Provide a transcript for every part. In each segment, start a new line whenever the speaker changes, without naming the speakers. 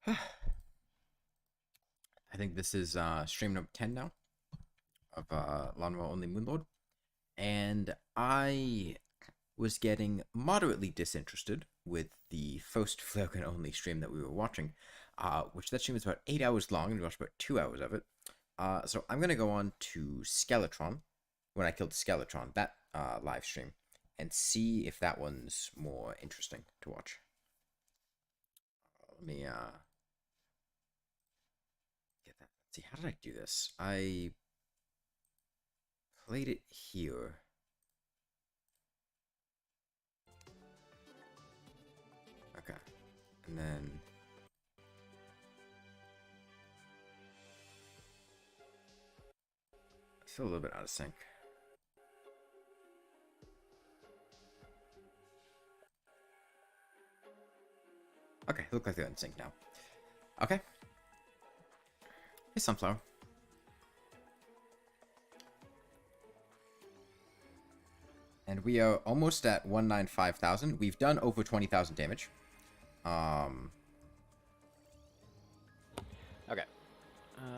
I think this is stream number 10 now of Lawnmower Only Moonlord. And I was getting moderately disinterested with the first Flare Only stream that we were watching, which that stream was about 8 hours long, and we watched about 2 hours of it. So I'm going to go on to Skeletron, when I killed Skeletron, that live stream, and see if that one's more interesting to watch. Let me get that. Let's see, how did I do this? I played it here. Okay. And then I feel a little bit out of sync. Okay, look like they're in sync now. Okay. Hey, Sunflower. And we are almost at 195,000. We've done over 20,000 damage.
Okay.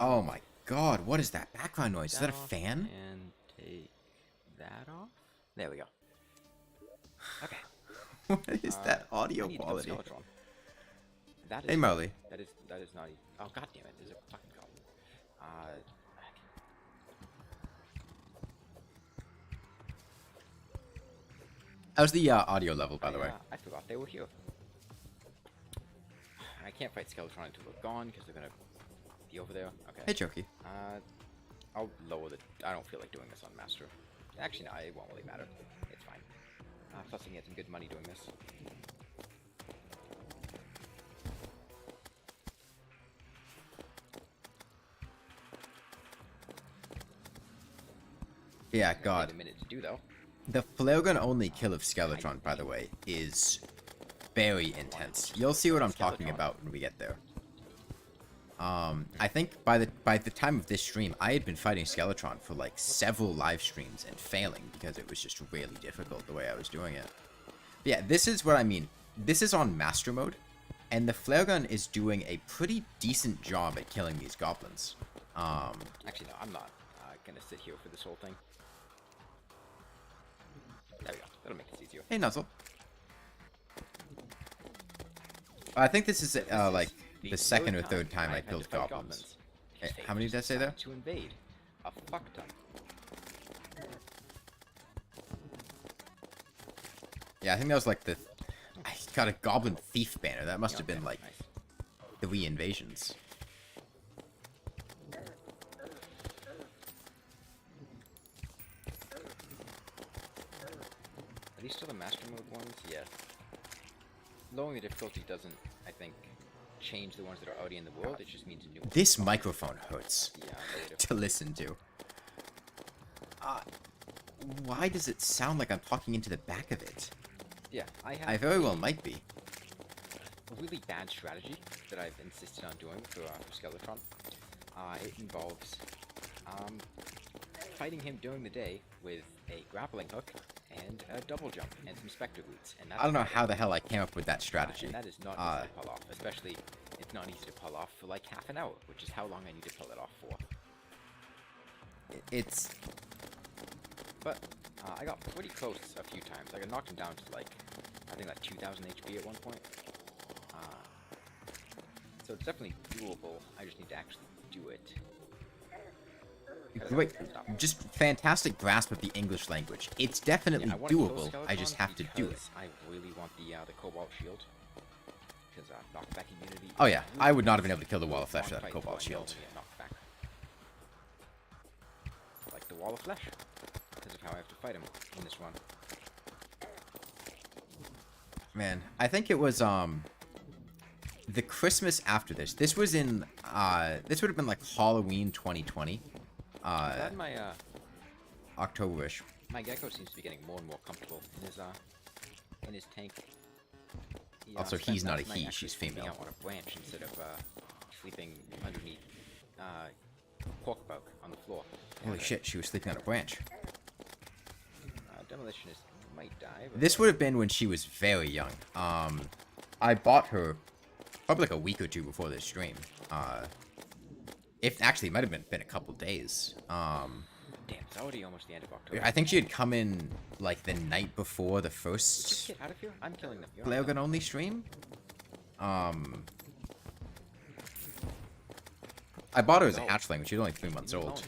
Oh my god, what is that background noise? Is that a fan?
And take that off. There we go. Okay.
What is that audio quality?
That is,
hey, Marley.
That is not even... Oh, god damn it. There's a fucking goblin.
How's the audio level, by the way?
I forgot they were here. I can't fight Skeletron until they're gone, because they're gonna be over there. Okay.
Hey, Jokey.
I'll lower the... I don't feel like doing this on Master. Actually, no, it won't really matter. It's fine. Plus, I can get some good money doing this.
Yeah, god.
Take a minute to do, though.
The flare gun only kill of Skeletron, by the way, is very intense. You'll see what I'm talking about when we get there. I think by the time of this stream, I had been fighting Skeletron for like several live streams and failing because it was just really difficult the way I was doing it. But yeah, this is what I mean. This is on Master Mode, and the flare gun is doing a pretty decent job at killing these goblins.
Actually, no, I'm not gonna sit here for this whole thing. There we go. That'll make it easier.
Hey, Nuzzle. I think this is like the second or third time I killed goblins. How many did I say there?
To invade. A fuck ton.
Yeah, I think that was like the... I got a goblin thief banner. That must have been like 3 invasions.
Are these still the Master Mode ones? Yeah. Lowering the difficulty doesn't, I think, change the ones that are already in the world. It just means new ones.
This microphone hurts
Yeah,
to listen to. Why does it sound like I'm talking into the back of it?
Yeah,
I very well might be.
A really bad strategy that I've insisted on doing for Skeletron. It involves fighting him during the day with a grappling hook and a double jump and some spectre boots. And
I don't know how the hell I came up with that strategy.
And that is not easy to pull off, especially it's not easy to pull off for like half an hour, which is how long I need to pull it off for.
It's...
But I got pretty close a few times. I got knocked him down to like, I think like 2,000 HP at one point. So it's definitely doable. I just need to actually do it.
Great, just fantastic grasp of the English language. It's definitely doable. I just have to do it.
I really want the Cobalt Shield. Because knockback immunity.
Oh yeah, I would not have been able to kill the Wall of Flesh without a Cobalt Shield.
Like the Wall of Flesh. Because of how I have to fight him in this run.
Man, I think it was the Christmas after this. This was in this would have been like Halloween 2020.
Glad my
October-ish.
my gecko seems to be getting more and more comfortable in his tank. He,
also, he's not a he; she's female.
Out on a branch instead of sleeping underneath pork bug on the floor.
Holy shit! She was sleeping on a branch.
Demolitionist might die. But
this would have been when she was very young. I bought her probably like a week or two before this stream. If actually, it might have been a couple days.
Damn, it's already almost the end of October.
I think she had come in like the night before the
Just
first
get out of here. I'm killing them. You're
flare
not
gun only stream. I bought her as a hatchling, but she was only 3 months old.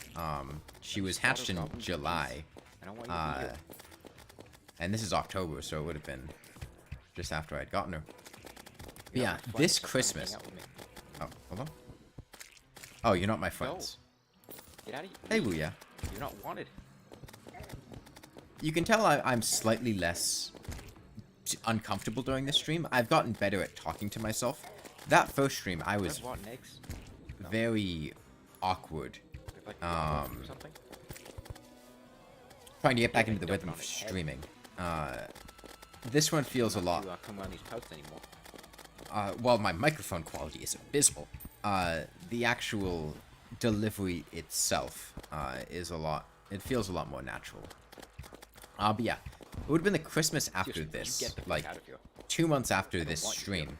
She was hatched in July.
I don't want you to be here.
And this is October, so it would have been just after I'd gotten her. But
You're
yeah,
not my friend,
this
so come hang
Christmas.
out with me.
Oh, hold on. Oh, you're not my friends.
Get out of
Hey,
here.
Booyah.
You're not wanted.
You can tell I'm slightly less uncomfortable during this stream. I've gotten better at talking to myself. That first stream, I was
I've bought eggs.
very awkward.
Like or something.
Trying to get back
Yeah,
into the
like
rhythm
dumping
of
on his head.
streaming. This one feels a lot...
To, come around these posts anymore.
Well, my microphone quality is abysmal. The actual delivery itself is a lot... It feels a lot more natural. But yeah, it would have been the Christmas after
Seriously, you
this,
get the fuck
like
out of here.
2 months after this
want you to.
stream,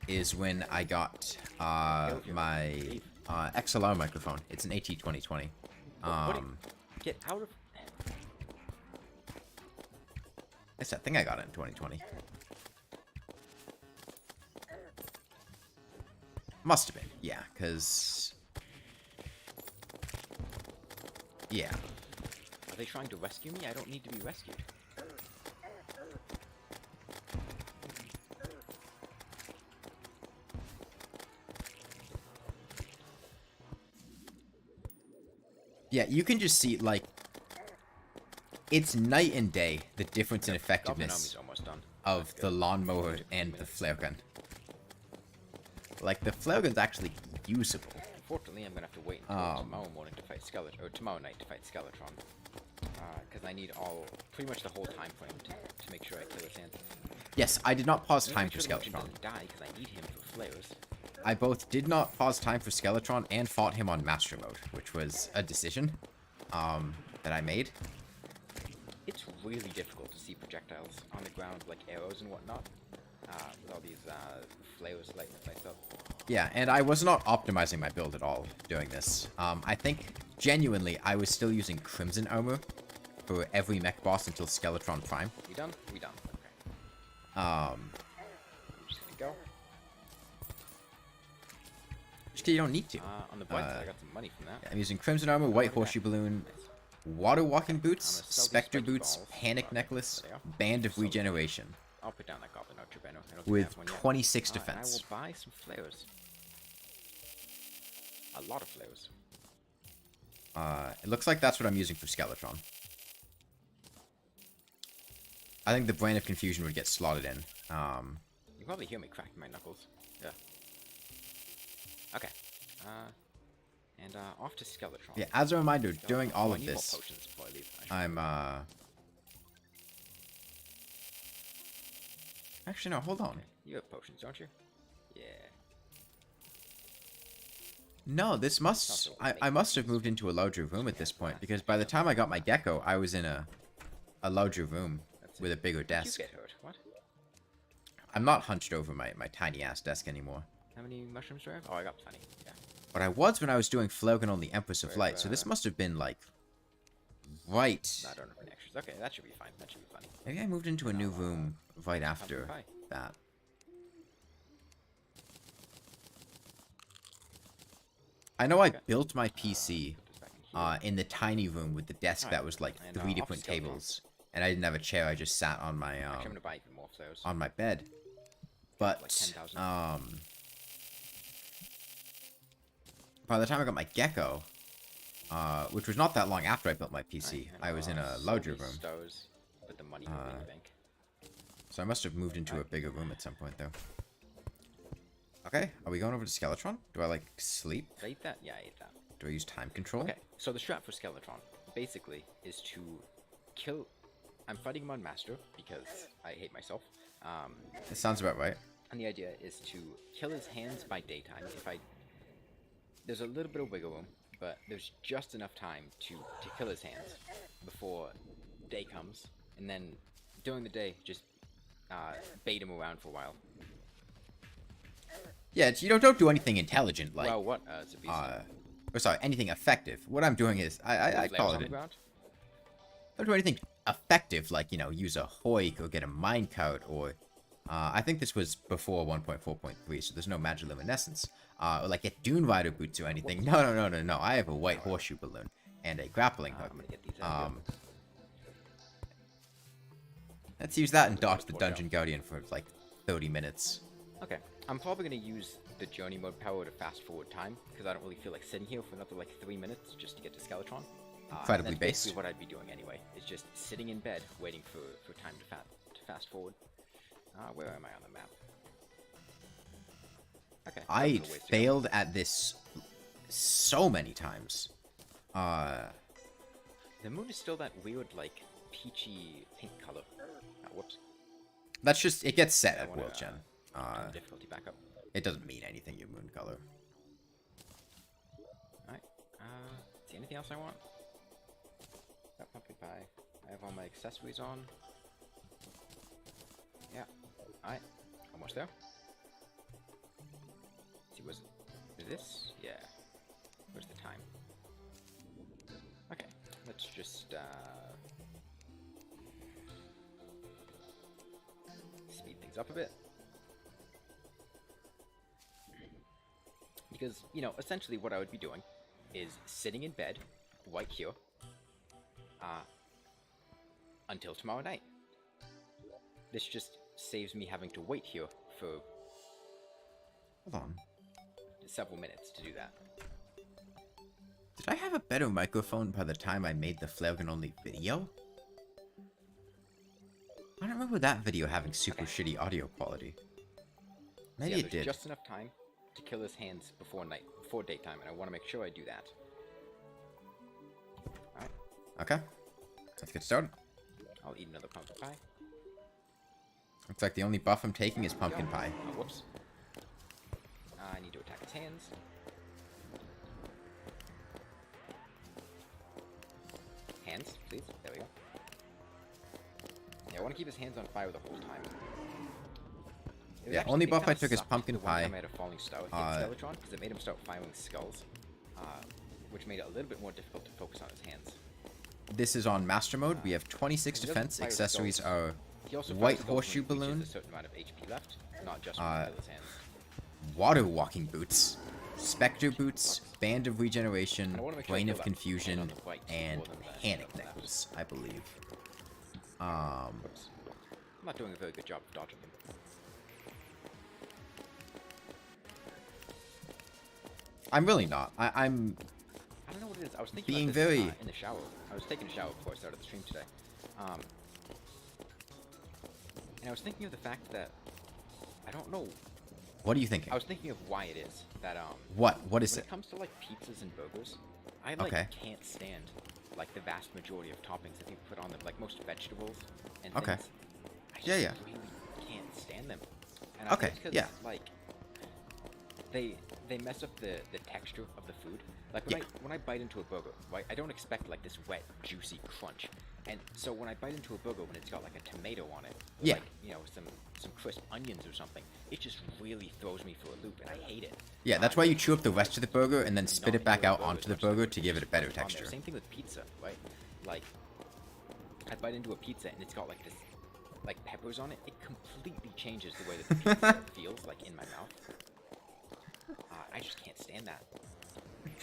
is when I got
Get
my
Leave.
XLR microphone. It's an AT2020.
What do you- Get out of...
I think I got it in 2020. Must have been, yeah, because... Yeah.
Are they trying to rescue me? I don't need to be rescued.
Yeah, you can just see, like... It's night and day, the difference in
Government
effectiveness
army's almost done.
of the lawnmower and the flare gun. Like, the flare gun's actually usable.
Unfortunately, I'm gonna have to wait until tomorrow morning to fight Skeleton, or tomorrow night to fight Skeletron. Because I need pretty much the whole time frame to make sure I kill his hand.
Yes, I did not pause time
Make
for
sure the Legend
Skeletron.
doesn't die, because I need him for flares.
I both did not pause time for Skeletron and fought him on Master Mode, which was a decision that I made.
It's really difficult to see projectiles on the ground, like arrows and whatnot, with all these flares lighting the place up.
Yeah, and I was not optimizing my build at all doing this. I think, genuinely, I was still using Crimson Armor for every mech boss until Skeletron Prime.
We done? We done. Okay.
Um,
I'm just gonna go.
Actually, you don't need to.
On the bright side, I got some money from that.
I'm using Crimson Armor, White Horseshoe Balloon, Water Walking Boots,
I'm gonna sell these
Spectre
spiky
Boots,
balls.
Panic Necklace,
There you go.
Band of
Sell them.
Regeneration,
I'll put down that Goblin Archer banner. I don't think I
with
have one yet.
26
And I
defense.
will buy some flares. A lot of flares.
It looks like that's what I'm using for Skeletron. I think the Brand of Confusion would get slotted in.
You can probably hear me cracking my knuckles. Yeah. Okay. And off to Skeletron.
Yeah, as a reminder, during all
I
of
need more
this,
potions before I leave.
I'm, Actually, no, hold on.
You have potions, don't you? Yeah.
No, this must... I must have moved into a larger room at this point, because by the time I got my gecko, I was in a larger room with a bigger
Did you
desk.
get hurt? What?
I'm not hunched over my tiny-ass desk anymore.
How many mushrooms do I have? Oh, I got plenty. Yeah.
But I was when I was doing Flogan on the Empress of Light, so this must have been, like, right...
I don't know for extras. Okay, that should be fine. That should be funny.
Maybe I moved into a new room right after
pie.
that. I know I built my PC
Put this back in here.
in the tiny room with the desk that was like
And,
3
off
different
Skeletron.
tables, and I didn't have a chair. I just sat on my
Actually, I'm gonna buy even more flares.
on my bed. But
Like 10,000.
by the time I got my gecko, which was not that long after I built my PC, I was in a larger room.
Stars, put the money in the bank.
So I must have moved into a bigger room at some point, though. Okay, are we going over to Skeletron? Do I, like, sleep?
Did I eat that? Yeah, I ate that.
Do I use time control?
Okay, so the strat for Skeletron, basically, is to kill... I'm fighting him on Master, because I hate myself.
It sounds about right.
And the idea is to kill his hands by daytime. There's a little bit of wiggle room, but there's just enough time to kill his hands before day comes. And then, during the day, just bait him around for a while.
Yeah, you don't do anything intelligent like
Well, what? Zabisa?
or sorry, anything effective. What I'm doing is I
Flares
call
on
it.
the ground?
Don't do anything effective like use a hoik or get a minecart or I think this was before 1.4.3, so there's no magiluminescence. Or like get Dune Rider boots or anything. No. I have a white horseshoe balloon and a grappling hook.
I'm gonna get these out here.
Let's use that and dodge the Dungeon Guardian for like 30 minutes.
Okay, I'm probably gonna use the journey mode power to fast forward time because I don't really feel like sitting here for another like 3 minutes just to get to Skeletron.
Incredibly
that's
based.
basically what I'd be doing anyway. Is just sitting in bed waiting for time to fast forward. Where am I on the map? Okay.
I failed at this so many times.
The moon is still that weird like peachy pink color. Whoops.
That's just it gets set
I
at
wanna,
World Gen.
turn the difficulty back up.
It doesn't mean anything, your moon color.
Alright. See anything else I want? That pumpkin pie. I have all my accessories on. Yeah. Alright. Almost there. See, was it this? Yeah. Where's the time? Okay. Let's just, speed things up a bit. Because, essentially what I would be doing is sitting in bed, right here, until tomorrow night. This just saves me having to wait here for
Hold on.
several minutes to do that.
Did I have a better microphone by the time I made the Flaregun only video? I don't remember that video having super shitty audio quality. Maybe
So yeah,
it
there's
did.
just enough time to kill his hands before daytime, and I want to make sure I do that. Alright,
Okay. Let's get started.
I'll eat another pumpkin pie.
Looks like the only buff I'm taking is pumpkin pie.
Oh, whoops. I need to attack his hands. Hands, please. There we go. Yeah, I want to keep his hands on fire the whole time. It was
Yeah,
actually-
only
it
buff I
kinda
took is
sucked
pumpkin
the one
pie.
time I had a falling star with Skeletron because it made him start firing skulls, which made it a little bit more difficult to focus on his hands.
This is on Master Mode. We have 26
he doesn't
defense.
fire
Accessories
skulls.
are
He also fires
white
skulls when
horseshoe
he reaches
balloon,
a certain amount of HP left, not just when he kills his hands.
water walking boots, specter boots, band of regeneration,
I wanna make sure I
brain
kill
of
that hand
confusion,
on the right
and
more than the
panic
hand on the left.
necklace, I believe.
Whoops. I'm not doing a very good job of dodging him.
I'm really not. I'm
I don't know what it is. I was thinking
being
about this,
very-
in the shower. I was taking a shower before I started the stream today. And I was thinking of the fact that I don't know.
What are you thinking?
I was thinking of why it is that
What is
when
it?
it comes to like pizzas and burgers, I
Okay.
can't stand like the vast majority of toppings that people put on them, like most vegetables and
Okay.
things. I just
Yeah.
really can't stand them. And
Okay,
I think it's 'cause,
yeah.
like they mess up the texture of the food. Like when I bite into a burger, right, I don't expect like this wet, juicy crunch. And so when I bite into a burger when it's got like a tomato on it, or
Yeah.
like, some crisp onions or something, it just really throws me for a loop and I hate it.
Yeah, that's why you chew up the rest of the burger and then spit
Not
it back
enjoy
out onto the
as much as
burger to give it a
just
better
on there.
texture.
Same thing with pizza, right? Like I bite into a pizza and it's got like this like peppers on it. It completely changes the way that the pizza feels like in my mouth. I just can't stand that.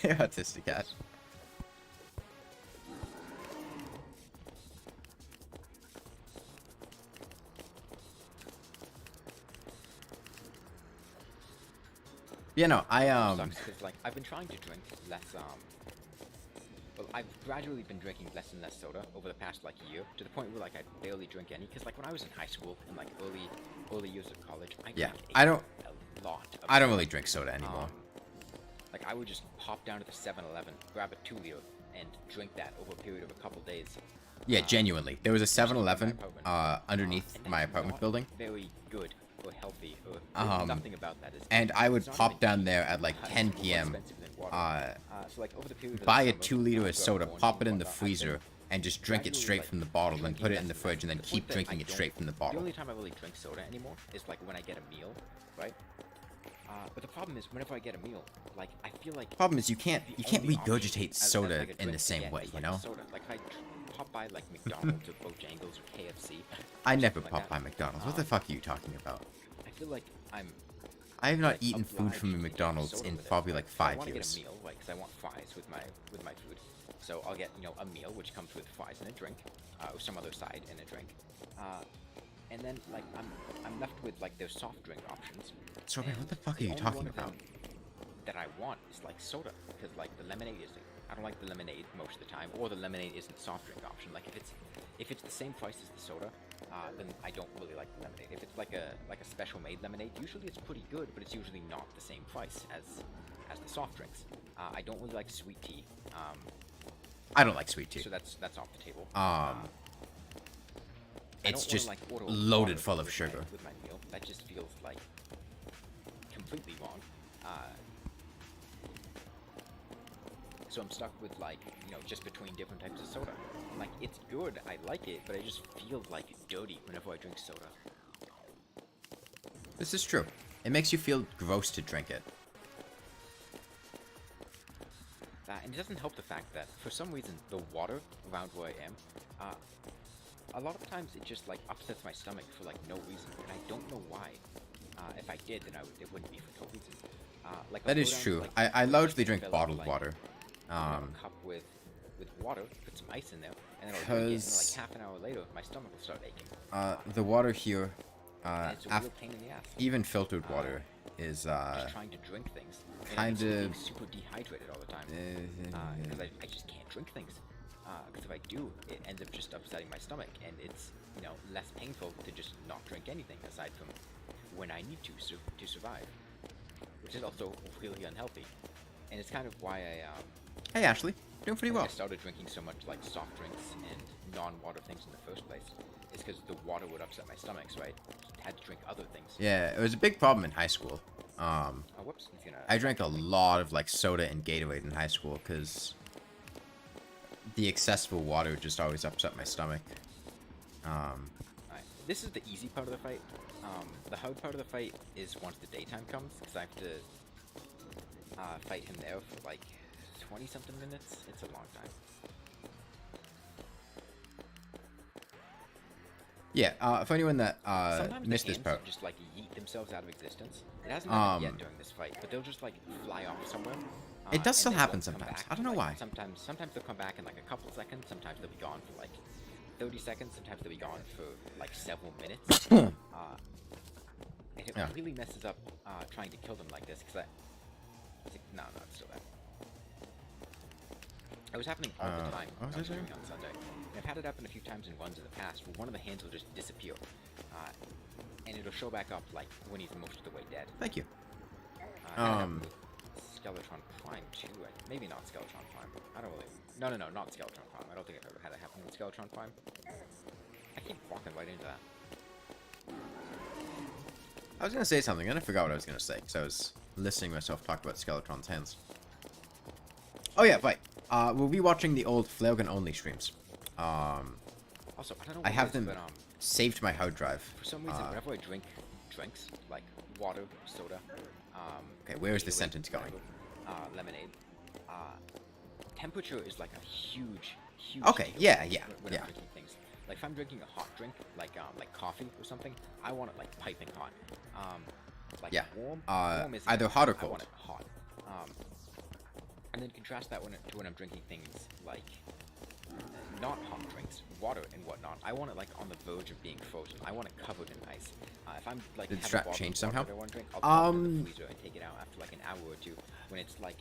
Yeah, autistic cat. Yeah, no,
Sucks because like I've been trying to drink less. Well, I've gradually been drinking less and less soda over the past like year, to the point where like I barely drink any. Because like when I was in high school and like early years of college, I
Yeah,
drank
I don't-
a lot. Of
I don't
soda.
really drink soda anymore.
Like I would just pop down to the 7-Eleven, grab a 2-liter, and drink that over a period of a couple days.
Yeah, genuinely. There was a 7-Eleven
apartment.
underneath
And
my
that's
apartment
not
building,
very good or healthy. Or nothing about that is.
and I would
it's not
pop
even
down
cheap.
there at like
It's
10
more
p.m.
expensive than water. So like over the period of the
Buy a
summer,
2-liter
I'd
of
go
soda,
orange
pop it
and
in the
whatnot. I've been
freezer, and just drink it
gradually,
straight
like,
from the bottle, then
drinking
put it
less
in the
and
fridge, and then
less, to the
keep
point that
drinking
I
it
don't-
straight from the
The
bottle.
only time I really drink soda anymore is like when I get a meal, right? But the problem is, whenever I get a meal, like I feel like
Problem is you can't
the only option
regurgitate
as
soda
like a
in the
drink to
same
get
way,
is,
you
like,
know?
soda. Like if I pop by like McDonald's or Bojangles or KFC.
I
or
never
something like
pop
that,
by McDonald's. What the fuck are you talking about?
I feel like I'm
I have not
like,
eaten food
obliged
from a
to get
McDonald's
soda
in
with it,
probably
right?
like
So I
5
want to get
years.
a meal, like, because I want fries with my food. So I'll get a meal which comes with fries and a drink, or some other side and a drink, and then like I'm left with like those soft drink options.
So man, what the fuck are
The
you
only
talking
one of them
about?
that I want is like soda, because like the lemonade isn't. I don't like the lemonade most of the time, or the lemonade isn't soft drink option. Like if it's the same price as the soda, then I don't really like the lemonade. If it's like a special made lemonade, usually it's pretty good, but it's usually not the same price as the soft drinks. I don't really like sweet tea,
I don't like sweet tea.
so that's off the table.
Um,
I
it's
don't
just
wanna, like, order
loaded
water
full of
with
sugar.
with my meal. That just feels like completely wrong. So I'm stuck with like just between different types of soda. Like it's good, I like it, but I just feel like dirty whenever I drink soda.
This is true. It makes you feel gross to drink it.
And it doesn't help the fact that for some reason the water around where I am, a lot of times it just like upsets my stomach for like no reason, and I don't know why. If I did, then it wouldn't be for no reason. Like
That
I'll
is
go down to,
true.
like,
I largely
fill
drink
up,
bottled
like,
water.
a cup with water, put some ice in there, and then I'll drink it, and then, like half an hour later, my stomach will start aching.
The water here,
And it's a real pain in the ass.
even filtered water is
Just trying to drink things. And
kind
it's being
of
super dehydrated all the time. Because I just can't drink things. Because if I do, it ends up just upsetting my stomach, and it's less painful to just not drink anything aside from when I need to survive, which is also really unhealthy. And it's kind of why
Hey Ashley, doing pretty well.
I started drinking so much like soft drinks and non-water things in the first place. It's because the water would upset my stomach, so I had to drink other things.
Yeah, it was a big problem in high school.
Oh, whoops! He's gonna.
I drank a lot of like soda and Gatorade in high school because the accessible water just always upset my stomach.
Alright. This is the easy part of the fight. The hard part of the fight is once the daytime comes, because I have to fight him there for like 20-something minutes. It's a long time.
Yeah, for anyone that
Sometimes
missed
the
this
ants
part,
just like yeet themselves out of existence. It hasn't happened yet during this fight, but they'll just like fly off somewhere.
it does
and
still
they
happen
won't come
sometimes.
back
I don't know
for, like,
why.
Sometimes they'll come back in like a couple seconds. Sometimes they'll be gone for like 30 seconds. Sometimes they'll be gone for like several minutes. And it
Yeah.
really messes up trying to kill them like this, because no, it's still there. It was happening all the time
what
when I
was
was
I
doing it on Sunday. And I've had it happen a few times in runs in the past where one of the hands will just disappear. And it'll show back up like when he's most of the way dead.
Thank you.
I had it happen with Skeletron Prime too. Maybe not Skeletron Prime. I don't really. No, not Skeletron Prime. I don't think I've ever had it happen with Skeletron Prime. I keep walking right into that.
I was gonna say something, and I forgot what I was gonna say because I was listening to myself talk about Skeletron's hands. Oh yeah, right. We'll be watching the old Flaregun only streams.
Also, I don't know.
I
What
have
it is,
them
but,
saved to my hard drive.
for some reason, whenever I drink drinks like water, soda,
Okay, where is this
Gatorade,
sentence going?
whatever, lemonade, temperature is like a huge
Okay,
deal
yeah,
when
yeah.
I'm drinking things. Like if I'm drinking a hot drink, like coffee or something, I want it like piping hot. Like
Yeah.
warm isn't
Either
enough.
hot or
I
cold.
want it hot. And then contrast that to when I'm drinking things like not hot drinks, water and whatnot. I want it like on the verge of being frozen. I want it covered in ice. If I'm like
Did the
have a
strap
bottle
change
of water
somehow?
that I want to drink, I'll pop it in the freezer and take it out after like an hour or two when it's like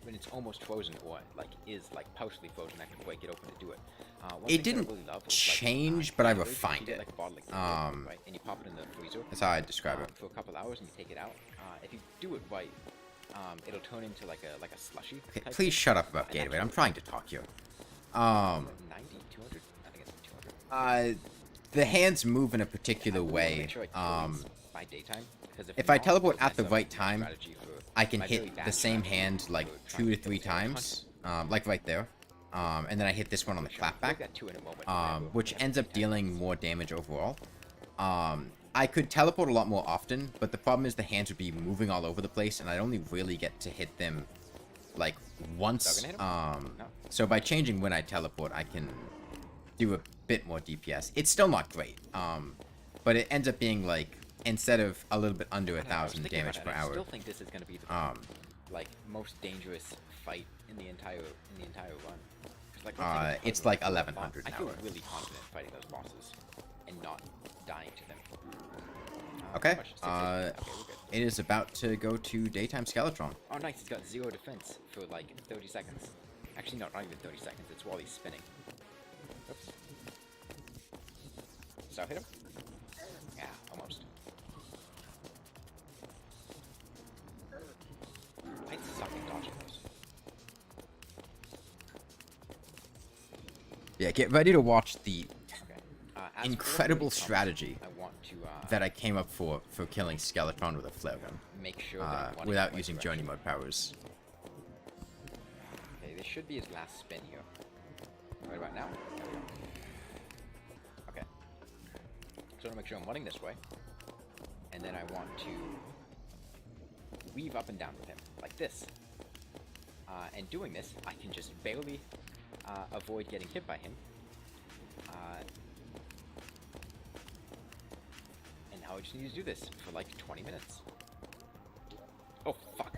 when it's almost frozen or like is like partially frozen. I can break it open to do it. One
It
thing that I
didn't
really love is,
change,
like,
but I
Gatorade. You
refined
get,
it.
like a bottle of Gatorade, right? And you pop it in the freezer.
That's how I describe it.
For a couple hours, and you take it out. If you do it right, it'll turn into like a slushy.
Okay,
type
please
thing.
shut up about
And
Gatorade. I'm
actually,
trying to talk here.
90, 200. I think it's 200.
The hands move in a
I
particular
really wanna
way.
make sure I teleport by daytime, 'cause
If I
not,
teleport
it'll
at the
mess up
right
my
time,
strategy for
I can
my very
hit
bad
the same
strategy
hand
for
like
trying
2 to
kill
3
the hunter.
times, like right there. And then I hit this one on the
Sure, we'll
clapback,
get to it in a moment, whenever
which
we have
ends
the
up
daytime
dealing
ones.
more damage overall. I could teleport a lot more often, but the problem is the hands would be moving all over the place, and I'd only really get to hit them, like, once.
Hit him? No.
So by changing when I teleport, I can do a bit more DPS. It's still not great, but it ends up being, like, instead of a little bit under 1,000 damage per
I
hour.
still think this is going to be the like most dangerous fight in the entire run. Like,
it's like 1,100
I
an
feel
hour.
really confident fighting those bosses and not dying to them.
Okay,
Okay, we're good.
it is about to go to Daytime Skeletron.
Oh, nice. It's got 0 defense for like 30 seconds. Actually, no, not even 30 seconds. It's while he's spinning. Oops. So hit him. Yeah, almost. I suck at dodging those.
Yeah, get ready to watch the
Okay.
incredible strategy
I want to
that I came up for killing Skeletron with a flare gun,
make sure that I'm running
without
in the right
using
direction.
journey mode powers.
Okay, this should be his last spin here. Right about now. There we go. Okay. So to make sure I'm running this way, and then I want to weave up and down with him like this. And doing this, I can just barely avoid getting hit by him. And now I just need to do this for like 20 minutes. Oh, fuck.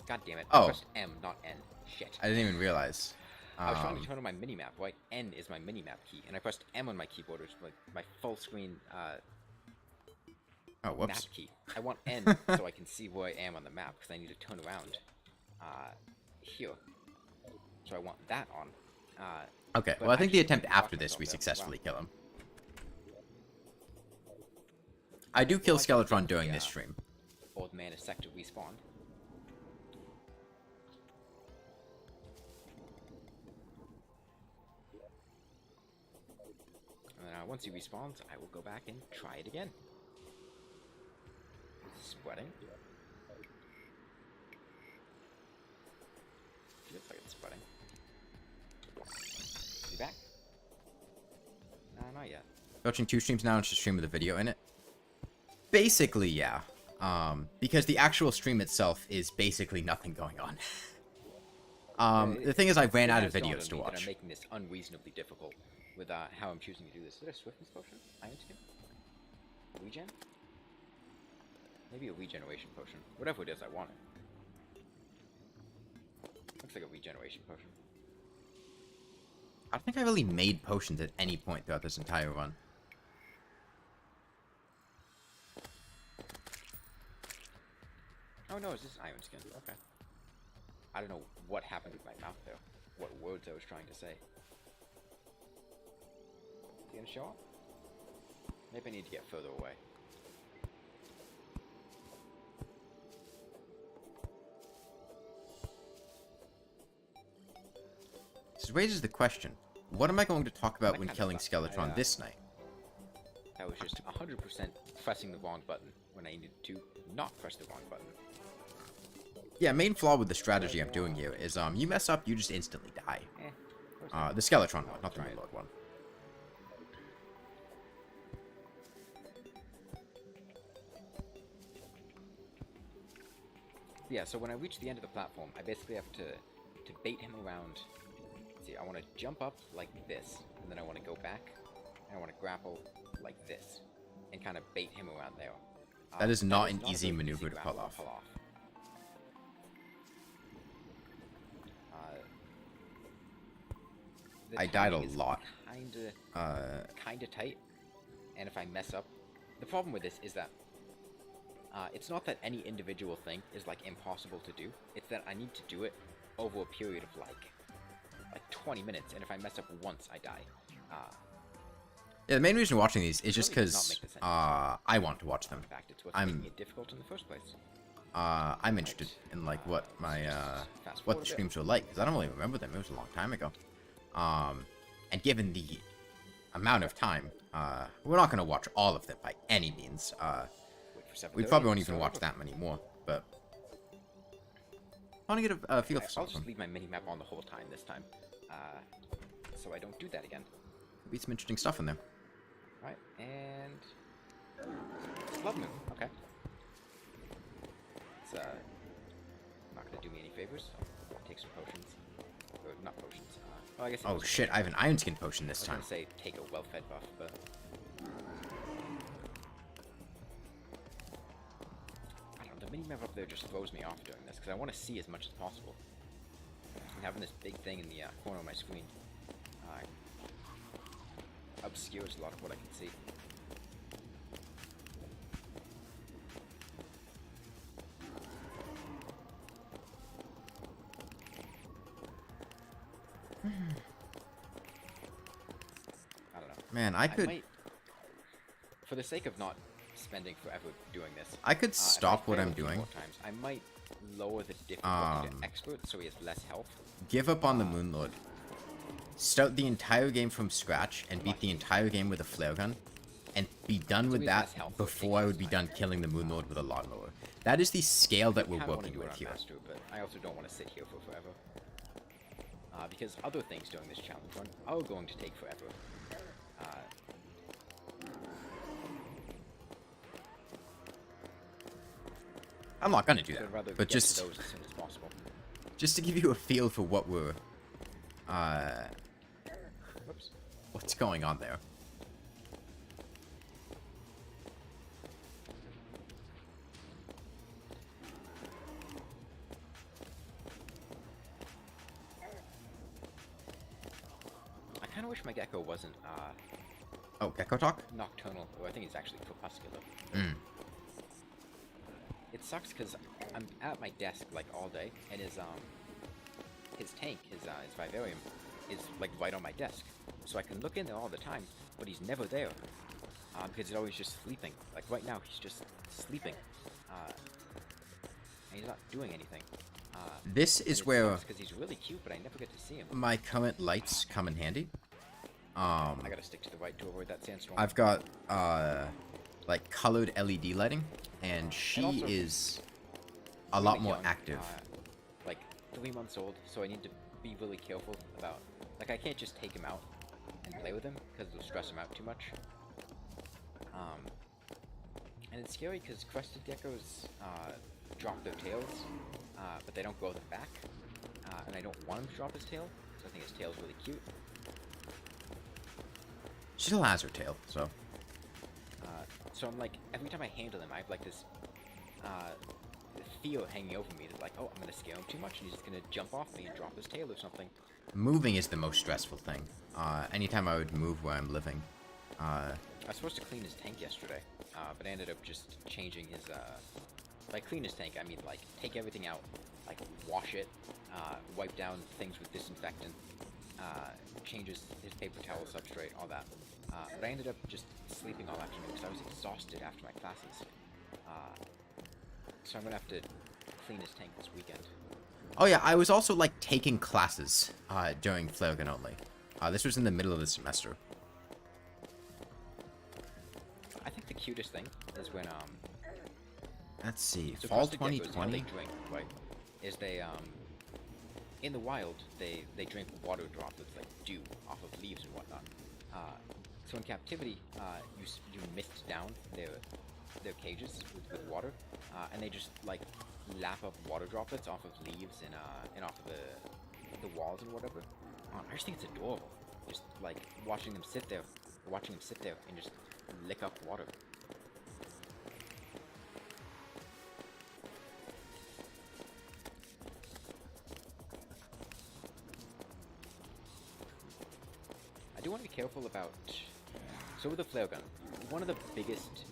God damn it. I pressed M, not N. Shit.
I didn't even realize.
I was trying to turn on my minimap, right? N is my minimap key, and I pressed M on my keyboard, which is like my full screen
Oh, whoops.
map key. I want N so I can see where I am on the map, because I need to turn around here. So I want that on.
Okay,
but
well, I think the
just
attempt
fucked
after this,
myself
we
there.
successfully
Wow.
kill him. I do kill
Well, I thought
Skeletron
that
during
the,
this stream.
Old man is set to respawn. And once he respawns, I will go back and try it again. Spreading. Feels like it's spreading. Is he back? Nah, not yet.
Watching 2 streams now and just stream with a video in it. Basically, yeah. Because the actual stream itself is basically nothing going on. The thing is, I ran out of videos to watch.
I'm making this unreasonably difficult with how I'm choosing to do this. Is it a swiftness potion? Iron skin? Regen? Maybe a regeneration potion. Whatever it is, I want it. Looks like a regeneration potion.
I don't think I really made potions at any point throughout this entire run.
Oh no, is this iron skin? Okay. I don't know what happened with my mouth there. What words I was trying to say. You gonna show up? Maybe I need to get further away.
This raises the question, what am I going to talk about
That
when
kinda
killing
sucked.
Skeletron this night?
That was just 100% pressing the wrong button when I needed to not press the wrong button.
Yeah, main flaw with the strategy I'm doing here is, you mess up, you just instantly die.
Of course not.
The Skeletron one, not the
Try it.
Moonlord one.
Yeah, so when I reach the end of the platform, I basically have to bait him around. See, I want to jump up like this, and then I want to go back, and I want to grapple like this, and kind of bait him around there.
That is not
a
an
very
easy maneuver to
grapple
pull off.
The
I died a
timing is
lot.
Kinda tight, and if I mess up, the problem with this is that it's not that any individual thing is like impossible to do. It's that I need to do it over a period of like 20 minutes, and if I mess up once, I die.
Yeah, the main reason watching these is just
really does not
because
make the sense.
I want to watch them.
In fact, it's what's
I'm-
making it difficult in the first place.
I'm interested in like what my
Fast
what
forward
the
a bit.
streams were like, because I don't really remember them. It was a long time ago. And given the amount of time, we're not gonna watch all of them by any means.
Wait for 7:30,
We probably won't even
so
watch that many more, but I want to get a feel for
I'll
some of
just
them.
leave my mini-map on the whole time this time, so I don't do that again.
Be some interesting stuff in there.
Right, and Blood Moon. Okay. It's not gonna do me any favors. I'll take some potions. Or not potions. Oh, I guess.
Oh shit! I have an Iron Skin potion this
I
time.
was gonna say take a well-fed buff, but I don't know. The mini-map up there just throws me off doing this because I want to see as much as possible. And having this big thing in the corner of my screen obscures a lot of what I can see. I don't know.
Man, I could.
might, for the sake of not spending forever doing this,
I could
if
stop what
fail
I'm
a few
doing.
more times, I might lower the difficulty to expert so he has less health.
Give up on the Moonlord. Start the entire game from scratch and beat the entire game with a flare gun, and be done with that before I would be done killing the Moonlord with a Lawnmower. That is the scale that we're
Kinda wanna
working
do it
with
on
here.
Master, but I also don't want to sit here for forever. Because other things during this challenge run are going to take forever.
I'm not gonna do
So I'd
that,
rather
but
get to
just
those as soon as possible.
to give you a feel for what we're
Whoops.
what's going on there.
I kind of wish my gecko wasn't
Oh, Gecko Talk?
nocturnal, or I think it's actually crepuscular.
Mm.
It sucks because I'm at my desk like all day, and his tank, his vivarium, is like right on my desk, so I can look in there all the time, but he's never there, because he's always just sleeping. Like right now, he's just sleeping, and he's not doing anything.
This is where
because he's really cute, but I never get to see him.
my current lights come in handy.
I gotta stick to the right to avoid that sandstorm.
I've got like colored LED lighting, and she
also
is a
really
lot more
young,
active.
Like 3 months old, so I need to be really careful about. Like I can't just take him out and play with him because it'll stress him out too much. And it's scary because crested geckos drop their tails, but they don't grow them back. And I don't want him to drop his tail, because I think his tail's really cute.
She still has her tail, so.
So I'm like, every time I handle him, I have like this fear hanging over me that like, oh, I'm gonna scare him too much, and he's just gonna jump off me and drop his tail or something.
Moving is the most stressful thing. Anytime I would move where I'm living.
I was supposed to clean his tank yesterday, but I ended up just changing his, by clean his tank, I mean like, take everything out, like, wash it, wipe down things with disinfectant, change his paper towel substrate, all that. But I ended up just sleeping all afternoon because I was exhausted after my classes. So I'm gonna have to clean his tank this weekend.
Oh yeah, I was also like taking classes during flare gun only. This was in the middle of the semester.
I think the cutest thing is when,
Let's see,
so
fall
crested geckos, how
2020.
they drink, right, is they, in the wild, they drink water droplets like dew off of leaves and whatnot. So in captivity, you mist down their cages with water, and they just like lap up water droplets off of leaves and off of the walls and whatever. I just think it's adorable, just like watching them sit there and just lick up water. I do want to be careful about. So with the flare gun, one of the biggest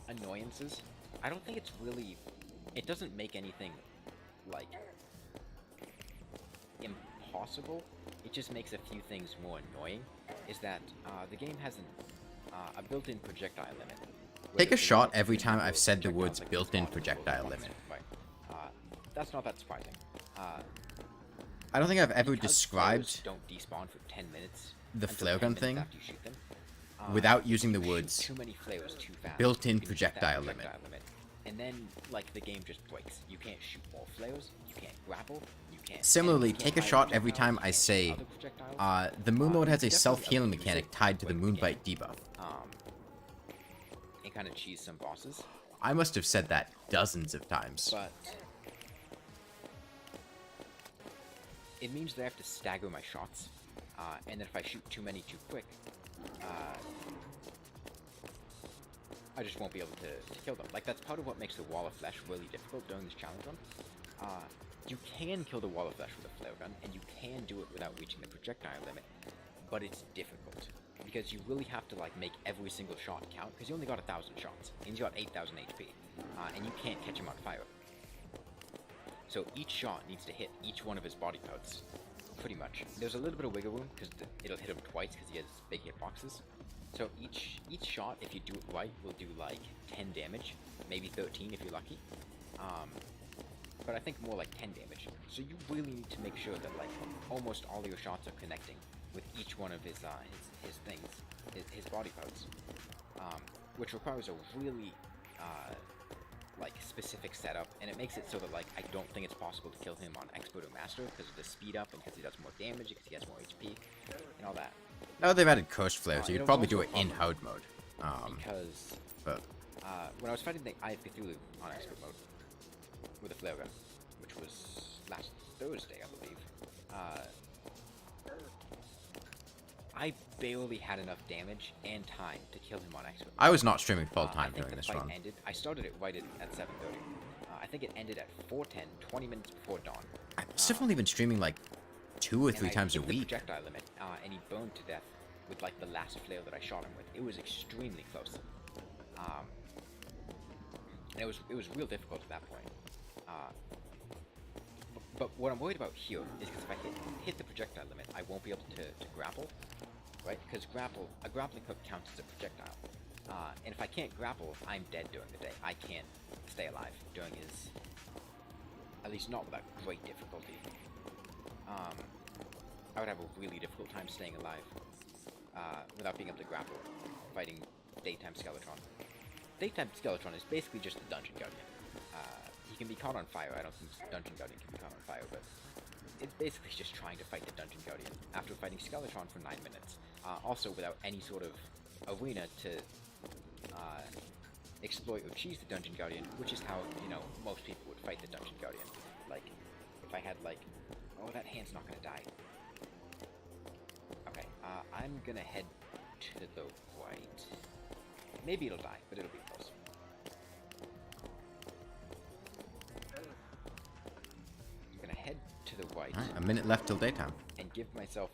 annoyances, I don't think it's really. It doesn't make anything like impossible. It just makes a few things more annoying. Is that the game has a built-in projectile limit.
Take a shot every time I've said the words built-in projectile limit.
Right. That's not that surprising.
I don't think I've ever
Because
described
flares don't despawn for 10 minutes.
the
until
flare
10
gun
minutes
thing
after you shoot them.
without using the
You shoot
words
too many flares too fast.
built-in
you can hit that
projectile limit.
And then, like, the game just breaks. You can't shoot more flares. You can't grapple. You can't.
Similarly,
you can't
take a
fire
shot every
projectiles,
time
you
I
can't shoot
say,
other projectiles.
the Moonlord has a
Definitely
self-healing
abuse
mechanic
it
tied to the
when you
Moonbite
can.
debuff.
kind of cheese some bosses.
I must have said that dozens of times.
But it means that I have to stagger my shots, and then if I shoot too many too quick, I just won't be able to kill them. Like, that's part of what makes the Wall of Flesh really difficult during this challenge run. You can kill the Wall of Flesh with a flare gun, and you can do it without reaching the projectile limit, but it's difficult, because you really have to, like, make every single shot count, because you only got 1,000 shots, and he's got 8,000 HP, and you can't catch him on fire. So each shot needs to hit each one of his body parts, pretty much. There's a little bit of wiggle room, because it'll hit him twice, because he has big hitboxes. So each shot, if you do it right, will do like 10 damage, maybe 13 if you're lucky. But I think more like 10 damage. So you really need to make sure that like almost all your shots are connecting with each one of his things, his body parts, which requires a really like specific setup, and it makes it so that like I don't think it's possible to kill him on expert or master because of the speed up and because he does more damage, because he has more HP, and all that.
Oh, they've added coast flare, so you'd probably do it in hard mode.
Because when I was fighting the Eye of Cthulhu on expert mode with a flare gun, which was last Thursday, I believe, I barely had enough damage and time to kill him on expert mode.
I was not streaming full time during this run.
Ended. I started it right at 7:30. I think it ended at 4:10, 20 minutes before dawn.
I must have only been streaming like 2 or 3 times a week.
The projectile limit, and he burned to death with like the last flare that I shot him with. It was extremely close, and it was real difficult at that point. But what I'm worried about here is because if I hit the projectile limit, I won't be able to grapple, right? Because a grappling hook counts as a projectile, and if I can't grapple, I'm dead during the day. I can't stay alive during his, at least not without great difficulty. I would have a really difficult time staying alive without being able to grapple, fighting Daytime Skeletron. Daytime Skeletron is basically just a Dungeon Guardian. He can be caught on fire. I don't think Dungeon Guardian can be caught on fire, but it's basically just trying to fight the Dungeon Guardian after fighting Skeletron for 9 minutes. Also without any sort of arena to exploit or cheese the Dungeon Guardian, which is how, you know, most people would fight the Dungeon Guardian. Like, if I had, like, oh, that hand's not gonna die. Okay, I'm gonna head to the right. Maybe it'll die, but it'll be close. I'm gonna head to the right.
Alright, a minute left till daytime.
And give myself...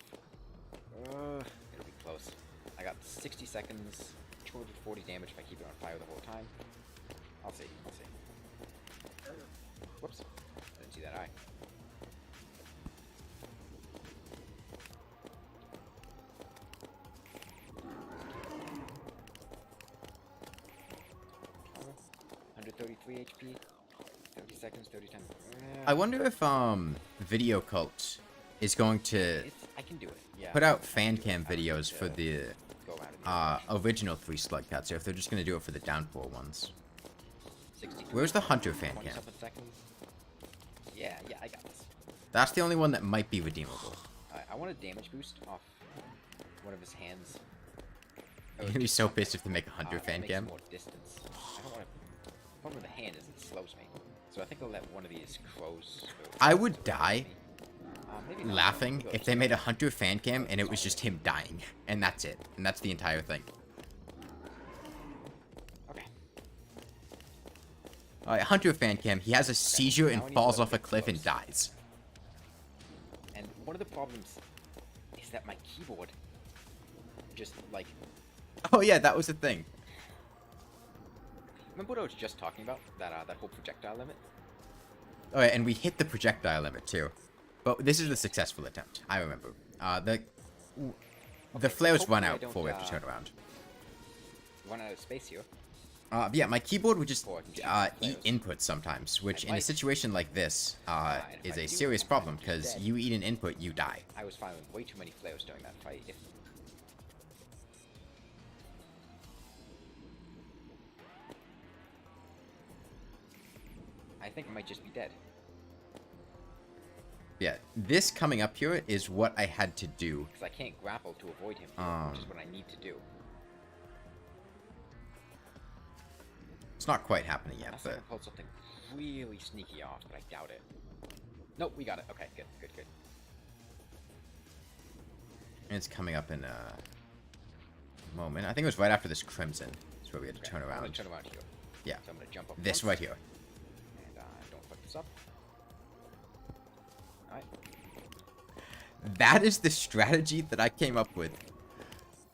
it'll be close. I got 60 seconds, 240 damage if I keep it on fire the whole time. I'll see. Whoops. I didn't see that eye. HP, 30 seconds, 30 times.
I wonder if Video Cult is going to
I can do it. Yeah.
put out fan cam videos for the original 3 slug cuts, or if they're just going to do it for the downpour ones. Where's the Hunter fan cam?
Yeah, I got this.
That's the only one that might be redeemable.
I want a damage boost off one of his hands.
You're gonna be so pissed if they make a Hunter fan cam.
More distance. I don't want to. The problem with the hand is it slows me. So I think I'll let one of these crows.
I would die laughing if they made a Hunter fan cam and it was just him dying, and that's it, and that's the entire thing.
Okay.
Hunter fan cam. He has a seizure and falls off a cliff and dies.
And one of the problems is that my keyboard just like.
Oh yeah, that was the thing.
Remember what I was just talking about? That whole projectile limit?
Oh yeah, and we hit the projectile limit too. But this is a successful attempt. I remember. The flares run out before we have to turn around.
Run out of space here.
Yeah, my keyboard would just eat input sometimes, which in a situation like this is a serious problem, because you eat an input, you die.
I was firing way too many flares during that fight. I think I might just be dead.
Yeah, this coming up here is what I had to do.
Because I can't grapple to avoid him, which is what I need to do.
It's not quite happening yet,
Unless I
but
can pull something really sneaky off, but I doubt it. Nope, we got it. Okay, good, good, good.
it's coming up in a moment. I think it was right after this crimson. That's where we had to turn
I'm
around.
gonna turn around here.
Yeah.
So I'm gonna jump up
This
once,
right here.
and don't fuck this up. Alright.
That is the strategy that I came up with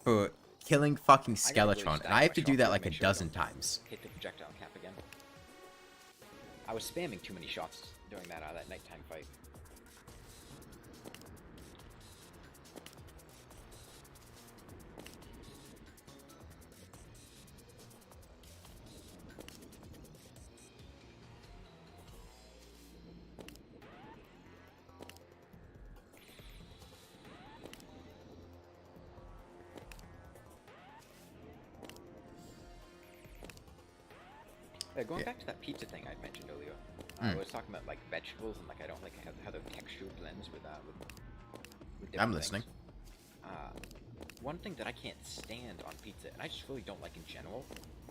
for killing fucking
I gotta really
Skeletron, and
stack
I have
my
to do
shots
that
to
like a
make sure I
dozen
don't
times.
Hit the projectile cap again. I was spamming too many shots during that nighttime fight. Going back to that pizza thing I mentioned earlier, I was talking about like vegetables and like I don't like how the texture blends with different
I'm listening.
Things. One thing that I can't stand on pizza, and I just really don't like in general,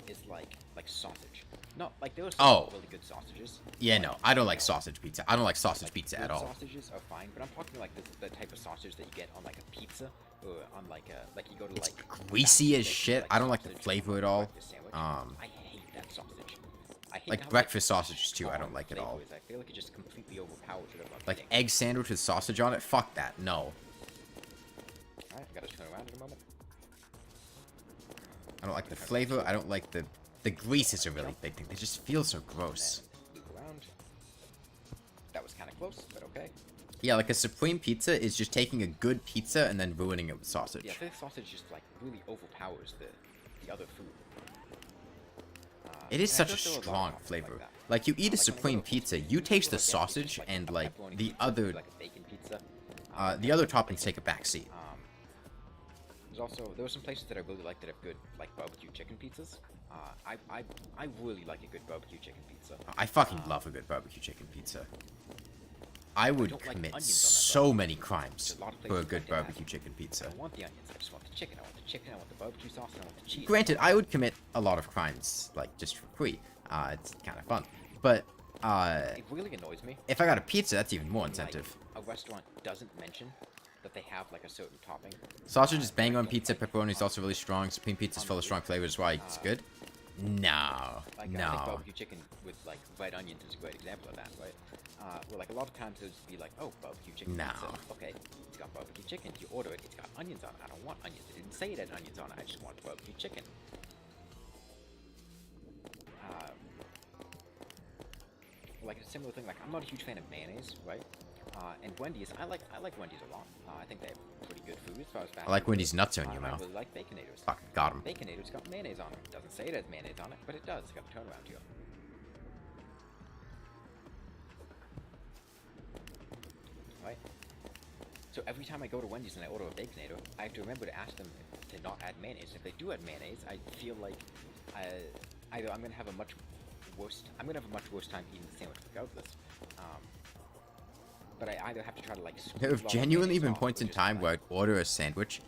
is like sausage. Not like there are some really good sausages.
Yeah,
like,
no, I don't like sausage pizza. I don't like sausage pizza at all.
Sausages are fine, but I'm talking like the type of sausage that you get on like a pizza or on like you go to
It's
like
greasy as shit.
like
I don't like the
sausage
flavor
on
at
a
all.
breakfast sandwich. I hate that sausage. I hate
Like
how,
breakfast sausages too, I
strong
don't like at
flavor
all.
is. I feel like it just completely overpowers whatever I'm
Like
eating.
egg sandwich with sausage on it? Fuck that. No.
Alright, I gotta turn around in a moment.
I don't like the flavor. I don't like the grease is a really big thing. They just feel so gross.
Loop around. That was kind of close, but okay.
Yeah, like a supreme pizza is just taking a good pizza and then ruining it with sausage.
Yeah, this sausage just like really overpowers the other food.
It is
And I
such a
feel there are lot of
strong
toppings
flavor.
like that.
Like you eat a
Like, when I go
supreme
to a
pizza,
Costco,
you taste
go
the
to a
sausage
pizza,
and
a
like
pepperoni
the
pizza,
other
like a bacon pizza.
the other toppings take a back seat.
There were some places that I really like that have good like barbecue chicken pizzas. I really like a good barbecue chicken pizza.
I fucking love a good barbecue chicken pizza. I would
don't like
commit
onions on that
so
barbecue
many
pizza.
crimes
There's a lot of
for a
places
good
that can have
barbecue chicken
I
pizza.
don't want the onions. I just want the chicken. I want the chicken. I want the barbecue sauce. And I want the cheese.
Granted, I would commit a lot of crimes like just for free. It's kind of fun, but
It really annoys me.
if I got a pizza, that's even more
when,
incentive.
Like, a restaurant doesn't mention that they have like a certain topping.
Sausage is bang on pizza. Pepperoni is also really strong. Supreme pizza is full of strong flavors. That's why it's good. No,
Like
no.
barbecue chicken with like red onions is a great example of that, right? Where like a lot of times it would be like, oh, barbecue chicken
No.
pizza. Okay, it's got barbecue chicken. You order it, it's got onions on it. I don't want onions. It didn't say it had onions on it. I just want barbecue chicken. Like a similar thing. Like I'm not a huge fan of mayonnaise, right? And Wendy's, I like Wendy's a lot. I think they have pretty good food as far as fast
I like
food
Wendy's
goes.
nuts in your
I
mouth.
really like Baconators.
Fucking got him.
Baconators got mayonnaise on it. It doesn't say it has mayonnaise on it, but it does. It's got a turnaround here. Right? So every time I go to Wendy's and I order a Baconator, I have to remember to ask them to not add mayonnaise. If they do add mayonnaise, I feel like either I'm gonna have a much worse time eating the sandwich regardless. But I either have to try to like.
There have genuinely been points in time where I'd order a sandwich,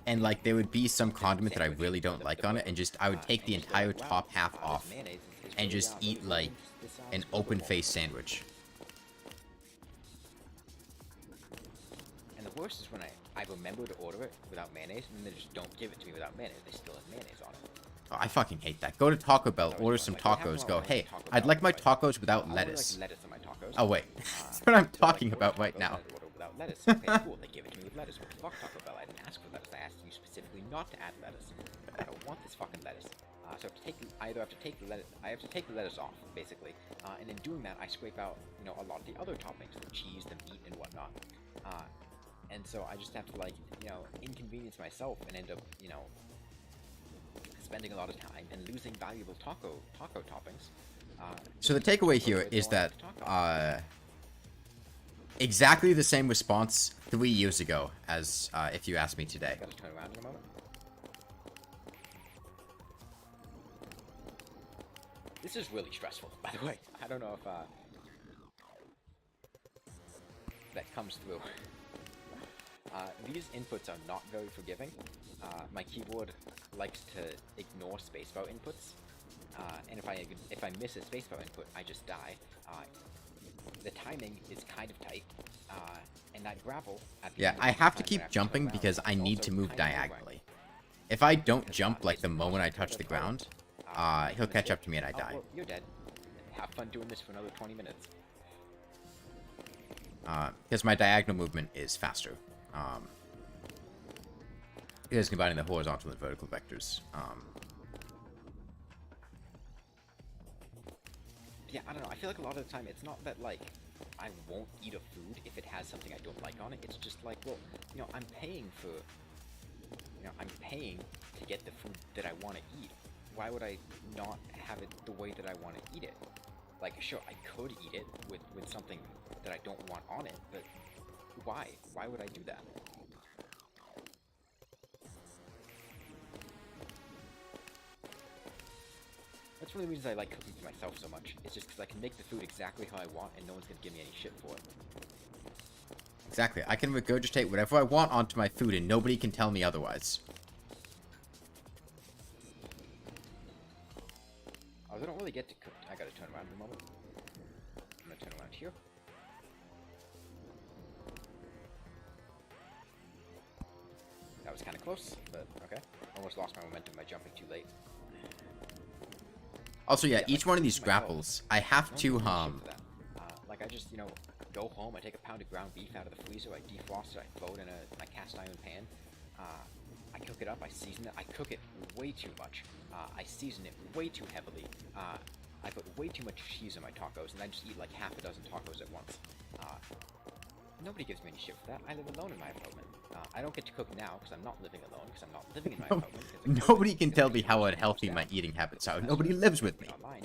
and like there would be some condiment that I really don't like on it, and just I would take the entire top half off and just eat like an open-faced sandwich.
And the worst is when I remember to order it without mayonnaise, and then they just don't give it to me without mayonnaise. They still have mayonnaise on it.
Oh, I fucking hate that. Go to Taco Bell, order some tacos, go, hey, I'd like my tacos without lettuce.
I like lettuce on my tacos.
Oh wait, that's what I'm talking about right now.
Order without lettuce. Okay, cool. They give it to me with lettuce. What the fuck, Taco Bell? I didn't ask for lettuce. I asked you specifically not to add lettuce. I don't want this fucking lettuce. So I have to take the lettuce off, basically. And in doing that, I scrape out, a lot of the other toppings, the cheese, the meat, and whatnot. And so I just have to inconvenience myself and end up, spending a lot of time and losing valuable taco toppings.
So the takeaway here is that exactly the same response 3 years ago as if you asked me today.
Gotta turn around in a moment. This is really stressful, by the way. I don't know if that comes through. These inputs are not very forgiving. My keyboard likes to ignore spacebar inputs, and if I miss a spacebar input, I just die. The timing is kind of tight, and that grapple at the
Yeah,
end of
I
each
have to
time when I
keep
have to turn
jumping
around
because I
is
need
also
to move
kind of nerve-wracking.
diagonally. If I don't
Because,
jump like
it's
the moment I
impossible
touch the
to follow.
ground,
Make a
he'll catch up
mistake.
to me and I
Oh,
die.
well, you're dead. Have fun doing this for another 20 minutes.
Because my diagonal movement is faster. Because combining the horizontal and vertical vectors.
Yeah, I don't know. I feel like a lot of the time it's not that, like, I won't eat a food if it has something I don't like on it. It's just like, well, I'm paying for, I'm paying to get the food that I want to eat. Why would I not have it the way that I want to eat it? Like, sure, I could eat it with something that I don't want on it, but why? Why would I do that? That's one of the reasons I like cooking for myself so much. It's just because I can make the food exactly how I want, and no one's gonna give me any shit for it.
Exactly. I can regurgitate whatever I want onto my food, and nobody can tell me otherwise.
Oh, I don't really get to cook. I gotta turn around for a moment. I'm gonna turn around here. That was kind of close, but okay. Almost lost my momentum by jumping too late.
Also, yeah,
Yeah,
each
like,
one of these
myself,
grapples, I have
no
to,
one gives a shit for that. Like, I just, go home, I take a pound of ground beef out of the freezer, I defrost it, I throw it in my cast iron pan. I cook it up, I season it, I cook it way too much. I season it way too heavily. I put way too much cheese on my tacos, and I just eat like half a dozen tacos at once. Nobody gives me any shit for that. I live alone in my apartment. I don't get to cook now because I'm not living alone, because I'm not living in my apartment.
Nobody can tell me how unhealthy my eating habits are. Nobody lives with me.
Online.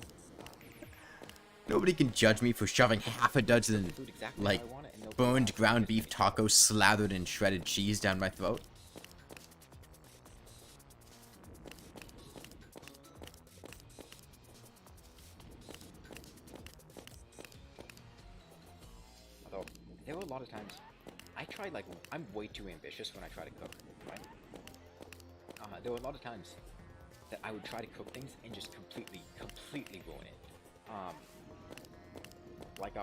Nobody can judge me for shoving half a dozen,
Food exactly
like,
how I want it, and nobody
burned
else
ground
gives me
beef
any shit.
tacos slathered in shredded cheese down my throat.
Although, there were a lot of times, I tried, like, I'm way too ambitious when I try to cook, right? There were a lot of times that I would try to cook things and just completely ruin it.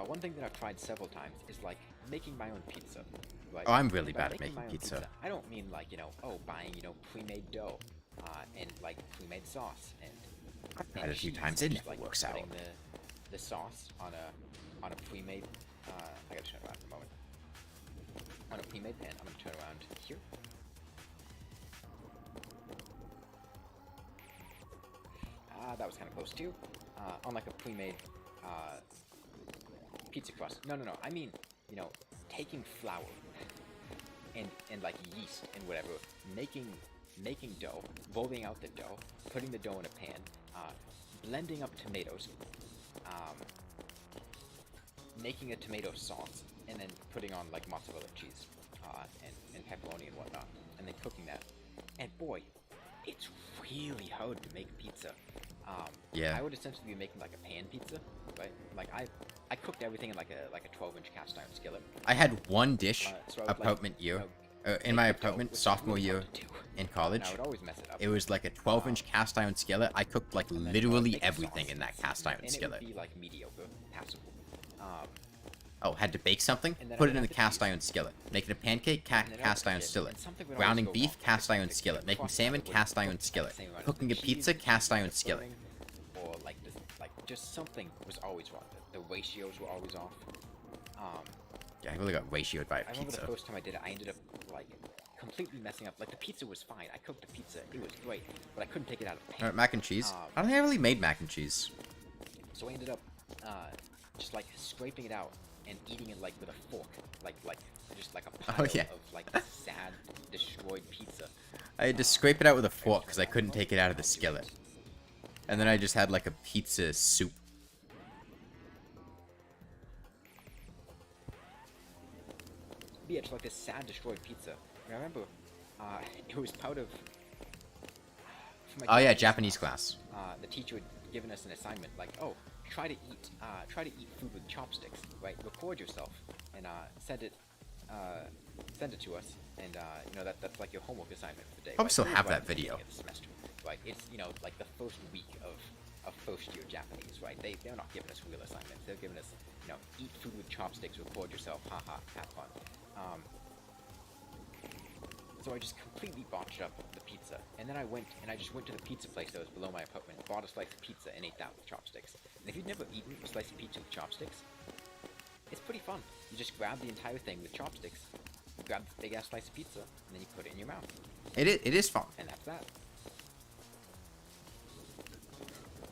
One thing that I've tried several times is, like, making my own pizza. Right?
Oh, I'm really
By
bad at
making
making
my own
pizza.
I don't mean, like, buying, pre-made dough, and, like, pre-made sauce, and
I've tried it a few times,
and
it
just,
never
like,
works out.
putting the sauce on a pre-made, I gotta turn around for a moment. On a pre-made pan, I'm gonna turn around here. That was kind of close too. On like a pre-made pizza crust. No. I mean, taking flour and like yeast and whatever, making dough, rolling out the dough, putting the dough in a pan, blending up tomatoes, making a tomato sauce, and then putting on like mozzarella cheese and pepperoni and whatnot, and then cooking that. And boy, it's really hard to make pizza.
Yeah.
I would essentially be making like a pan pizza, right? Like I cooked everything in like a 12-inch cast iron skillet.
I had one dish
So I would,
apartment year, in
take
my
the dough,
apartment
which is
sophomore
really
year
hard to do.
in college.
And I would always mess it up.
It was like a 12-inch cast iron skillet. I cooked like
And then,
literally
make the
everything
sauce,
in that cast iron
and
skillet.
it would be like mediocre, passable.
Oh, had to bake something?
And then
Put
I
it
would
in the
have the
cast
cheese.
iron skillet. Making a pancake,
And then
cast
I'd
iron
cook it,
skillet.
and something would
Browning
always go
beef,
wrong.
cast iron
The
skillet. Making
crust
salmon,
wouldn't
cast
cook
iron
at the
skillet.
same amount as
Cooking
the
a pizza,
cheese,
cast iron
the
skillet.
burning, or like this, like just something was always wrong. The ratios were always off.
Yeah, I really got ratioed by a
I remember
pizza.
the first time I did it, I ended up like completely messing up. Like the pizza was fine. I cooked the pizza, it was great, but I couldn't take it out of the pan.
Alright, mac and cheese. I don't think I really made mac and cheese.
So I ended up just like scraping it out and eating it like with a fork, like just like a pile
yeah.
of like sad, destroyed pizza.
I had to scrape it out with a fork because I couldn't take it out of the skillet. And then I just had like a pizza soup.
But yeah, just like this sad, destroyed pizza. And I remember it was part of. for my
Oh yeah,
Japanese
Japanese class.
The teacher had given us an assignment like, oh, try to eat food with chopsticks, right? Record yourself and send it to us, and that's like your homework assignment for the day.
Probably
right?
still
It was
have
right
that
at the beginning
video.
of the semester, right? It's like the first week of of first-year Japanese, right? They're not giving us real assignments. They're giving us, eat food with chopsticks, record yourself, haha, have fun. So I just completely botched up the pizza, and then I just went to the pizza place that was below my apartment, bought a slice of pizza, and ate that with chopsticks. And if you've never eaten a slice of pizza with chopsticks, it's pretty fun. You just grab the entire thing with chopsticks, you grab this big-ass slice of pizza, and then you put it in your mouth.
It is fun.
And that's that.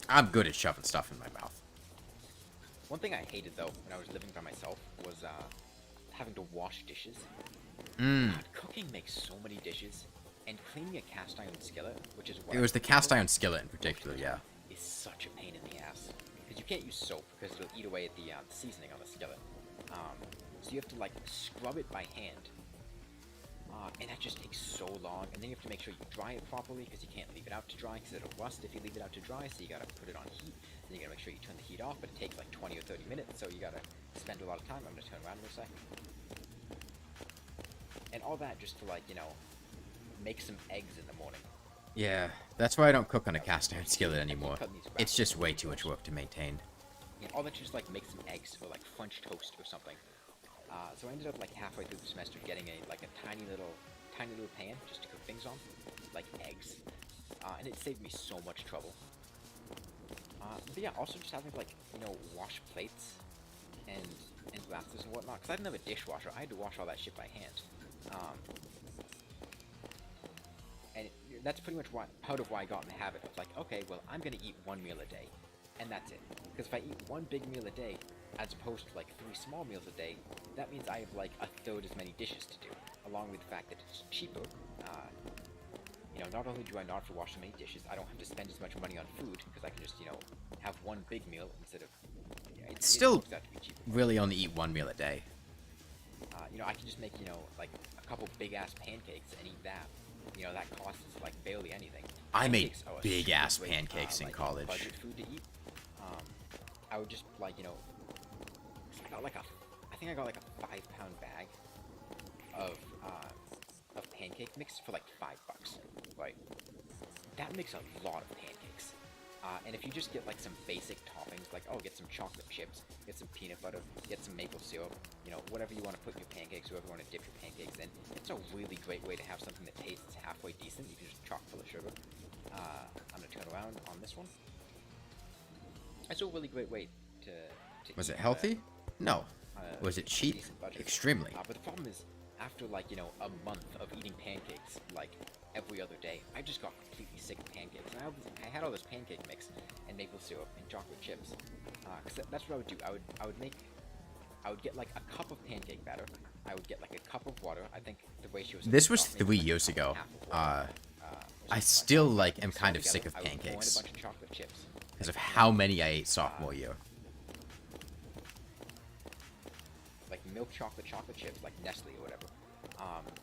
I'm good at shoving stuff in my mouth.
One thing I hated, though, when I was living by myself, was having to wash dishes. God, cooking makes so many dishes, and cleaning a cast iron skillet, which is what
It was the cast iron skillet in particular, yeah.
is such a pain in the ass. Because you can't use soap, because it'll eat away at the seasoning on the skillet. So you have to, like, scrub it by hand. And that just takes so long, and then you have to make sure you dry it properly, because you can't leave it out to dry, because it'll rust if you leave it out to dry, so you gotta put it on heat, then you gotta make sure you turn the heat off, but it takes like 20 or 30 minutes, so you gotta spend a lot of time. I'm gonna turn around in a second. And all that just to, like, make some eggs in the morning.
Yeah, that's why I don't cook on a cast iron skillet anymore. It's just way too much work to maintain.
Yeah, all that to just, like, make some eggs, or, like, French toast or something. So I ended up, like, halfway through the semester getting a tiny little pan just to cook things on, like eggs, and it saved me so much trouble. But yeah, also just having to, like, wash plates and glasses and whatnot, because I didn't have a dishwasher. I had to wash all that shit by hand. And that's pretty much part of why I got in the habit of, like, okay, well, I'm gonna eat one meal a day, and that's it. Because if I eat one big meal a day, as opposed to, like, 3 small meals a day, that means I have, like, a third as many dishes to do, along with the fact that it's cheaper. Not only do I not have to wash so many dishes, I don't have to spend as much money on food, because I can just, have one big meal instead of... It
Still
works out to be cheaper.
really only eat one meal a day.
I can just make, like, a couple big-ass pancakes and eat that. That costs, like, barely anything.
I made
Pancakes are a
big-ass
super great,
pancakes in
like,
college.
budget food to eat. I would just, like, I think I got like a 5-pound bag of pancake mix for like $5, right? That makes a lot of pancakes. And if you just get, like, some basic toppings, like, get some chocolate chips, get some peanut butter, get some maple syrup, whatever you want to put in your pancakes, whatever you want to dip your pancakes in, it's a really great way to have something that tastes halfway decent. You can just chock full of sugar. I'm going to turn around on this one. It's a really great way to
Was
eat,
it healthy? No. Was it cheap?
decent budget.
Extremely.
But the problem is, after, like, a month of eating pancakes, like, every other day, I just got completely sick of pancakes. And I had all this pancake mix and maple syrup and chocolate chips. Because that's what I would do. I would get, like, a cup of pancake batter. I would get, like, a cup of water. I think the ratio was...
This was 3 years ago. I still, like, am kind of sick of pancakes.
I would pour in a bunch of chocolate chips.
Because of how many I ate sophomore year.
Like milk chocolate chips, like Nestle or whatever.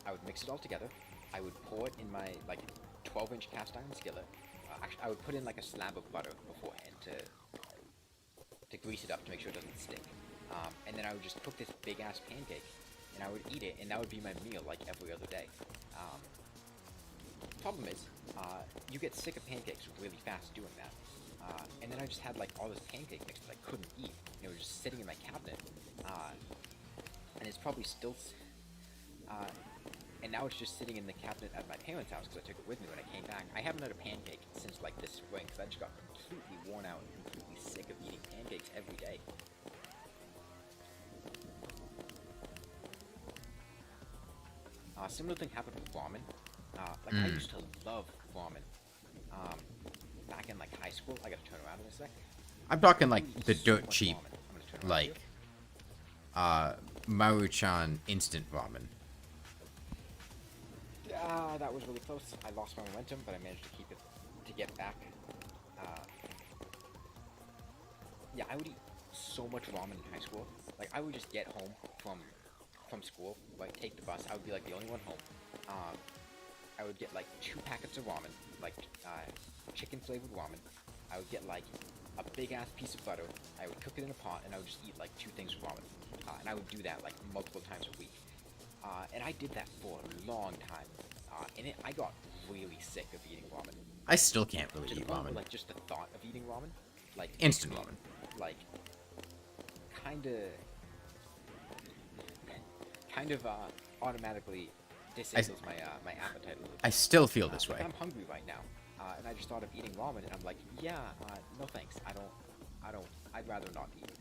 I would mix it all together. I would pour it in my, like, 12-inch cast iron skillet. Actually, I would put in, like, a slab of butter beforehand to grease it up to make sure it doesn't stick. And then I would just cook this big-ass pancake, and I would eat it, and that would be my meal, like, every other day. Problem is, you get sick of pancakes really fast doing that. And then I just had, like, all this pancake mix that I couldn't eat. It was just sitting in my cabinet. And it's probably still... and now it's just sitting in the cabinet at my parents' house because I took it with me when I came back. I haven't had a pancake since, like, this spring because I just got completely worn out and completely sick of eating pancakes every day. Similar thing happened with ramen. I used to love ramen. Back in, like, high school. I gotta turn around in a sec.
I'm talking, like, the
So
dirt
much
cheap,
ramen. I'm gonna turn around
like,
here.
Maruchan instant ramen.
That was really close. I lost my momentum, but I managed to keep it to get back. Yeah, I would eat so much ramen in high school. Like, I would just get home from school, like, take the bus. I would be, like, the only one home. I would get, like, 2 packets of ramen, like, chicken flavored ramen. I would get, like, a big ass piece of butter. I would cook it in a pot, and I would just eat, like, 2 things of ramen. And I would do that, like, multiple times a week. And I did that for a long time. And I got really sick of eating ramen.
I still can't really
To the
eat
point where,
ramen.
like, just the thought of eating ramen, like,
Instant
makes me,
ramen.
like, kind of automatically disables my appetite a little
I
bit.
still feel this
Like,
way.
I'm hungry right now, and I just thought of eating ramen, and I'm like, yeah, no thanks. I'd rather not eat.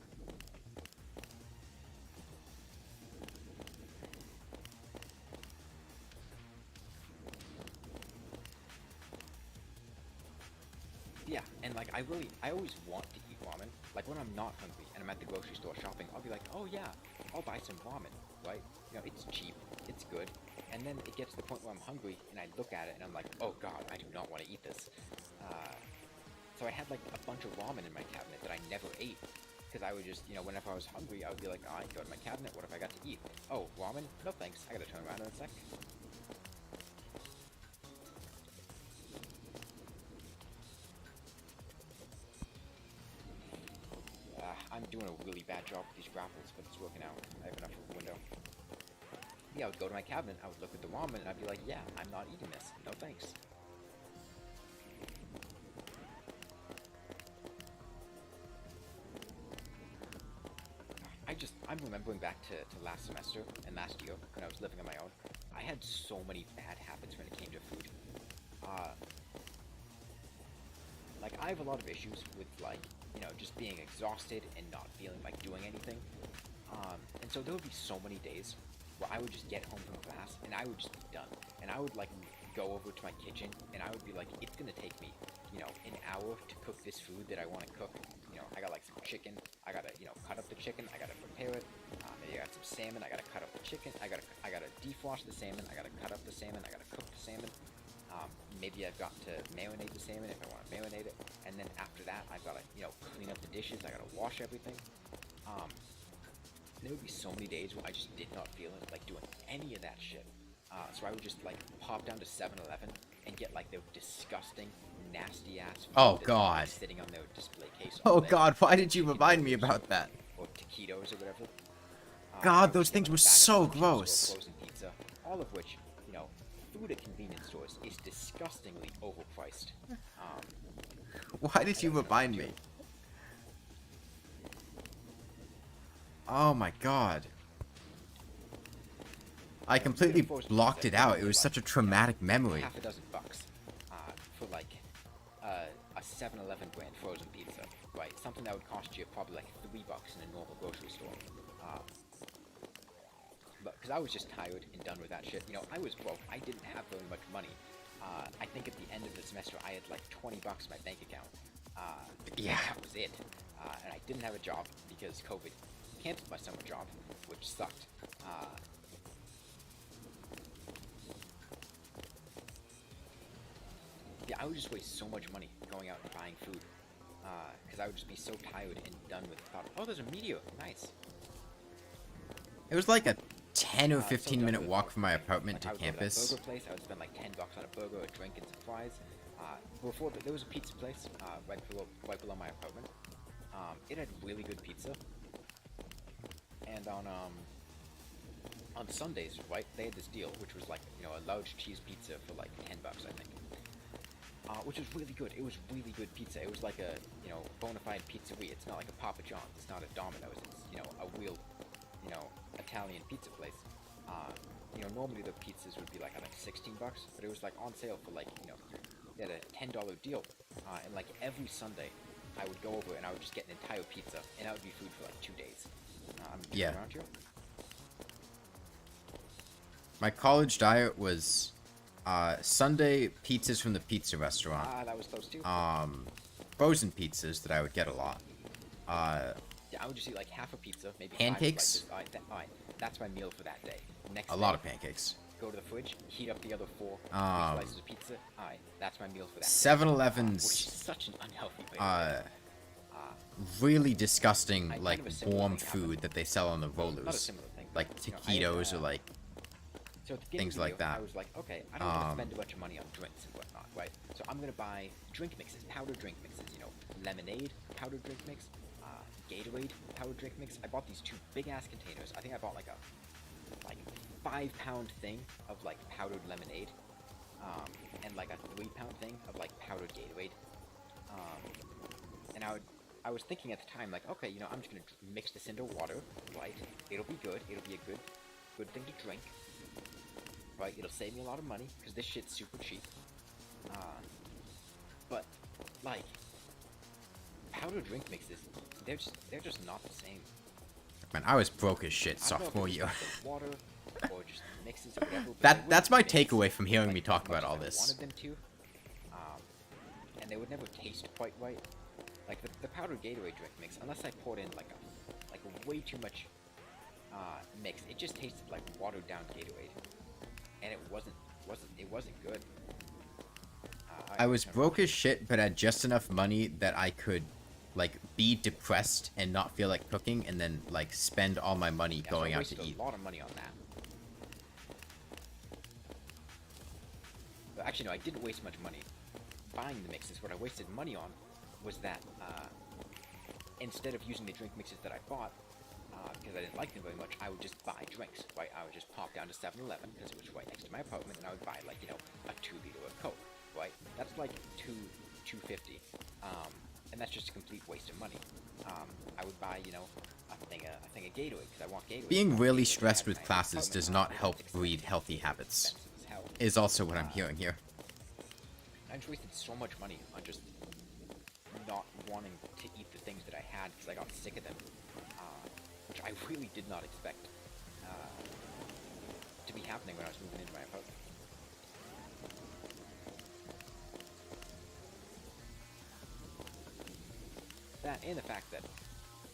Yeah, and like I always want to eat ramen. Like when I'm not hungry and I'm at the grocery store shopping, I'll be like, oh yeah, I'll buy some ramen, right? You know, it's cheap, it's good. And then it gets to the point where I'm hungry and I look at it and I'm like, oh god, I do not want to eat this. So I had like a bunch of ramen in my cabinet that I never ate. Because I would just, you know, whenever I was hungry, I would be like, oh, I'd go to my cabinet, what have I got to eat? Oh, ramen? No thanks, I gotta turn around in a sec. I'm doing a really bad job with these grapples, but it's working out. I have enough of a window. Yeah, I would go to my cabinet, I would look at the ramen, and I'd be like, yeah, I'm not eating this. No thanks. I'm remembering back to last semester and last year when I was living on my own. I had so many bad habits when it came to food. Like, I have a lot of issues with, like, you know, just being exhausted and not feeling like doing anything. And so there would be so many days where I would just get home from class and I would just be done. And I would, like, go over to my kitchen and I would be like, it's gonna take me, you know, an hour to cook this food that I want to cook. You know, I got, like, some chicken. I gotta, you know, cut up the chicken. I gotta prepare it. Maybe I got some salmon. I gotta cut up the chicken. I gotta defrost the salmon. I gotta cut up the salmon. I gotta cook the salmon. Maybe I've got to marinate the salmon if I want to marinate it, and then after that, I've got to, you know, clean up the dishes. I got to wash everything. There would be so many days where I just did not feel it, like doing any of that shit. So I would just like pop down to 7-Eleven and get like their disgusting, nasty ass food
Oh
that's
god.
sitting on their display case.
Oh
There,
god, why
like
did you
chicken
remind me
burgers
about that?
or taquitos or whatever. I
God,
would
those
just get,
things
like,
were
a bag of
so
lunches or a
gross.
frozen pizza, all of which, you know, food at convenience stores is disgustingly overpriced.
Why did you remind me? Oh my god. I completely blocked it out. It was such a traumatic memory.
Half a dozen bucks for like a 7-Eleven brand frozen pizza, right? Something that would cost you probably like $3 in a normal grocery store. But because I was just tired and done with that shit. You know, I was broke. I didn't have very much money. I think at the end of the semester I had like $20 in my bank account.
Yeah.
That was it. And I didn't have a job because COVID canceled my summer job, which sucked. Yeah, I would just waste so much money going out and buying food. Because I would just be so tired and done with the thought, oh, there's a meteor. Nice.
It was like a 10 or
So
15
done
minute
with
walk from my
everything.
apartment
Like,
to
I would go to that
campus.
burger place. I would spend like $10 on a burger, a drink, and some fries. Before there was a pizza place right below my apartment. It had really good pizza. And on Sundays, right, they had this deal, which was like, you know, a large cheese pizza for like $10, I think. Which was really good. It was really good pizza. It was like a, you know, bona fide pizzeria. It's not like a Papa John's. It's not a Domino's. It's, you know, a real, you know, Italian pizza place. You know, normally the pizzas would be like, I think, $16, but it was like on sale for like, you know, they had a $10 deal. And like every Sunday, I would go over and I would just get an entire pizza, and that would be food for like 2 days.
Yeah.
Around here.
My college diet was Sunday pizzas from the pizza restaurant.
That was close too.
Frozen pizzas that I would get a lot.
Yeah, I would just eat like half a pizza, maybe
Pancakes?
5 slices. Alright, that's my meal for that day. Next
A
day,
lot of pancakes.
go to the fridge, heat up the other 4 slices of pizza. Alright, that's my meal for that day.
7-Eleven's
Which is such an unhealthy way to live.
really disgusting,
kind
like
of a similar
warm
thing happened.
food that they sell on the
Not a
rollers,
similar thing.
like
You know, I had,
taquitos or like
So at the beginning
things
of the
like
year,
that.
I was like, okay, I don't want to spend a bunch of money on drinks and whatnot, right? So I'm gonna buy drink mixes, powdered drink mixes. You know, lemonade powdered drink mix, Gatorade powdered drink mix. I bought these 2 big ass containers. I think I bought like a 5-pound thing of like powdered lemonade. and like a 3-pound thing of like powdered Gatorade. And I was thinking at the time, like, okay, you know, I'm just gonna mix this into water, right? It'll be good. It'll be a good thing to drink, right? It'll save me a lot of money because this shit's super cheap. But like, powder drink mixes, they're just not the same.
Man, I was broke as shit
I don't know if
sophomore
it's
year.
like the water or just mixes or whatever. But
That's my
mix,
takeaway from hearing
like,
me
as
talk
much
about all
as I
this.
wanted them to, and they would never taste quite right. Like the powdered Gatorade drink mix, unless I poured in like a way too much mix, it just tasted like watered down Gatorade, and it wasn't good.
I was broke as shit, but had just enough money that I could, like, be depressed and not feel like cooking, and then, like, spend all my money going out to eat.
I wasted a lot of money on that. But actually, no, I didn't waste much money buying the mixes. What I wasted money on was that instead of using the drink mixes that I bought, because I didn't like them very much, I would just buy drinks, right? I would just pop down to 7-Eleven, because it was right next to my apartment, and I would buy, like, you know, a 2-liter of Coke, right? That's like $2.50, and that's just a complete waste of money. I would buy, you know, a thing of Gatorade, because I want Gatorade.
Being really stressed with classes does not help breed healthy habits, is also what I'm hearing here.
I just wasted so much money on just not wanting to eat the things that I had, because I got sick of them. Which I really did not expect to be happening when I was moving into my apartment. That and the fact that,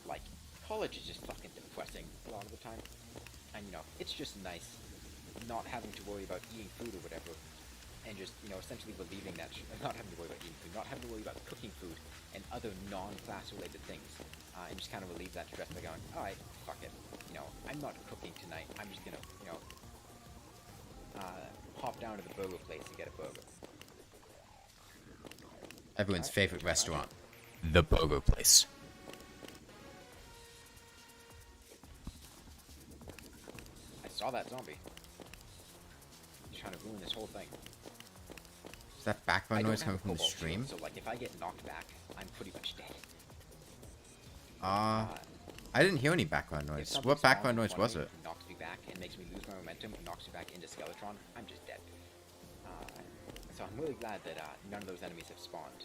like, college is just fucking depressing a lot of the time. And, you know, it's just nice not having to worry about eating food or whatever, and just, you know, essentially relieving that, not having to worry about eating food, not having to worry about cooking food and other non-class related things, and just kind of relieve that stress by going, alright, fuck it, you know, I'm not cooking tonight, I'm just gonna, you know, hop down to the burger place and get a burger.
Everyone's favorite restaurant, the burger place.
I saw that zombie. He's trying to ruin this whole thing.
Is that background noise coming from the stream?
So, like, if I get knocked back, I'm pretty much dead.
I didn't hear any background noise. What background noise was it?
Knocks me back and makes me lose my momentum and knocks me back into Skeletron, I'm just dead. So I'm really glad that none of those enemies have spawned.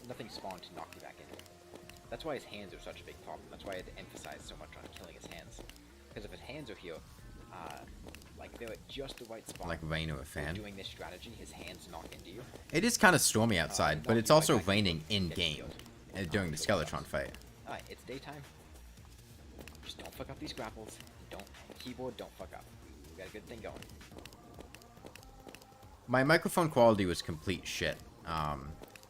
Nothing spawned to knock me back in. That's why his hands are such a big problem. That's why I had to emphasize so much on killing his hands. Because if his hands are here, like, they're at just the right spot.
Like rain or a fan.
Doing this strategy, his hands knock into you.
It is kind of stormy outside, but it's also raining in-game during the Skeletron fight.
Alright, it's daytime. Just don't fuck up these grapples. Keyboard, don't fuck up. We got a good thing going.
My microphone quality was complete shit.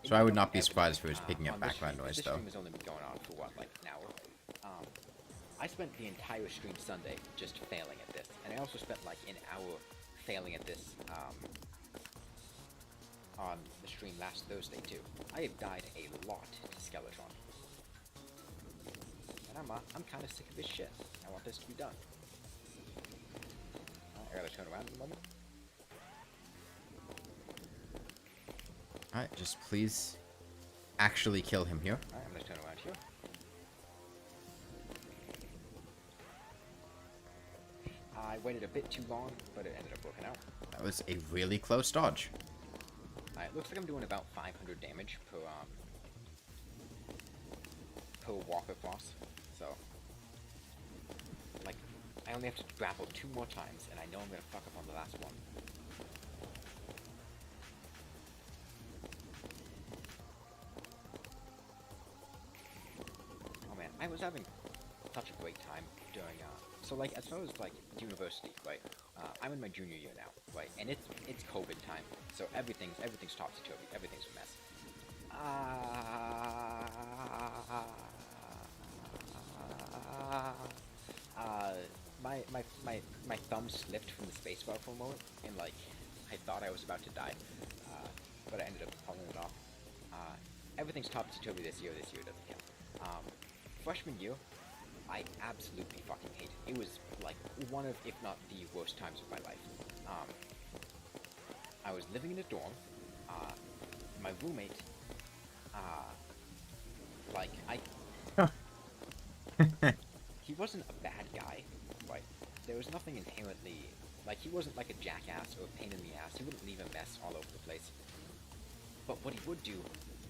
So I would not be surprised if it was picking up background noise, though.
This stream has only been going on for, what, like an hour? I spent the entire stream Sunday just failing at this. And I also spent, like, an hour failing at this, on the stream last Thursday, too. I have died a lot to Skeletron. And I'm kind of sick of this shit. I want this to be done. I gotta turn around in a moment.
Alright, just please actually kill him here.
Alright, I'm gonna turn around here. I waited a bit too long, but it ended up working out.
That was a really close dodge.
Alright, looks like I'm doing about 500 damage per walk across. So, like, I only have to grapple 2 more times, and I know I'm gonna fuck up on the last one. Oh man, I was having such a great time during, so like, as far as like university, right? I'm in my junior year now, right? And it's COVID time, so everything's topsy-turvy, everything's a mess. My thumb slipped from the spacebar for a moment, and like, I thought I was about to die, but I ended up pulling it off. Everything's topsy-turvy this year doesn't count. Freshman year, I absolutely fucking hate it. It was like one of, if not the worst times of my life. I was living in a dorm. My roommate, uh, like, he wasn't a bad guy, right? There was nothing inherently, like, he wasn't like a jackass or a pain in the ass. He wouldn't leave a mess all over the place. But what he would do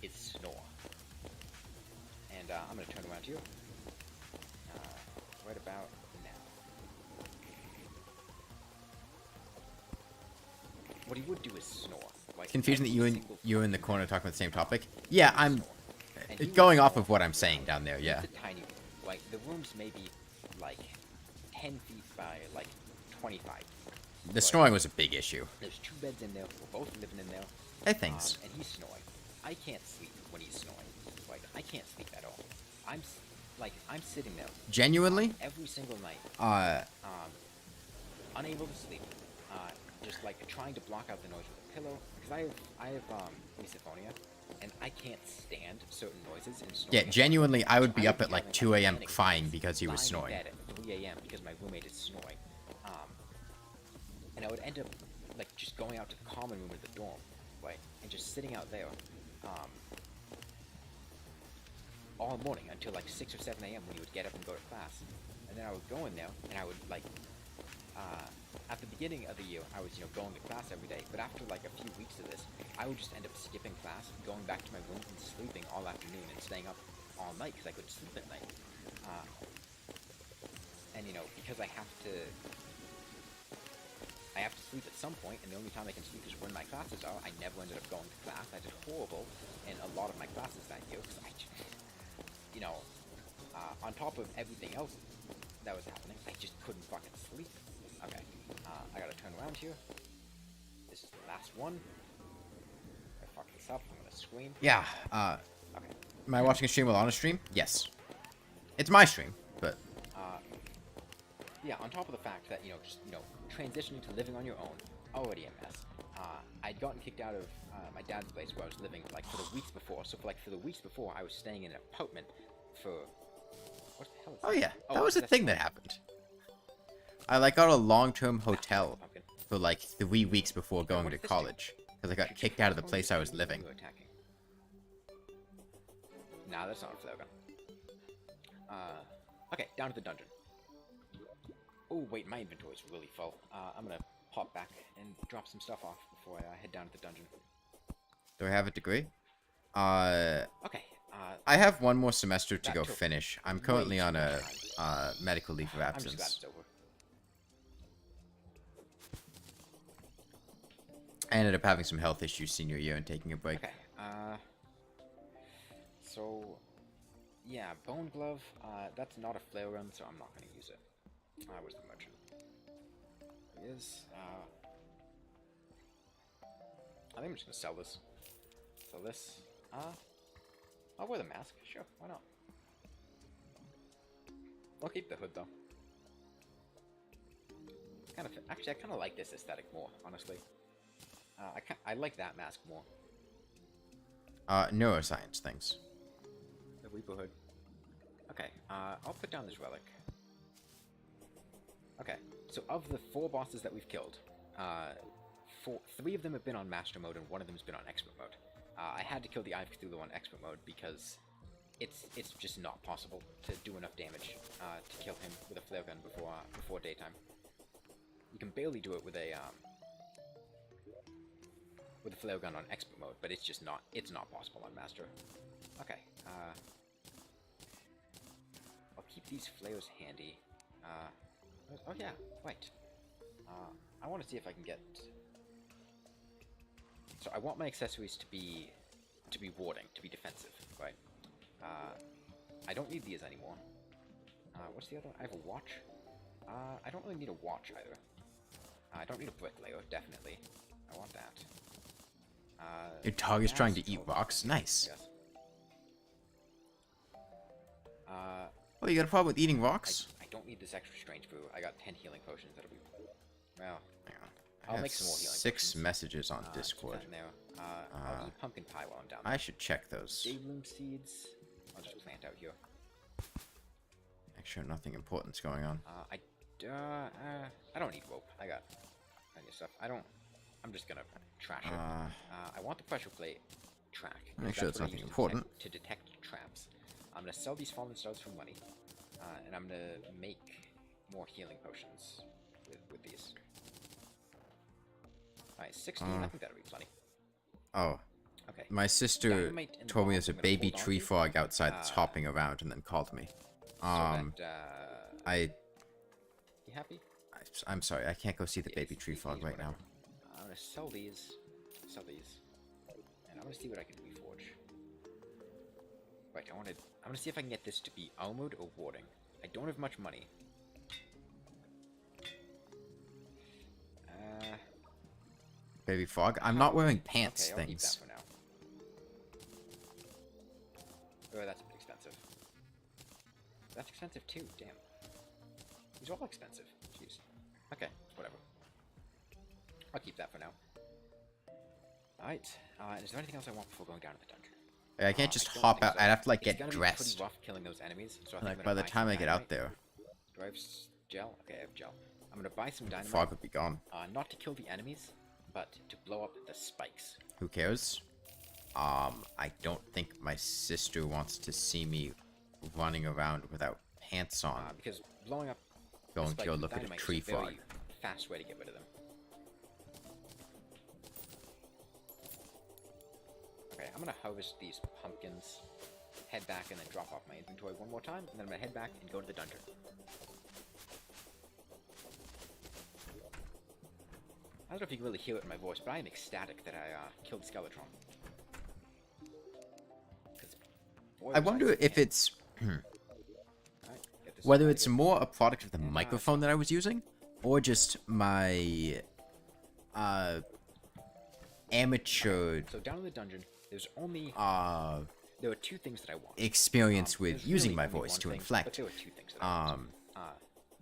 is snore. And I'm gonna turn around here, right about now. What he would do is snore. Like,
Confusing that
every single
you in the
fucking
corner
night.
talking about the same topic. Yeah, I'm
Snore. And he would
going off
snore.
of what I'm saying down there. Yeah.
It's a tiny room. Like, the room's maybe, like, 10 feet by, like, 25.
The snoring was a big issue.
There's 2 beds in there. We're both living in there.
Hey, things.
And he's snoring. I can't sleep when he's snoring. Like, I can't sleep at all. I'm sitting there
Genuinely?
every single night, unable to sleep, just like trying to block out the noise with a pillow, because I have misophonia, and I can't stand certain noises and snoring.
Yeah, genuinely, I would be
I
up at like
having,
2 a.m.
panic
crying
attacks,
because he was
lying in
snoring.
bed at 3 a.m. because my roommate is snoring, and I would end up like just going out to the common room of the dorm, right, and just sitting out there, all morning until like 6 or 7 a.m. when he would get up and go to class. And then I would go in there, and I would like, at the beginning of the year, I was, going to class every day. But after like a few weeks of this, I would just end up skipping class, going back to my room and sleeping all afternoon and staying up all night because I couldn't sleep at night. And because I have to sleep at some point, and the only time I can sleep is when my classes are. I never ended up going to class. I did horrible in a lot of my classes that year because on top of everything else that was happening, I just couldn't fucking sleep. Okay, I gotta turn around here. This is the last one. If I fuck this up, I'm gonna scream.
Yeah,
Okay.
am I watching a stream while on a stream? Yes. It's my stream, but...
Yeah, on top of the fact that, transitioning to living on your own, already a mess. I'd gotten kicked out of my dad's place where I was living, like, for the weeks before. So, for the weeks before, I was staying in an apartment for... What the hell is that?
Oh, yeah. That was a
that's
thing that happened. I, like, got a long-term hotel
pumpkin.
for, like, 3 weeks before going
what
to
does this do?
college. Because I got kicked out of the place I was living.
You're attacking. Nah, that's not a flare gun. Okay, down to the dungeon. Oh, wait, my inventory's really full. I'm gonna pop back and drop some stuff off before I head down to the dungeon.
Do I have a degree?
Okay,
I have one more semester to
that
go
took
finish. I'm
way
currently
too
on a
much
medical leave of
I'm just glad
absence.
it's over.
I ended up having some health issues senior year and taking a break.
Okay, so, yeah, bone glove, that's not a flare gun, so I'm not gonna use it. Where's the merchant? There he is, I think I'm just gonna sell this. Sell this, I'll wear the mask, sure, why not? I'll keep the hood, though. Actually, I kinda like this aesthetic more, honestly. I like that mask more.
Neuroscience things.
The Reaper hood. Okay, I'll put down this relic. Okay, so of the 4 bosses that we've killed, 3 of them have been on Master Mode and 1 of them has been on Expert Mode. I had to kill the Eye of Cthulhu on Expert Mode because it's just not possible to do enough damage to kill him with a flare gun before daytime. You can barely do it with a flare gun on Expert Mode, but it's not possible on Master. Okay, I'll keep these flares handy. Oh yeah, wait. I want to see if I can get... So I want my accessories to be warding, to be defensive, right? I don't need these anymore. What's the other? I have a watch. I don't really need a watch either. I don't need a bricklayer, definitely. I want that.
Your dog is trying to eat rocks? Nice.
Yes.
Oh, you got a problem with eating rocks?
I don't need this extra strange brew. I got 10 healing potions. That'll be... Well,
Hang on.
I'll
I
make
have
some more healing
6
potions.
messages on
Keep
Discord.
that in there. I'll eat pumpkin pie while I'm down there.
I should check those.
Daybloom seeds. I'll just plant out here.
Make sure nothing important's going on.
I don't need rope. I got plenty of stuff. I'm just gonna trash it. I want the pressure plate track.
Make sure it's
what I
nothing
use
important.
to detect traps. I'm gonna sell these fallen stars for money, and I'm gonna make more healing potions with these. Alright, 16. I think that'll be plenty.
Oh.
Okay.
My sister
Dynamite and
told me
bombs
there's a
I'm gonna
baby
hold on
tree
to,
frog outside that's hopping around and then called me.
so that,
I
you happy?
I'm sorry, I can't go see the
Yeah,
baby tree frog right now.
I'm gonna sell these, and I'm gonna see what I can reforge. Right, I'm gonna see if I can get this to be armored or warding. I don't have much money.
Baby frog? I'm not wearing pants
Okay, I'll keep that
things.
for now. Oh, that's a bit expensive. That's expensive too, damn. These are all expensive. Jeez. Okay, whatever. I'll keep that for now. Alright, is there anything else I want before going down to the dungeon?
I can't just
I don't
hop
think
out.
so.
I'd have to like
It's
get
gonna be
dressed.
pretty rough killing those enemies, so I think
Like
I'm
by
gonna
the
buy
time
some
I get out
dynamite.
there,
Do I have gel? Okay, I have gel. I'm gonna buy some
the
dynamite.
frog would be gone.
Not to kill the enemies, but to blow up the spikes.
Who cares? I don't think my sister wants to see me running around without pants on.
Because blowing up
Going to
spikes
go
with
look at a
dynamite is
tree
very
frog.
fast way to get rid of them. Okay, I'm gonna harvest these pumpkins, head back, and then drop off my inventory one more time, and then I'm gonna head back and go to the dungeon. I don't know if you can really hear it in my voice, but I am ecstatic that I killed Skeletron.
I wonder if it's whether it's more a product of the microphone that I was using, or just my amateur
So down in the dungeon, there's only there were two things that I want.
experience with
There's
using
really
my
only
voice
one
to
thing,
inflect.
But there were two things that I want.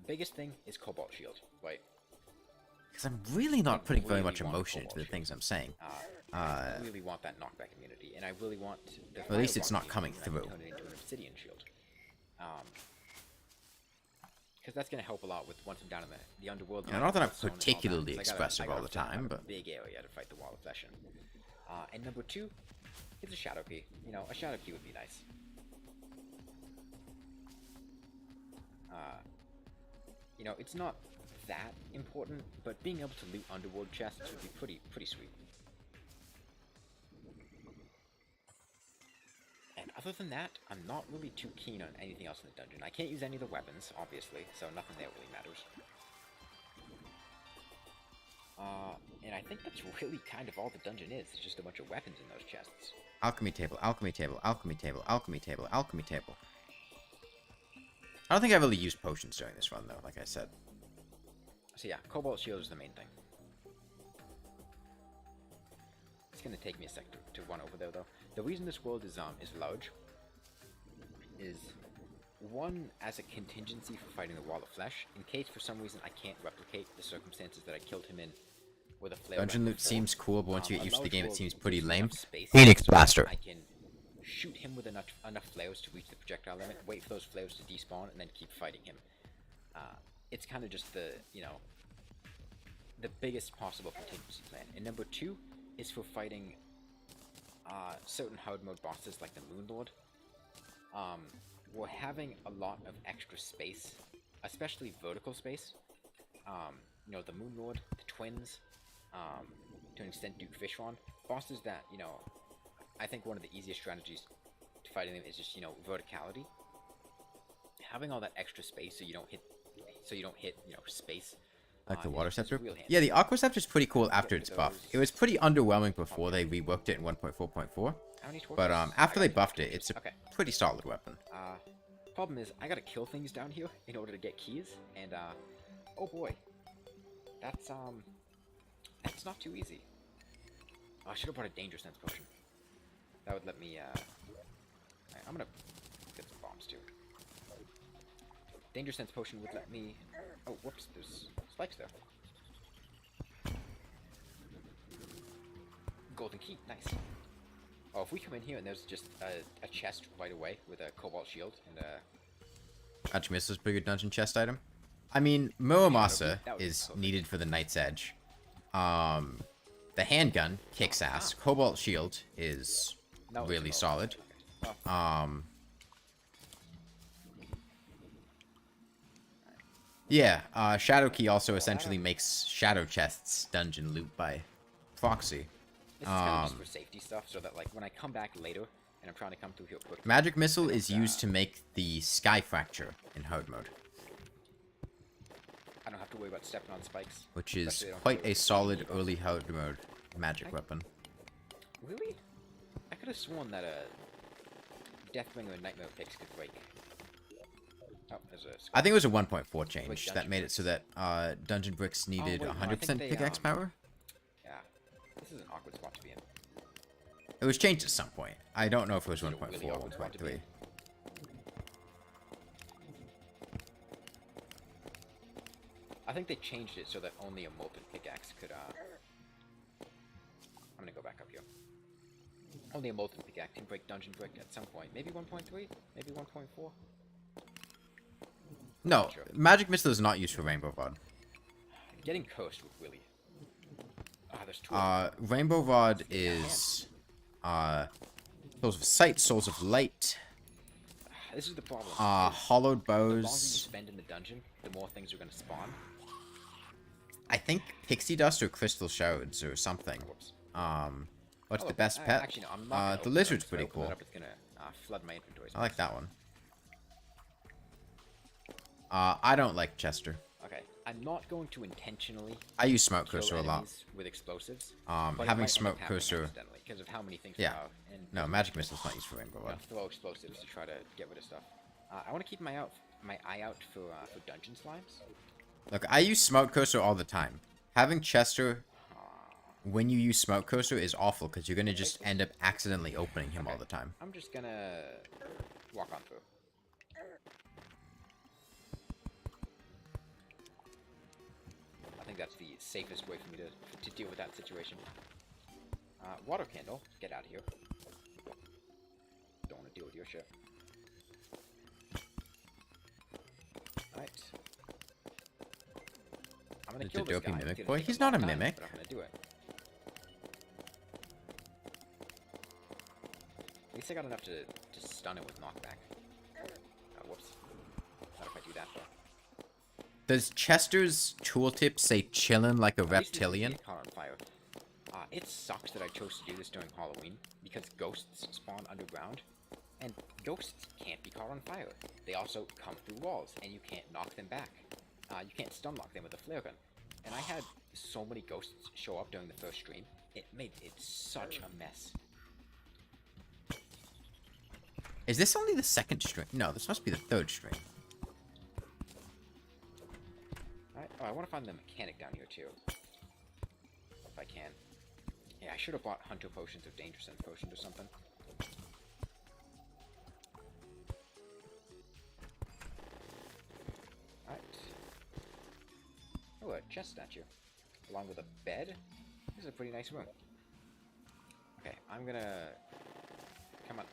Biggest thing is Cobalt Shield, right?
Because I'm really not putting very
really
much
want
emotion into
Cobalt
the
Shield.
things I'm saying.
I really want that knockback immunity, and I really want the
at least it's
Firewalk
not coming
immunity, and I can
through.
turn it into an Obsidian Shield. Because that's going to help a lot with once I'm down in the underworld.
Yeah, not that I'm
zone and all that,
particularly
'cause I
expressive all
gotta
the
fill out
time,
a
but
big area to fight the Wall of Flesh in. And number two, it's a Shadow Key. You know, a Shadow Key would be nice. You know, it's not that important, but being able to loot underworld chests would be pretty sweet. And other than that, I'm not really too keen on anything else in the dungeon. I can't use any of the weapons, obviously, so nothing there really matters. And I think that's really kind of all the dungeon is. It's just a bunch of weapons in those chests.
alchemy table, alchemy table, alchemy table, alchemy table, alchemy table. I don't think I really used potions during this run, though, like I said.
So yeah, Cobalt Shield is the main thing. It's gonna take me a sec to run over there, though. The reason this world is large is, one, as a contingency for fighting the Wall of Flesh, in case for some reason I can't replicate the circumstances that I killed him in with a flare.
Dungeon loot seems cool, but once you get used to the game, it seems pretty lame.
Space
Phoenix
so
Blaster.
I can shoot him with enough flares to reach the projectile limit, wait for those flares to despawn, and then keep fighting him. It's kind of just the, you know, the biggest possible contingency plan. And number two is for fighting certain hard mode bosses like the Moonlord. We're having a lot of extra space, especially vertical space. You know, the Moonlord, the Twins, to an extent Duke Fishron, bosses that, you know, I think one of the easiest strategies to fighting them is just, you know, verticality. Having all that extra space so you don't hit, you know, space.
Like the Water Scepter?
real handy.
Yeah, the Aqua Scepter is pretty cool after it's buffed. It was pretty underwhelming before they reworked it in 1.4.4.
How many torches?
But
I
after they
got
buffed
2
it, it's a
torches. Okay.
pretty solid weapon.
Problem is, I gotta kill things down here in order to get keys, and oh boy, that's not too easy. Oh, I should have brought a Danger Sense potion. That would let me. Alright, I'm gonna get some bombs too. Danger Sense potion would let me. Oh, whoops! There's spikes there. Golden key, nice. Oh, if we come in here and there's just a chest right away with a cobalt shield and
Archimista's pretty good dungeon chest item. I mean, Muramasa
that would be
is
perfect.
needed for the Knight's Edge. The handgun kicks ass. Cobalt shield is
No, it's
really
not.
solid.
Oh,
Yeah, Shadow Key also essentially makes Shadow Chests dungeon loot by proxy.
this is kind of just for safety stuff, so that like when I come back later and I'm trying to come through here quickly.
Magic Missile
I
is
don't,
used to make the Sky Fracture in hard mode,
I don't have to worry about stepping on spikes.
which is
Especially I don't
quite
feel
a
like
solid
it's
early hard mode magic weapon.
Really? I could have sworn that Deathbringer and Nightmare picks could break. Oh, there's a.
I think it was a 1.4 change
Dungeon
that made it so that Dungeon Bricks needed
wait, no, I think
100%
they,
pickaxe power.
Yeah. This is an awkward spot to be in.
It was changed at some point. I don't know if it was
This is a
1.4
really
or
awkward spot to be
1.3.
in. I think they changed it so that only a molten pickaxe could. I'm gonna go back up here. Only a molten pickaxe can break Dungeon Brick at some point. Maybe 1.3, maybe 1.4.
No,
Sure.
Magic Missile is not used for Rainbow Rod.
Getting cursed would really. Ah, there's two. Of them.
Rainbow Rod is Souls of Sight, Souls of Light,
This is the problem.
Hollowed
The longer you
Bows.
spend in the dungeon, the more things are gonna spawn.
I think Pixie Dust or Crystal Shards or something.
Whoops.
What's
Oh,
the best pet?
Actually, no, I'm not gonna
The
open
lizard's
it up. If I
pretty
open it
cool.
up, it's gonna flood my inventory.
I like that one. I don't like Chester.
Okay, I'm not going to intentionally
I use Smoke
kill
Cursor a lot.
enemies with explosives.
But
it
having
might end up
Smoke
happening
Cursor.
accidentally because of how many things
Yeah.
there are. And
No, Magic Missile's not used for Rainbow
you know,
Rod.
throw explosives to try to get rid of stuff. I want to keep my eye out for dungeon slimes.
Look, I use Smoke Cursor all the time. Having Chester when you use Smoke Cursor is awful because you're gonna just end up accidentally opening him all the time.
I'm just gonna walk on through. I think that's the safest way for me to deal with that situation. Water candle, get out of here. Don't want to deal with your shit. Alright. I'm gonna
It's
kill
a
this
dopey
guy.
mimic
It's gonna
boy.
take
He's
long
not a
time,
mimic.
but I'm gonna do it. At least I got enough to stun it with knockback. Whoops. Not if I do that though.
Does Chester's tooltip say chillin' like a
At least this doesn't
reptilian?
get caught on fire. It sucks that I chose to do this during Halloween because ghosts spawn underground, and ghosts can't be caught on fire. They also come through walls, and you can't knock them back. You can't stun lock them with a flare gun. And I had so many ghosts show up during the first stream. It made it such a mess.
Is this only the second stream? No, this must be the third stream.
Alright, oh, I want to find the mechanic down here too. If I can. Yeah, I should have bought Hunter Potions or Danger Sense Potions or something. Alright. Oh, a chest statue. Along with a bed. This is a pretty nice room. Okay, I'm gonna... Come on.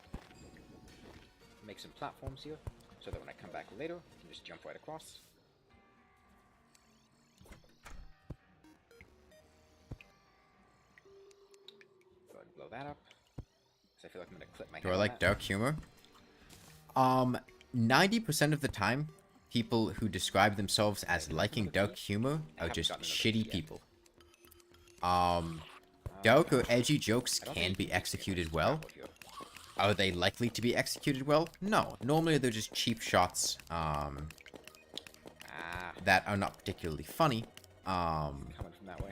Make some platforms here, so that when I come back later, I can just jump right across. Go ahead and blow that up. Because I feel like I'm gonna clip my head
Do I
on
like
that.
dark humor? 90% of the time, people who describe themselves as liking dark humor are
haven't
just
gotten another
shitty
yet.
people. Dark or edgy jokes can be executed well. Are they likely to be executed well? No. Normally they're just cheap shots that are not particularly funny.
Coming from that way.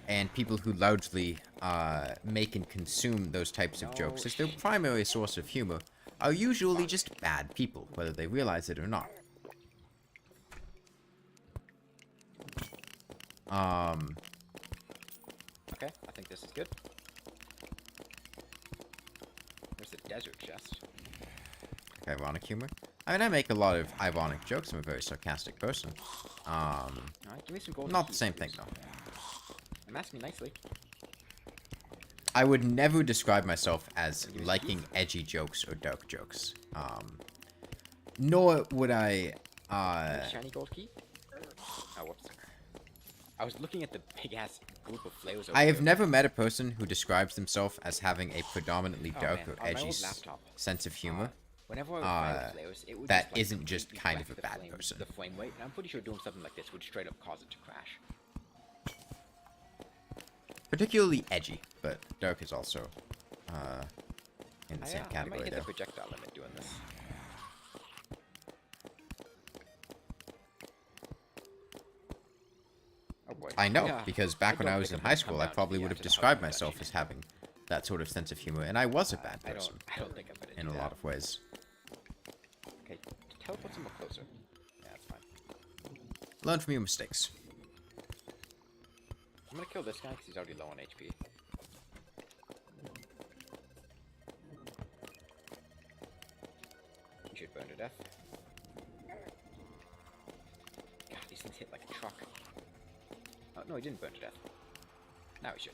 And people who largely make and consume those types of jokes as their primary source of humor are usually just bad people, whether they realize it or not.
Okay, I think this is good. There's a desert chest.
Ironic humor. I mean, I make a lot of ironic jokes. I'm a very sarcastic person.
Alright, give me some gold.
Not the same thing, though.
I'm asking nicely.
I would never describe myself as liking edgy jokes or dark jokes. Nor would I,
Shiny gold key? Oh, whoops. I was looking at the big ass group of flares.
I have never met a person who describes themselves as having a predominantly dark or
On my
edgy
old laptop,
sense of humor
whenever I would fire flares, it would
that
just, like,
isn't just
completely
kind of
wreck
a bad
flame,
person.
The flame rate, and I'm pretty sure doing something like this would straight up cause it to crash.
Particularly edgy, but dark is also in the same
I might
category
hit
there.
the projectile limit doing this. Oh boy.
I know,
Yeah,
because back when
don't
I was
think
in
I'm
high
gonna come
school, I
down to
probably
the,
would have
to the
described
housing
myself
production.
as having that sort of sense of humor, and I was a bad person
I don't think I'm gonna
in
do
a
that.
lot of ways.
Okay, teleport somewhere closer. Yeah, that's fine.
Learn from your mistakes.
I'm gonna kill this guy because he's already low on HP. He should burn to death. God, these things hit like a truck. Oh, no, he didn't burn to death. Now he should.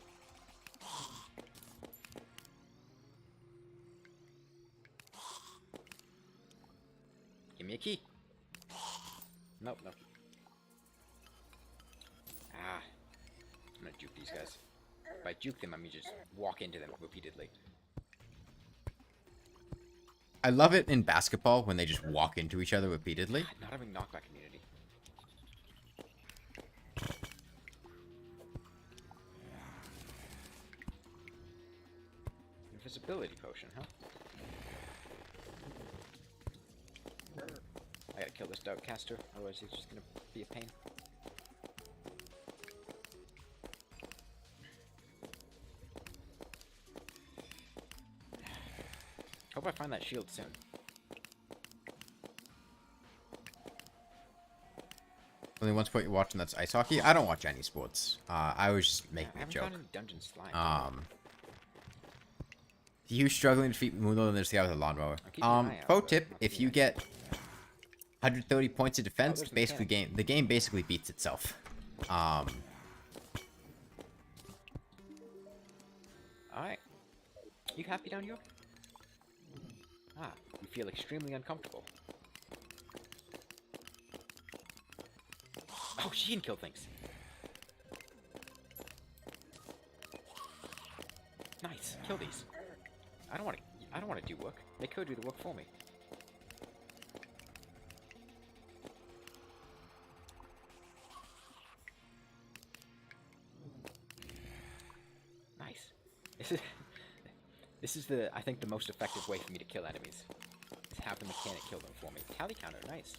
Give me a key. Nope, nope. Ah. I'm gonna juke these guys. By juke them, I mean just walk into them repeatedly.
I love it in basketball when they just walk into each other repeatedly.
Not having knockback immunity. Invisibility potion, huh? I gotta kill this dark caster, otherwise he's just gonna be a pain. Hope I find that shield soon.
Only one sport you're watching, that's ice hockey. I don't watch any sports. I was just making
I
a
haven't
joke.
found any dungeon slime.
He was struggling to defeat Moonlord, and there's the guy with a lawnmower.
keeping an eye out,
Pro
but
tip:
not
if
seeing
you
it.
get 130 points of defense,
there's the
basically the game basically beats itself.
Alright. You happy down here? Ah, you feel extremely uncomfortable. Oh, she can kill things. Nice, kill these. I don't want to do work. They could do the work for me. Nice. This is I think the most effective way for me to kill enemies. Is have the mechanic kill them for me. Tally counter, nice.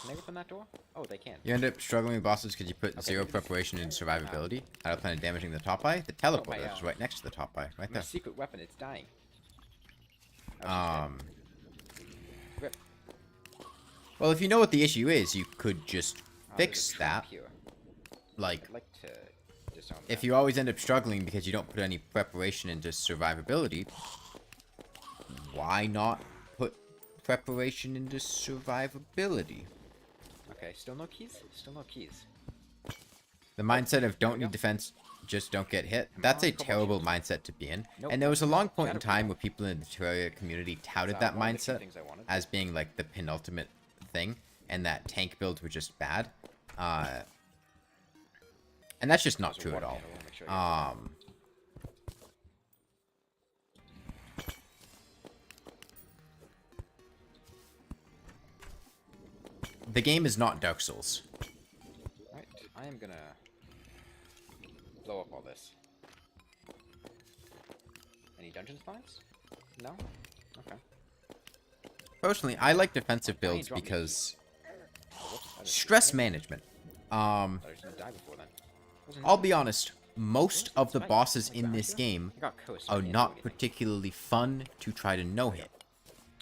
Can they open that door? Oh, they can.
You end up struggling with bosses because you put
Okay,
zero
maybe this-
preparation into survivability. I don't plan on damaging the top eye. The teleporter
my,
is right next to the top eye, right
My
there.
secret weapon, it's dying. Oh, she's dead. Rip.
Well, if you know what the issue is, you could just
Oh, there's a
fix
trap
that.
here.
Like,
I'd like to disarm
if
that.
you always end up struggling because you don't put any preparation into survivability, why not put preparation into survivability?
Okay, still no keys? Still no keys.
The mindset of don't
we go.
need defense, just don't get hit.
Come
That's
on,
a
come on,
terrible
shield.
mindset to be in.
Nope.
And there was a long point in
Shadow
time
Ball.
where people in the Terraria community touted
So,
that
one of the few
mindset
things I wanted.
as being like the penultimate thing, and that tank builds were just bad. And that's just not
There's a
true at
water
all.
candle, I'll make sure I get that.
The game is not Dark Souls.
Right, I am gonna blow up all this. Any dungeon spawns? No? Okay.
Personally, I like defensive
Why you
builds
drop me?
because
Oh, whoops, I didn't see
stress
that.
management.
I was gonna die before then. Wasn't
I'll
it?
be honest, most of the
Spike,
bosses
like
in
that
this
here?
game
I got cursed, so I
are
can't do
not
anything.
particularly fun to try to no-hit.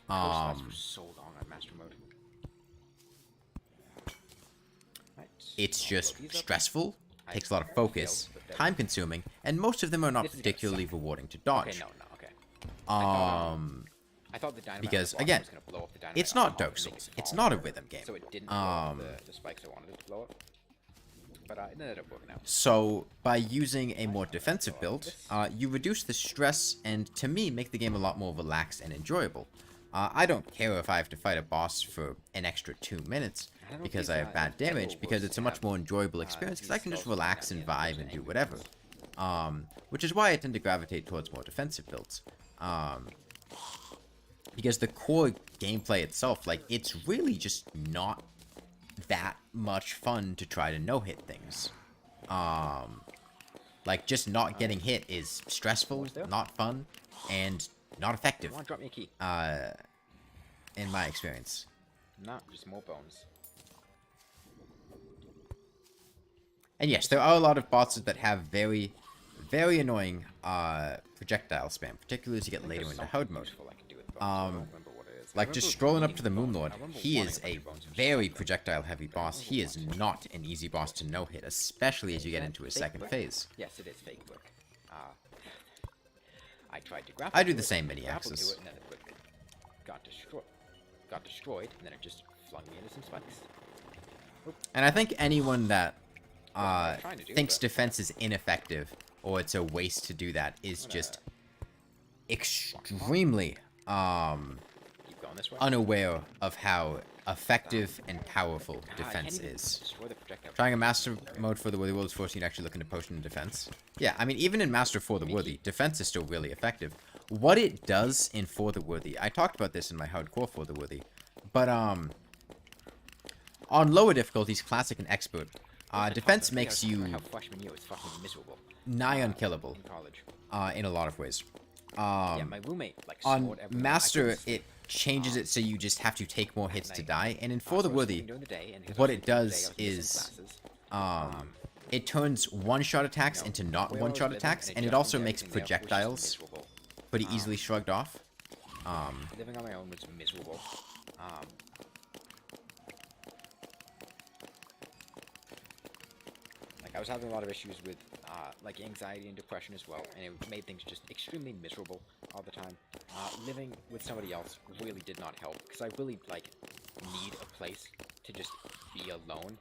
Cursed lasts for so long on master mode. Right.
It's
I'll
just
blow these up.
stressful,
I
takes a lot of
failed,
focus,
but then-
time-consuming, and most of them are not
This is gonna
particularly
suck.
rewarding to
Okay,
dodge.
no, okay.
I
thought the dynamite
because,
on the bottom
again,
was gonna blow up the dynamite
it's
on the
not
top
Dark
and make
Souls.
it
It's
fall.
not a rhythm game.
So it didn't blow up the spikes I wanted it to blow up. But it ended up working out.
So, by using a more defensive build, you reduce the stress and, to me, make the game a lot more relaxed and enjoyable. I don't care if I have to fight a boss for an extra 2 minutes,
don't know if
because
these,
I have bad
federal
damage, because
rules
it's a much
have,
more enjoyable experience, because I
these
can just
spells
relax and
down here,
vibe and do
angry
whatever.
person.
Which is why I tend to gravitate towards more defensive builds. Because the core gameplay itself, like, it's really just not that much fun to try to no-hit things. Like, just not getting hit is stressful, not fun, and not effective,
Come on, drop me a key.
in my experience.
No, just more bones.
And yes, there are a lot of bosses that have very, very annoying projectile spam, particularly as you get later into hard mode. Like just strolling up to the Moonlord, he is a very projectile-heavy boss. He is not an easy boss to no-hit, especially as you get into his second phase.
Yes, it is fake brick. I tried to grapple.
I do the same mini
grapple to
axes.
it, and then the brick got destroyed, and then it just flung me into some spikes.
And I think anyone that
trying to do,
thinks
but-
defense is ineffective or it's a waste to do that is just extremely
Keep going this way.
unaware of how effective and powerful
I can't
defense
even
is.
destroy the projectile.
Trying a master mode for the Worthy World is forcing you to actually look into potion and defense. Yeah, I mean, even in Master for the Worthy, defense is still really effective. What it does in For the Worthy, I talked about this in my hardcore For the Worthy, but on lower difficulties, classic and expert, defense makes you
How freshman year was fucking miserable
nigh unkillable
in college.
in a lot of ways.
Yeah, my roommate like
On
scored everyone. I
Master,
couldn't sleep.
it changes it so you just have to take more hits to
night.
die, and in
So
For the
I was
Worthy,
sleeping during the day, and because I
what
was
it
sleeping during the
does
day, I was missing
is
classes.
it turns one-shot attacks into not
Where I was
one-shot
living,
attacks, and it
just
also
made
makes
everything there was just
projectiles
miserable.
pretty easily shrugged off.
Living on my own was miserable. Like I was having a lot of issues with like anxiety and depression as well, and it made things just extremely miserable all the time. Living with somebody else really did not help because I really like need a place to just be alone,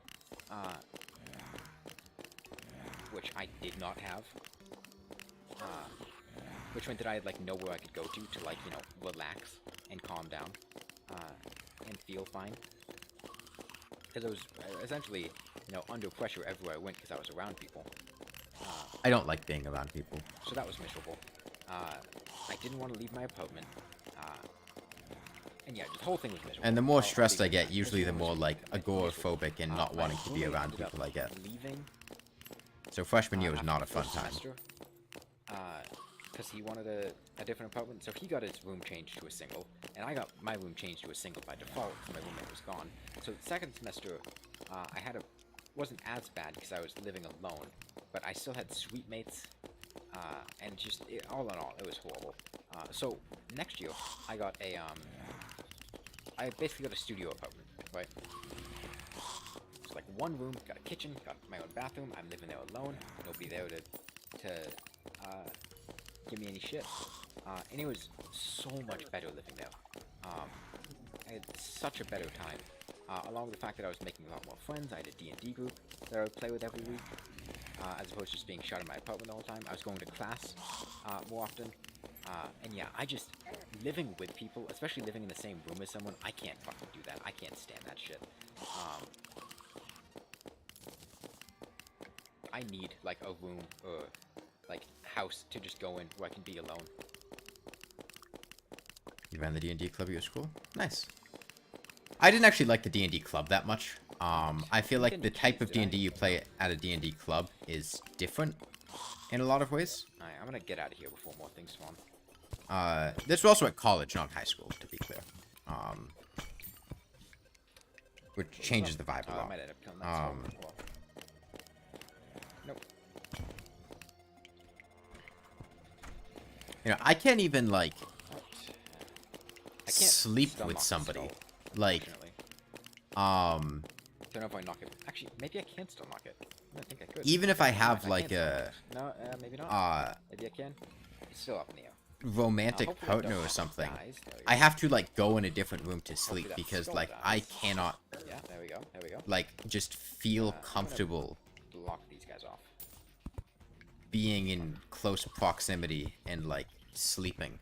which I did not have. Which meant that I had like nowhere I could go to like, you know, relax and calm down and feel fine. Because I was essentially, you know, under pressure everywhere I went because I was around people.
I don't like being around people.
So that was miserable. I didn't want to leave my apartment. And yeah, the whole thing was miserable.
And the more
I'll
stressed I
leave it
get,
at that.
usually the
This
more
one was
like
miserable.
agoraphobic and not
My
wanting to be
roommate
around
ended up
people I get.
leaving
So freshman year was
after
not
the
a fun
first
time.
semester, because he wanted a different apartment, so he got his room changed to a single, and I got my room changed to a single by default because my roommate was gone. So the second semester, I had wasn't as bad because I was living alone, but I still had suite mates, and just all in all, it was horrible. So next year, I got I basically got a studio apartment, right? It's like one room, got a kitchen, got my own bathroom. I'm living there alone. Nobody there to give me any shit. And it was so much better living there. I had such a better time. Along with the fact that I was making a lot more friends. I had a D&D group that I would play with every week. As opposed to just being shut in my apartment the whole time. I was going to class more often. And yeah, I just, living with people, especially living in the same room as someone, I can't fucking do that. I can't stand that shit. I need, like, a room or, like, house to just go in where I can be alone.
You ran the D&D club at your school? Nice. I didn't actually like the D&D club that much. I feel like the type of D&D you play at a D&D club is different in a lot of ways.
Alright, I'm gonna get out of here before more things spawn.
This was also at college, not high school, to be clear. Which changes the vibe a
I
lot.
might end up killing that spawn before. Nope.
You know, I can't even, like,
I can't
sleep
stun
with
lock the
somebody.
skull,
Like,
unfortunately. Don't know if I knock it. Actually, maybe I can still knock it. I think I could.
even if I have,
I
like,
can
a,
still knock it. No, maybe not. Maybe I can. It's still up in the air.
romantic
Hopefully it
partner
doesn't
or something,
dies. There we go.
I have to, like, go in a different room to
Hopefully
sleep
that
because,
skull
like,
dies.
I cannot,
Yeah, there we go. There we go.
like, just feel
I'm gonna-
comfortable
Block these guys off.
being in close proximity and, like, sleeping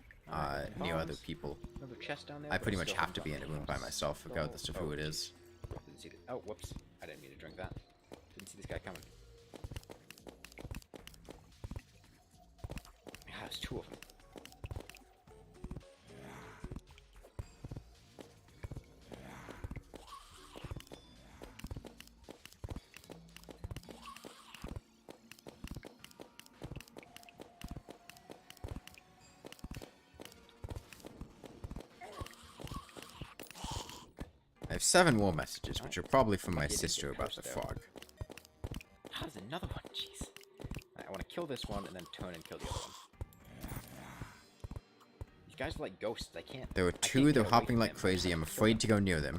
near other
bombs.
people.
Another chest down there.
I
but
pretty
I
much
still
have to be in a
nothing
room by
else.
myself, regardless of who it is.
Didn't see the. Oh, whoops! I didn't mean to drink that. Didn't see this guy coming. Yeah, there's two of them.
I have 7 more messages, which are probably from my
Lucky I didn't
sister
get
about the
cursed there.
fog.
Ah, there's another one. Jeez. Alright, I want to kill this one and then turn and kill the other one. These guys are like ghosts. I can't.
There were
I can't
2,
get
they're
away
hopping
from
like
them.
crazy. I'm
Kill
afraid
them.
to go near them.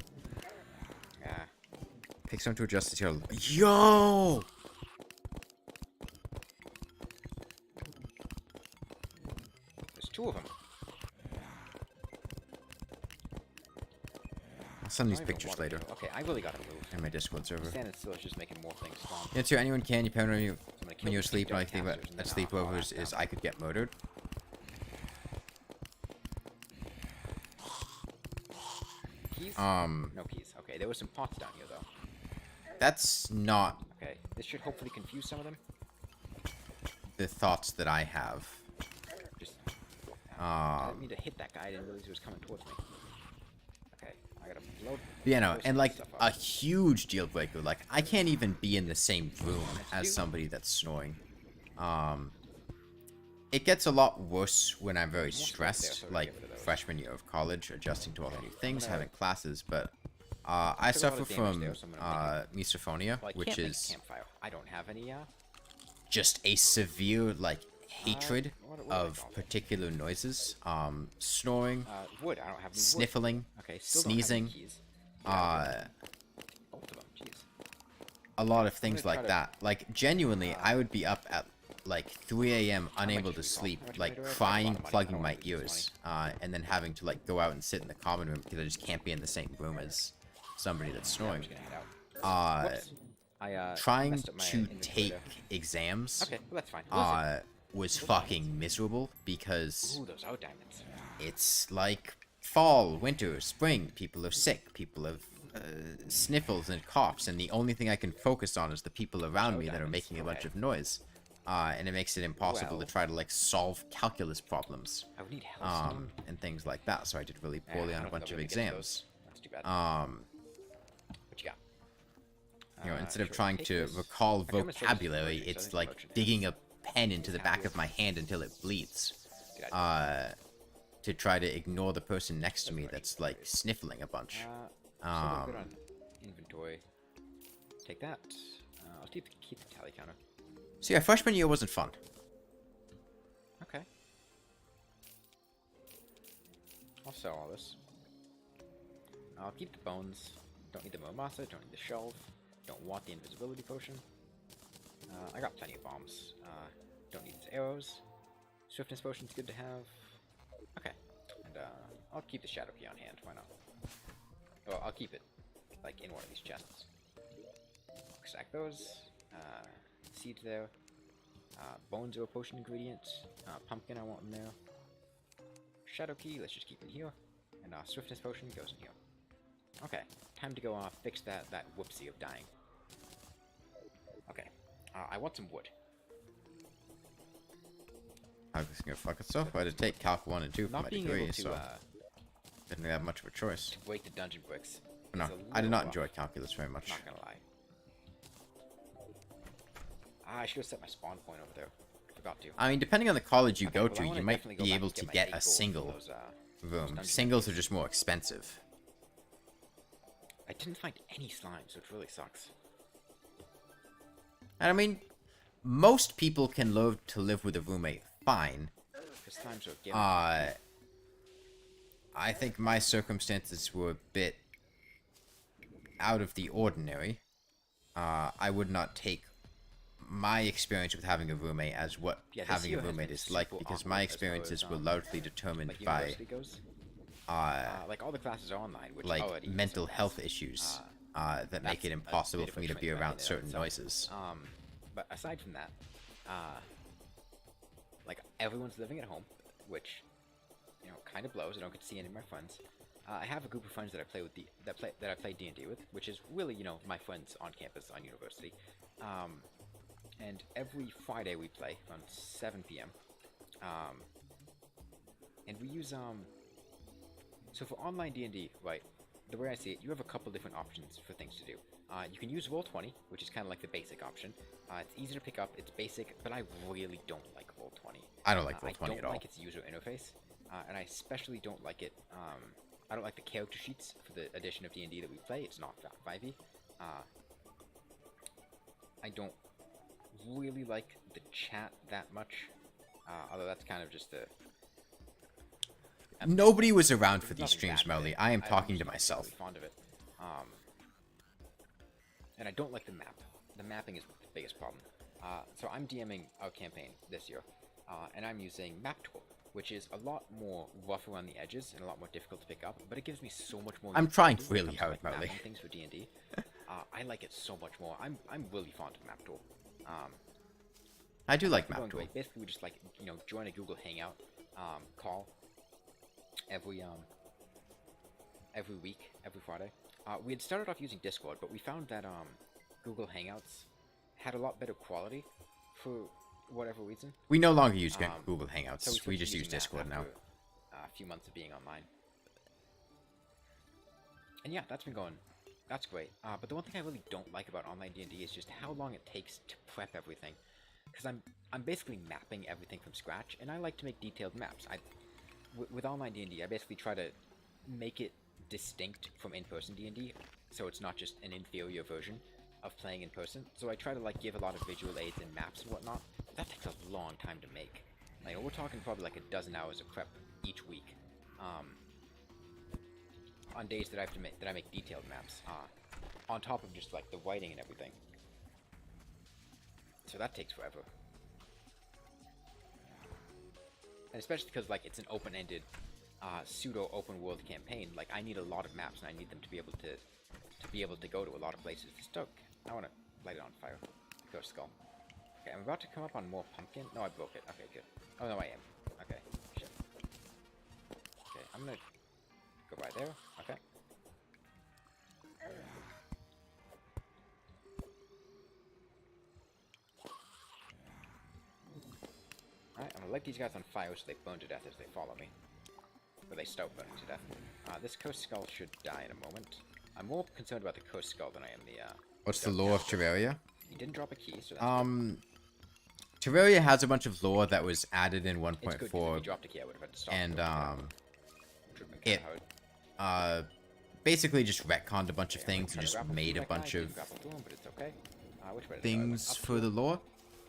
Yeah.
Pick someone to adjust the tail. Yo!
There's 2 of them.
I'll send these
I don't even
pictures
wanna
later.
kill- Okay, I really gotta move.
And my Discord server.
Standing still is just making more things spawn.
Yeah, too, anyone can. You pound on you
So I'm gonna kill
when you're
these
asleep. And I
dark
think about
hamsters and
at
then I'll
sleepovers
ask
is
them.
I could get murdered.
Keys?
Um,
No keys. Okay, there were some pots down here though.
that's not
Okay, this should hopefully confuse some of them.
the thoughts that I have.
Just. I didn't
Um,
mean to hit that guy. I didn't realize he was coming towards me. Okay, I gotta blow.
you know,
blow some
and like
stuff
a
up.
huge deal breaker. Like I can't even be in the same room as somebody that's snoring. It gets a lot worse when I'm very
More space there,
stressed,
so we
like
get rid of those.
freshman year of college, adjusting to all the new things,
gonna-
having classes. But I
took a lot
suffer
of damage
from
there, so I'm gonna
misophonia,
Well, I
which
can't make a
is
campfire. I don't have any.
just a severe like hatred
what do I
of
call it?
particular noises. Snoring,
Wood. I don't have any wood.
sniffling,
Okay, still don't have any
sneezing,
keys.
uh,
Both of them. Jeez.
a lot of things
gonna
like
try
that. Like genuinely, I would be up at like 3 a.m. unable to
should we call?
sleep,
How much
like
money do I have?
crying,
I have a lot of money. I
plugging
don't
my
wanna lose this
ears, and then having to like go out and sit in the common room because I just can't be in the same room as somebody that's
I'm
snoring.
just gonna head out. Whoops. I
Trying
messed up my
to
inventory
take
there.
exams
Okay, well that's fine. Listen.
was fucking miserable because
Ooh, those are diamonds.
it's like fall, winter, spring. People are sick. People have sniffles and coughs, and the only thing I can focus on is the people around me that are
diamonds,
making a bunch
okay.
of noise. And it makes it impossible
Well-
to try to like solve calculus problems
I would need hellstone.
and things like that. So I did really poorly
I
on a
don't think
bunch
I'll
of
be able to get
exams.
those. That's too bad. What you got?
You know, instead of
Sure,
trying
take
to
this.
recall
Actually, I'm gonna sell this to the
vocabulary,
merchant, so I
it's
think the
like
merchant
digging
has-
a pen into the back
happy
of my hand until it bleeds.
Good idea.
To try to ignore the person next to me
merchant
that's like sniffling a bunch.
Still look good on inventory. Take that. I'll keep the tally counter.
So yeah, freshman year wasn't fun.
Okay. I'll sell all this. I'll keep the bones. Don't need the Momasa, don't need the shelf. Don't want the invisibility potion. I got plenty of bombs. Don't need these arrows. Swiftness potion's good to have. Okay. And I'll keep the shadow key on hand, why not? Well, I'll keep it, like, in one of these chests. Stack those. Seeds there. Bones are a potion ingredient. Pumpkin I want in there. Shadow key, let's just keep it here. And swiftness potion goes in here. Okay, time to go fix that whoopsie of dying. Okay, I want some wood.
I was gonna fuck itself. I had to take Calc 1 and 2 for
Not
my
being
degree,
able to
so didn't have much of a choice.
break the dungeon bricks.
But no,
is a
I did
little
not
rough,
enjoy calculus very much.
Not gonna lie. I should have set my spawn point over there. Forgot to.
I mean, depending on the college you
Okay,
go
well, I
to,
wanna
you might
definitely go
be
back
able
and
to
my
get
8
a
gold for
single
those,
room.
dungeon
Singles are
keys.
just more expensive.
I didn't find any slimes, which really sucks.
And I mean, most people can learn to live with a roommate fine.
Because slimes are guaranteed.
I think my circumstances were a bit out of the ordinary. I would not take my experience with having a roommate as what
Yeah, this
having a
year has
roommate
been
is like,
super
because
awkward
my
as far
experiences
as,
were largely determined
like
by
university goes. Like all the classes are online, which
like
already is a
mental
mess.
health issues that make
that's
it
a
impossible
bit of
for
a
me to
train
be
wreck in
around
and of
certain
itself.
noises.
But aside from that, like everyone's living at home, which kind of blows. I don't get to see any of my friends. I have a group of friends that I play with that I play D&D with, which is really, you know, my friends on campus on university. And every Friday we play around 7 p.m. And we use so for online D&D, right? The way I see it, you have a couple different options for things to do. You can use Roll20, which is kind of like the basic option. It's easy to pick up, it's basic, but I really don't like Roll20.
I don't like Roll20
I don't
at all.
like its user interface, and I especially don't like it. I don't like the character sheets for the edition of D&D that we play. It's not 5e. I don't really like the chat that much, although that's kind of just a...
Nobody was around for these
nothing
streams,
bad with
Melly.
it.
I am
I'm
talking
just
to
not
myself.
really fond of it. And I don't like the map. The mapping is the biggest problem. So I'm DMing our campaign this year, and I'm using Map Tool, which is a lot more rough around the edges and a lot more difficult to pick up, but it gives me so much more...
I'm trying
utility when it
really
comes to,
hard, Melly.
mapping things for D&D. I like it so much more. I'm really fond of Map Tool.
I do like
We're
Map
going
Tool.
great. Basically, we just like, you know, join a Google Hangout call every week, every Friday. We had started off using Discord, but we found that Google Hangouts had a lot better quality for whatever reason.
We no longer use Google
So
Hangouts.
switched
We
to
just use
using that
Discord now.
after a few months of being online. And yeah, that's been going. That's great. But the one thing I really don't like about online D&D is just how long it takes to prep everything. Because I'm basically mapping everything from scratch, and I like to make detailed maps. With online D&D, I basically try to make it distinct from in-person D&D, so it's not just an inferior version of playing in person. So I try to like give a lot of visual aids and maps and whatnot. That takes a long time to make. Like, we're talking probably like a dozen hours of prep each week. On days that I make detailed maps, on top of just like the writing and everything. So that takes forever. And especially because like it's an open-ended, pseudo open world campaign. Like, I need a lot of maps, and I need them to be able to go to a lot of places. Stoke. I want to light it on fire. Ghost skull. Okay, I'm about to come up on more pumpkin. No, I broke it. Okay, good. Oh no, I am. Okay, shit. Okay, I'm gonna go right there. Okay. Alright, I'm gonna light these guys on fire so they burn to death as they follow me. Or they start burning to death. This Coast Skull should die in a moment. I'm more concerned about the Coast Skull than I am the,
What's the lore of Terraria?
He didn't drop a key, so that's good.
Terraria has a bunch of lore that was added in
It's good, 'cause if
1.4,
he dropped a key, I would have had to stop.
and
Which would've been kinda hard.
basically just retconned a bunch of
Okay, I'm
things
gonna
and
try to
just
grapple
made
through
a
that guy.
bunch
Didn't
of
grapple through him, but it's okay. Which way did I go? I went
things
up
for the lore.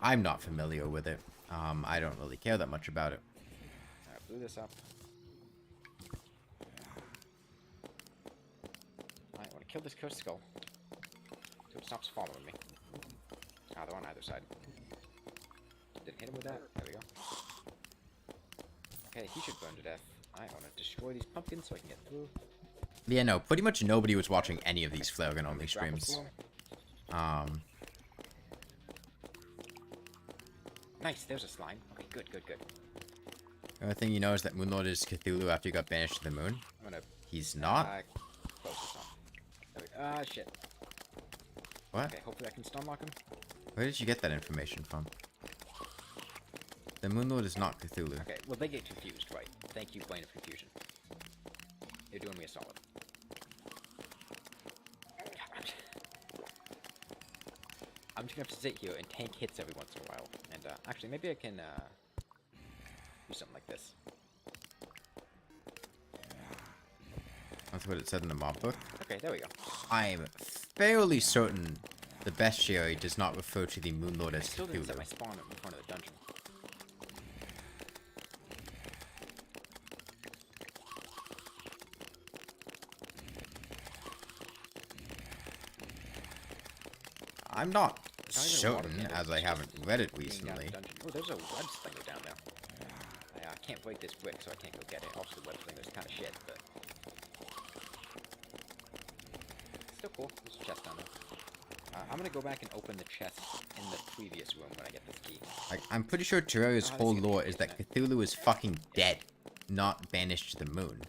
I'm not familiar with it. I don't really care that much about it.
I blew this up. Alright, I want to kill this Coast Skull. So it stops following me. They're on either side. Didn't hit him with that. There we go. Okay, he should burn to death. I want to destroy these pumpkins so I can get through.
Yeah, no, pretty much nobody was watching any of these Flare Gun only
Grapple
streams.
through him. Nice, there's a slime. Okay, good, good, good.
The only thing you know is that Moonlord is Cthulhu after he got banished to the moon.
I'm gonna
He's not.
close this off. There we shit.
What?
Okay, hopefully I can stun lock him.
Where did you get that information from? The Moonlord is not Cthulhu.
Okay, well they get confused, right? Thank you, Brain of Confusion. You're doing me a solid. I'm just gonna have to sit here and tank hits every once in a while. And actually, maybe I can do something like this.
That's what it said in the mob book.
Okay, there we go.
I'm fairly certain the bestiary does not refer to the Moonlord
I
as
still didn't set
Cthulhu.
my spawn in front of the dungeon.
I'm not
Not even a water
certain,
candle,
as I
it's
haven't
just
read it
being down
recently.
the dungeon. Oh, there's a web slinger down there. I can't break this brick, so I can't go get it. Also, the web slinger's kind of shit, but still cool. There's a chest down there. I'm gonna go back and open the chest in the previous room when I get this key.
I'm pretty sure Terraria's
Oh, this
whole
is gonna be
lore
easy,
is that
isn't
Cthulhu is fucking dead, not banished to the moon.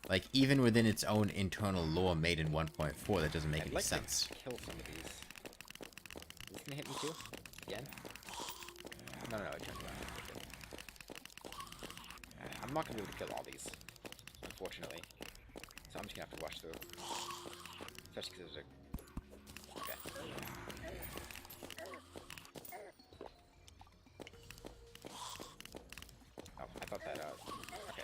Like, even within its own internal lore made in 1.4, that doesn't make
I'd
any
like
sense.
to kill some of these. Is this gonna hit me too? Again? No, it turned around. Okay, good. I'm not gonna be able to kill all these, unfortunately. So I'm just gonna have to rush through. Especially because there's a... Okay. Oh, I thought that, okay.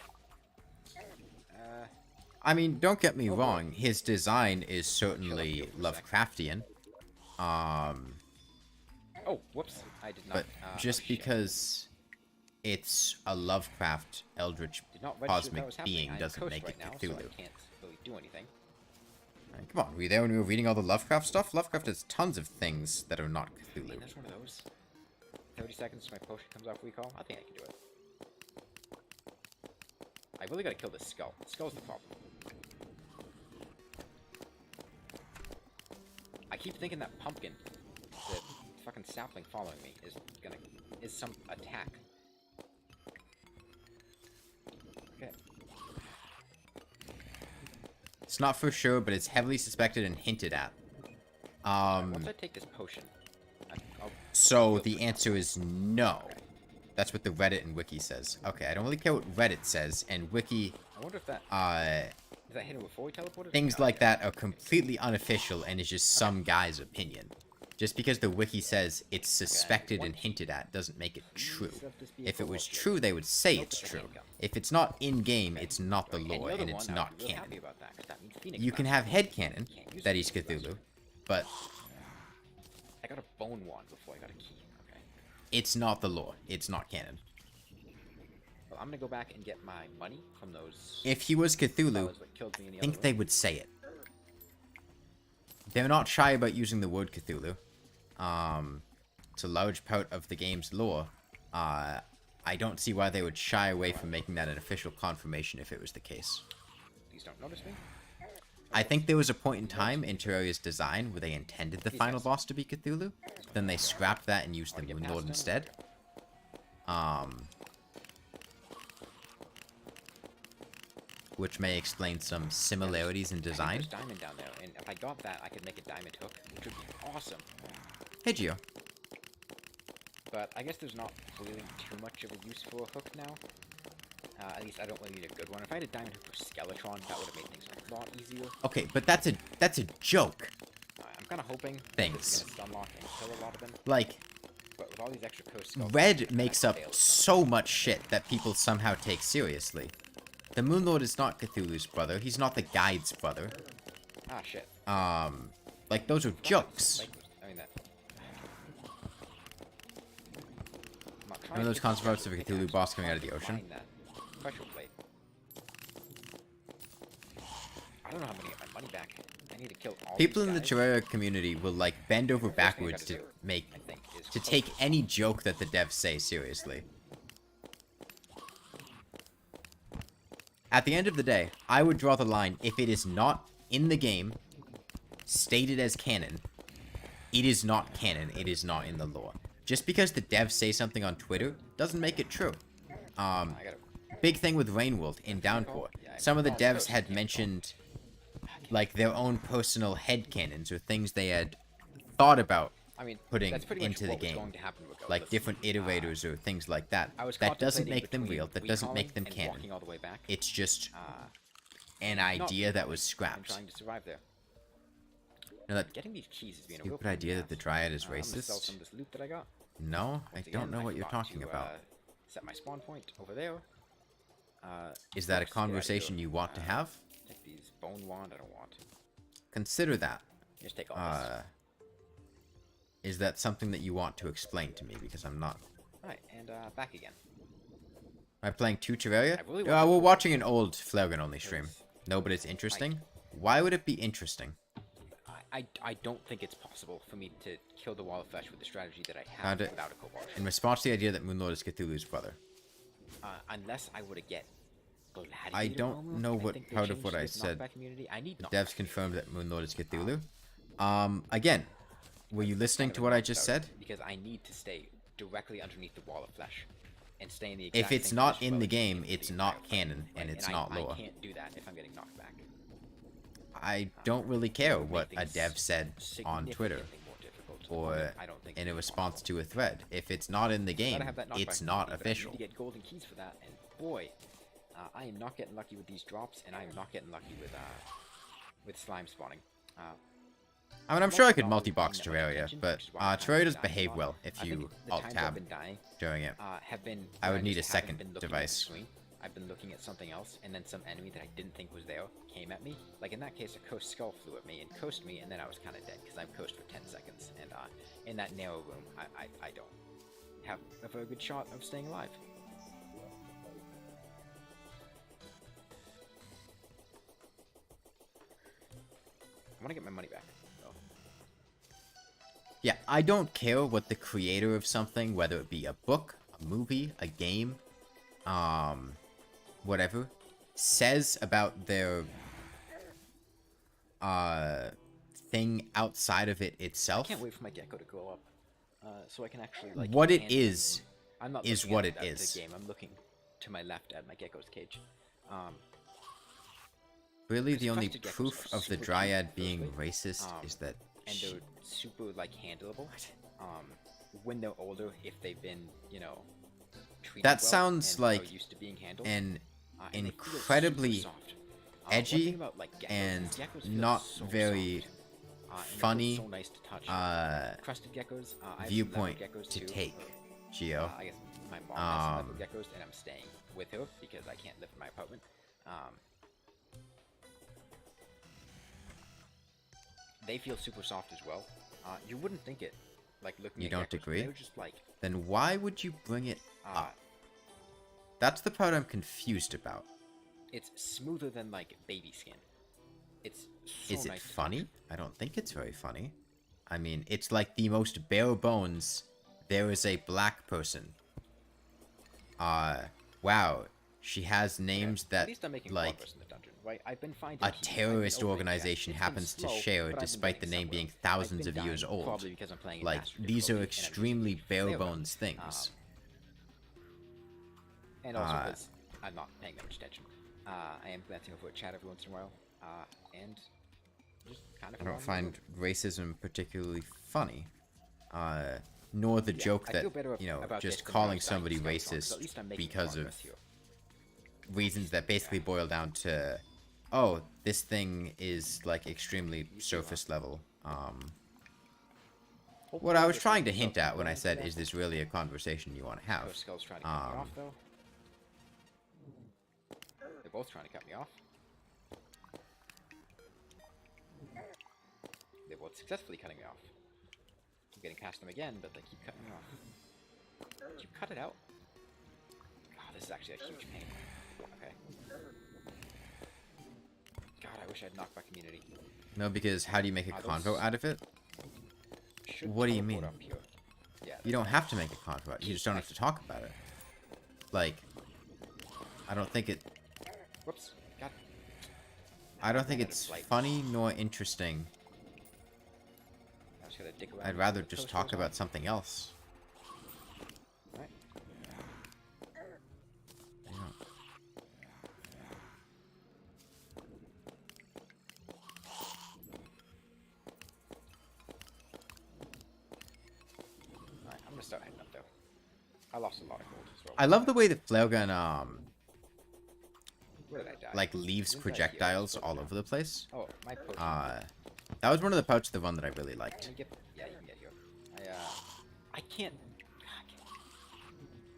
I mean, don't get me
Oh, boy.
wrong, his design is certainly
for a sec.
Lovecraftian.
Oh, whoops. I did not...
But
oh,
just
shit.
because it's a Lovecraft Eldritch
Did not register that
cosmic
was happening.
being
I'm
doesn't
cursed
make
right
it
now,
Cthulhu.
so I can't really do anything.
Come on, were you there when we were reading all the Lovecraft stuff? Lovecraft has tons of things that are not
I mean,
Cthulhu.
that's one of those. 30 seconds till my potion comes off recall. I think I can do it. I really gotta kill this skull. The skull's the problem. I keep thinking that pumpkin, the fucking sapling following me, is some attack. Okay.
It's not for sure, but it's heavily suspected and hinted at.
Once I take this potion, I'll
So the answer is no. That's what the Reddit and Wiki says. Okay, I don't really care what Reddit says, and Wiki,
I wonder if that... Does that hit him before we teleported?
things like that are completely unofficial and is just some guy's opinion. Just because the Wiki says it's suspected and hinted at doesn't make it true. If it was true, they would say it's true. If it's not in-game, it's not the lore, and it's not canon. You can have headcanon that he's Cthulhu, but
I got a bone wand before I got a key. Okay.
it's not the lore. It's not canon.
Well, I'm gonna go back and get my money from those...
If he was Cthulhu,
fellas that killed me in the
I think
other
they
room.
would say it. They're not shy about using the word Cthulhu. It's a large part of the game's lore. I don't see why they would shy away from making that an official confirmation if it was the case.
Please don't notice me.
I think there was a point in time in Terraria's design where they intended the final boss to be Cthulhu. Then they scrapped that and used the Moonlord instead. Which may explain some similarities in design.
There's diamond down there, and if I got that, I could make a diamond hook, which would be awesome.
Hey, Gio.
But I guess there's not really too much of a use for a hook now. At least I don't really need a good one. If I had a diamond hook for Skeletron, that would have made things a lot easier.
Okay, but that's a joke.
I'm kind of hoping
Things.
it's gonna stunlock and kill a lot of them.
Like,
But with all these extra cursed skulls,
Red makes up so much shit that people somehow take seriously. The Moonlord is not Cthulhu's brother. He's not the guide's brother.
Ah, shit.
Like, those are jokes.
I mean, that...
One of those concepts of a Cthulhu boss coming out of the ocean.
Pressure plate. I don't know how I'm gonna get my money back. I need to kill all
People
these
in the
guys.
Terraria community will, like, bend over backwards to make...
I think, is
to
hook.
take any joke that the devs say seriously. At the end of the day, I would draw the line if it is not in the game, stated as canon, it is not canon, it is not in the lore. Just because the devs say something on Twitter doesn't make it true. Big thing with Rainworld in Downpour. Some of the devs had mentioned, like, their own personal headcanons or things they had thought about putting
that's pretty much
into the
what was
game.
going to happen regardless.
Like different iterators or things like that.
I was
That doesn't
contemplating
make them
between
real. That doesn't make them
recalling and
canon.
walking all the way back,
It's just an idea that was
and
scrapped.
trying to survive there.
You know that
Getting these keys has been a real
stupid
pain in
idea
the
that the
ass.
Dryad is
I'm gonna sell
racist?
some of this loot that I got.
No, I
Once
don't
again,
know what you're
forgot
talking
to,
about.
Set my spawn point over there.
Is that a
of course, get out of
conversation
here.
you want to have?
Take these bone wand. I don't want.
Consider that.
Just take all this.
Is that something that you want to explain to me? Because I'm not.
Alright, and back again.
Am I playing 2 Terraria?
I really want
We're watching an old Flaregun only stream.
Because,
No, but it's interesting. Why would it be interesting?
I don't think it's possible for me to kill the wall of flesh with the strategy that I have
Found it.
without a cobalt.
In response to the idea that Moonlord is Cthulhu's brother.
Unless I were to get Gladiator
I don't
armor,
know
and
what
think they
part of
changed
what I
this
said.
knockback community. I need
The
knockback
devs confirmed
community.
that Moonlord is Cthulhu. Again, were you listening
Kind
to
of
what I
knocked
just
out,
said?
Because I need to stay directly underneath the wall of flesh. and stay in the
If
exact
it's
same
not
position
in
while
the
it's hitting
game,
me for
it's
the
not
entire fight,
canon, and
right?
it's not lore.
I can't do that if I'm getting knocked back.
I don't really care
It would
what
make
a
things
dev said on Twitter
significantly more difficult.
or
I don't think
in
it's
a response
possible.
to a thread. If it's not in the
Gotta
game,
have that knockback
it's not
ability, but I
official.
need to get golden keys for that, and boy, I am not getting lucky with these drops, and I am not getting lucky with slime spawning.
I mean, I'm sure I could
not really
multi-box
paying that much
Terraria,
attention,
but
which is why I'm
Terraria
kinda
does
dying a
behave
lot.
well if
I think
you
the
alt
times I've
tab
been dying
during it.
have been
I
when
would need
just
a
haven't
second
been looking at the
device.
screen. I've been looking at something else, and then some enemy that I didn't think was there came at me. Like in that case, a Coast Skull flew at me and coasted me, and then I was kind of dead because I'm coast for 10 seconds. And in that narrow room, I don't have a very good shot of staying alive. I want to get my money back. Though.
Yeah, I don't care what the creator of something, whether it be a book, a movie, a game, whatever, says about their thing outside of it itself.
I can't wait for my gecko to grow up, so I can actually like.
What it
handle him.
is
I'm not
is
looking
what
at
it is.
The game. I'm looking to my left at my gecko's cage.
Really,
Because
the only
crusted geckos
proof
are
of the
super
Dryad
cute,
being
firstly.
racist is that
And
she...
they're super like handleable. When they're older, if they've been, you know, treated
That
well
sounds
and
like
are used to being handled,
an
and they feel
incredibly
super soft. One
edgy
thing about, like, geckos,
and
geckos feel
not
so
very
soft. And they feel
funny
so nice to touch. Crusted geckos, I have some
viewpoint
leopard geckos
to
too.
take, Geo.
I guess my mom has some leopard geckos, and I'm staying with her because I can't live in my apartment. They feel super soft as well. You wouldn't think it, like looking
You
at
don't
geckos,
agree?
They're just like
Then why would you bring it up? That's the part I'm confused about.
it's smoother than like baby skin. It's so
Is it
nice to
funny?
touch.
I don't think it's very funny. I mean, it's like the most bare bones. There is a black person. Wow. She has names
At
that,
least I'm making
like,
progress in the dungeon, right? I've been finding
a
keys, I've been
terrorist
opening
organization
chests. It's been
happens to
slow,
share,
but I've been
despite the
getting
name being
somewhere.
thousands
I've
of
been
years
dying,
old.
Probably because I'm playing in
Like,
master
these are
difficulty, and I'm using
extremely
huge
bare
flare
bones
weapons.
things.
And also because I'm not paying that much attention. I am glancing over at chat every once in a while, and just kind of.
I don't find racism particularly funny. Nor the joke
I
that,
feel better
you know,
about
just
this than when I
calling
was dying
somebody
in Skeleton, 'cause
racist
at least I'm making
because of
progress here.
reasons that basically boil down to, oh, this thing is, like, extremely surface level. What I was trying to hint at when I said, is this really a conversation you want to have?
Ghost Skull's trying to cut me off, though. They're both trying to cut me off. They're both successfully cutting me off. I'm getting past them again, but they keep cutting me off. Did you cut it out? God, this is actually a huge pain. Okay. God, I wish I had knockback immunity.
No, because how do you make a convo
those
out of it?
should
What do you
teleport
mean?
up here. Yeah,
You don't have to make a convo out. You just don't have to talk about it. Like, I don't think it...
whoops. God.
I don't think it's funny nor interesting.
I just gotta dig around.
I'd rather
the
just
toast
talk
goes on.
about something else.
Right.
Yeah.
Alright, I'm gonna start heading up though. I lost a lot of gold as well.
I love the way the flare gun,
Where did I die?
like, leaves
Wasn't that
projectiles
here?
all over the place.
Oh, my potion.
That was one of the parts of the run that I really
Can
liked.
you get? Yeah, you can get here. I can't.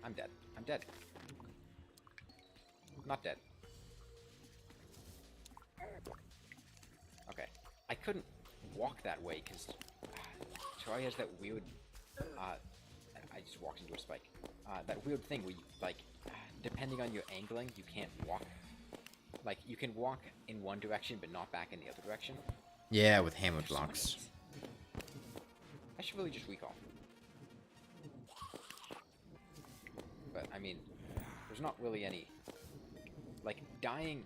I'm dead. I'm dead. Not dead. Okay. I couldn't walk that way because Troy has that weird. I just walked into a spike. That weird thing where you, like, depending on your angling, you can't walk. Like, you can walk in one direction but not back in the other direction.
Yeah, with hammer
There's so many
blocks.
of these. I should really just recall. But, I mean, there's not really any... Like, dying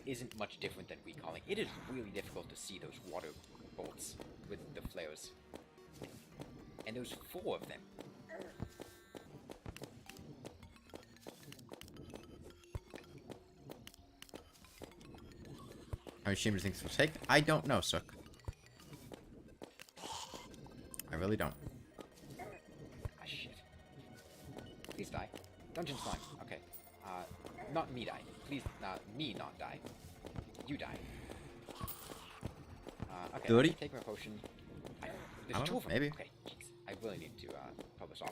isn't much different than recalling. It is really difficult to see those water bolts with the flares. And there's 4 of them.
many streams do you think this will take? I don't know, Sook. I really don't.
Ah, shit. Please die. Dungeon slime. Okay. Not me die. Please, me not die. You die. Okay.
30?
Take my potion.
I
There's
don't
two
know,
of them.
maybe.
Okay. Jeez. I really need to pull this off.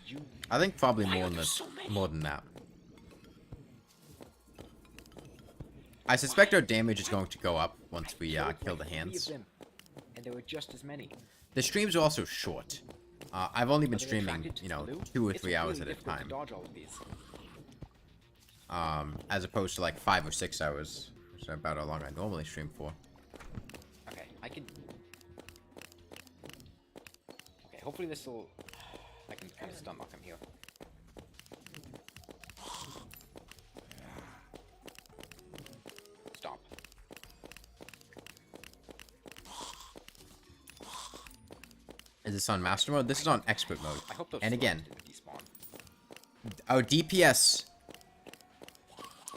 You.
I think probably
Why
more
are
than
there so many?
more than that. I suspect our damage is going to go up once we
Killed,
kill
like,
the hands.
3 of them, and there were just as many.
The streams are also short. I've only been
Are they
streaming,
attracted to
you know,
blue?
2 or
It's
3 hours
really
at a
difficult to
time.
dodge all of these.
As opposed to like 5 or 6 hours, which is about how long I normally stream for.
Okay, I can. Okay, hopefully this will. I can kind of stun lock him here. Stop.
Is this on master mode? This is on expert mode.
I hope those
And again,
didn't despawn.
our DPS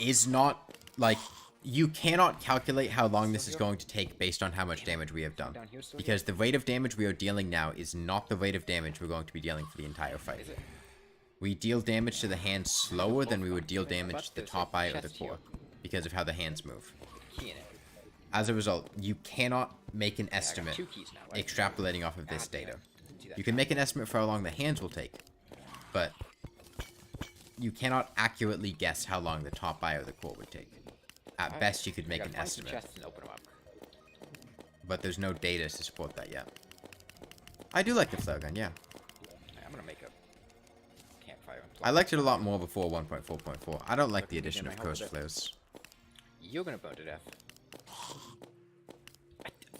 is not like you cannot calculate how long this is going to take based on how much damage we have done,
Down here still
because the rate of damage we are dealing now is not the rate of damage we're going to be dealing for the entire fight.
Is it?
We deal damage to the hands slower than we would deal damage to the top eye or the core because of how the hands move.
Key in it.
As a result, you cannot make an
I got
estimate
2 keys now, right?
extrapolating off of this
God damn.
data.
Didn't see that
You can make an estimate for how long the hands will take, but you cannot accurately guess how long the top eye or the core would take. At
Alright,
best, you could
we
make
gotta
an
find some
estimate,
chests and open them up.
but there's no data to support that yet. I do like the flare gun, yeah.
Alright, I'm gonna make a campfire.
I liked it a lot more before 1.4.4. I don't like the
Looking
addition
at
of
my health
cursed
a bit.
flares.
You're gonna burn to death.